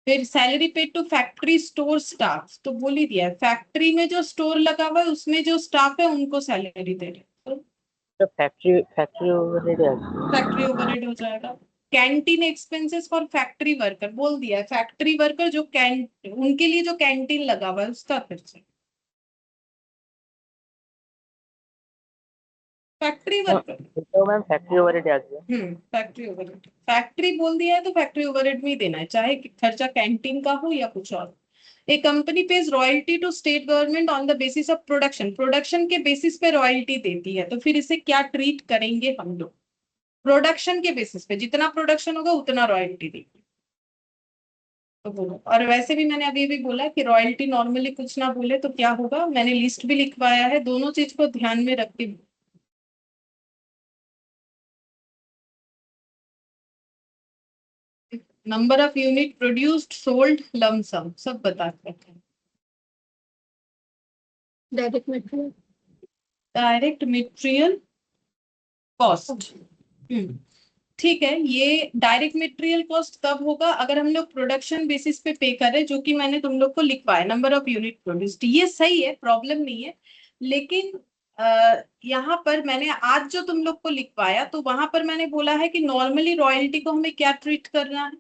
फिर salary paid to factory store staff, तो बोल ही दिया है फैक्ट्री में जो स्टोर लगा हुआ है उसमें जो स्टाफ है उनको सैलरी दे रहे हैं, तो फैक्ट्री ओवरहेड है। फैक्ट्री ओवरहेड हो जाएगा। Canteen expenses for factory worker, बोल दिया है फैक्ट्री वर्कर जो उनके लिए जो कैंटीन लगा हुआ है उसका खर्चा, फैक्ट्री वर्कर। तो मैम फैक्ट्री ओवरहेड आ गया। फैक्ट्री ओवरहेड, फैक्ट्री बोल दिया है तो फैक्ट्री ओवरहेड में ही देना है, चाहे खर्चा कैंटीन का हो या कुछ और। A company pays royalty to state government on the basis of production, production के बेसिस पे रॉयल्टी देती है, तो फिर इसे क्या ट्रीट करेंगे हम लोग? प्रोडक्शन के बेसिस पे, जितना प्रोडक्शन होगा उतना रॉयल्टी देगी। तो बोलो, और वैसे भी मैंने अभी भी बोला कि रॉयल्टी नॉर्मली कुछ ना बोले तो क्या होगा, मैंने लिस्ट भी लिखवाया है, दोनों चीज को ध्यान में रख के। Number of unit produced sold lump sum सब बता सकते हैं। Direct material. Direct material cost, ठीक है, ये डायरेक्ट मटेरियल कॉस्ट तब होगा अगर हम लोग प्रोडक्शन बेसिस पे पे करें, जो कि मैंने तुम लोग को लिखवाया, नंबर ऑफ यूनिट प्रोड्यूस्ड, ये सही है, प्रॉब्लम नहीं है। लेकिन यहाँ पर मैंने आज जो तुम लोग को लिखवाया तो वहां पर मैंने बोला है कि नॉर्मली रॉयल्टी को हमें क्या ट्रीट करना है,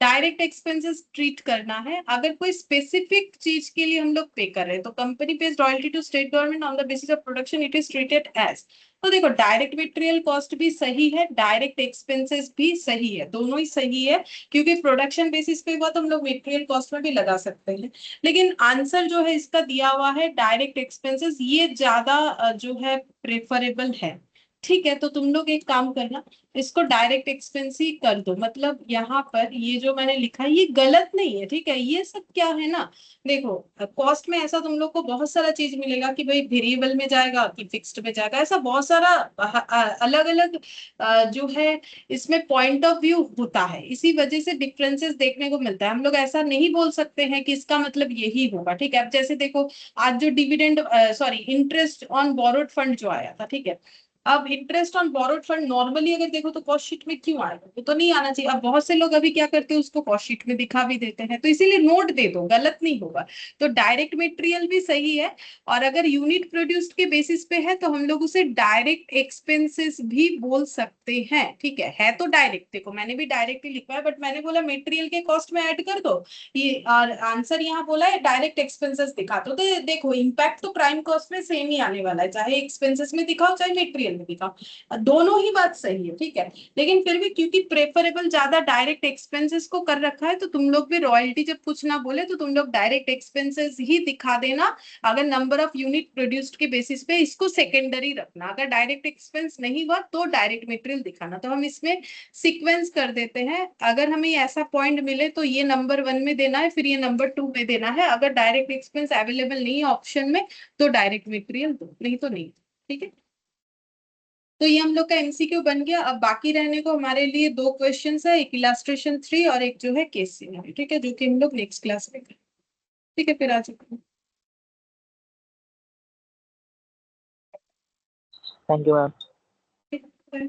डायरेक्ट एक्सपेंसेस ट्रीट करना है। अगर कोई स्पेसिफिक चीज के लिए हम लोग पे कर रहे हैं तो company pays royalty to state government on the basis of production, it is treated as. तो देखो डायरेक्ट मटेरियल कॉस्ट भी सही है, डायरेक्ट एक्सपेंसेस भी सही है, दोनों ही सही है, क्योंकि प्रोडक्शन बेसिस पे हुआ तो हम लोग मटेरियल कॉस्ट में भी लगा सकते हैं। लेकिन आंसर जो है इसका दिया हुआ है डायरेक्ट एक्सपेंसेस, ये ज्यादा जो है प्रेफरेबल है। ठीक है, तो तुम लोग एक काम करना, इसको डायरेक्ट एक्सपेंस ही कर दो, मतलब यहाँ पर ये जो मैंने लिखा है ये गलत नहीं है, ठीक है, ये सब क्या है ना, देखो कॉस्ट में ऐसा तुम लोग को बहुत सारा चीज मिलेगा कि भाई वेरिएबल में जाएगा कि फिक्स्ड में जाएगा, ऐसा बहुत सारा अलग अलग जो है इसमें पॉइंट ऑफ व्यू होता है, इसी वजह से डिफरेंसेस देखने को मिलता है। हम लोग ऐसा नहीं बोल सकते हैं कि इसका मतलब यही होगा, ठीक है। अब जैसे देखो आज जो dividend sorry interest on borrowed fund जो आया था, ठीक है, अब interest on borrowed fund normally अगर देखो तो कॉस्ट शीट में क्यों आएगा, वो तो नहीं आना चाहिए। अब बहुत से लोग अभी क्या करते हैं उसको कॉस्ट शीट में दिखा भी देते हैं, तो इसीलिए नोट दे दो, गलत नहीं होगा। तो डायरेक्ट मटेरियल भी सही है, और अगर यूनिट प्रोड्यूस्ड के बेसिस पे है तो हम लोग उसे डायरेक्ट एक्सपेंसेस भी बोल सकते हैं, ठीक है तो डायरेक्ट, देखो मैंने भी डायरेक्ट ही लिखा है बट मैंने बोला मटेरियल के कॉस्ट में ऐड कर दो ये, और आंसर यहाँ बोला है डायरेक्ट एक्सपेंसेस दिखा दो। तो देखो इम्पैक्ट तो प्राइम कॉस्ट में सेम ही आने वाला है, चाहे एक्सपेंसेस में दिखाओ चाहे मटेरियल में दिखाओ, दोनों ही बात सही है, ठीक है। लेकिन फिर भी क्योंकि प्रेफरेबल ज्यादा डायरेक्ट एक्सपेंसेस को कर रखा है तो तुम लोग भी रॉयल्टी जब कुछ ना बोले तो तुम लोग डायरेक्ट एक्सपेंसेस ही दिखा देना। अगर नंबर ऑफ यूनिट प्रोड्यूस्ड के बेसिस पे इसको सेकेंडरी रखना, अगर डायरेक्ट एक्सपेंस नहीं हुआ तो डायरेक्ट मटेरियल दिखाना। तो हम इसमें सीक्वेंस कर देते हैं, अगर हमें ऐसा पॉइंट मिले तो ये नंबर 1 में देना है, फिर ये नंबर 2 में देना है, अगर डायरेक्ट एक्सपेंस अवेलेबल नहीं है ऑप्शन में तो डायरेक्ट मटेरियल दो, नहीं तो नहीं, ठीक है। तो ये हम लोग का एमसीक्यू बन गया। अब बाकी रहने को हमारे लिए 2 क्वेश्चंस है, एक इलास्ट्रेशन 3 और एक जो है केस सिनेरियो, ठीक है, जो कि हम लोग नेक्स्ट क्लास में करें। ठीक है, फिर आ जाओ। Thank you ma'am. ठीक है।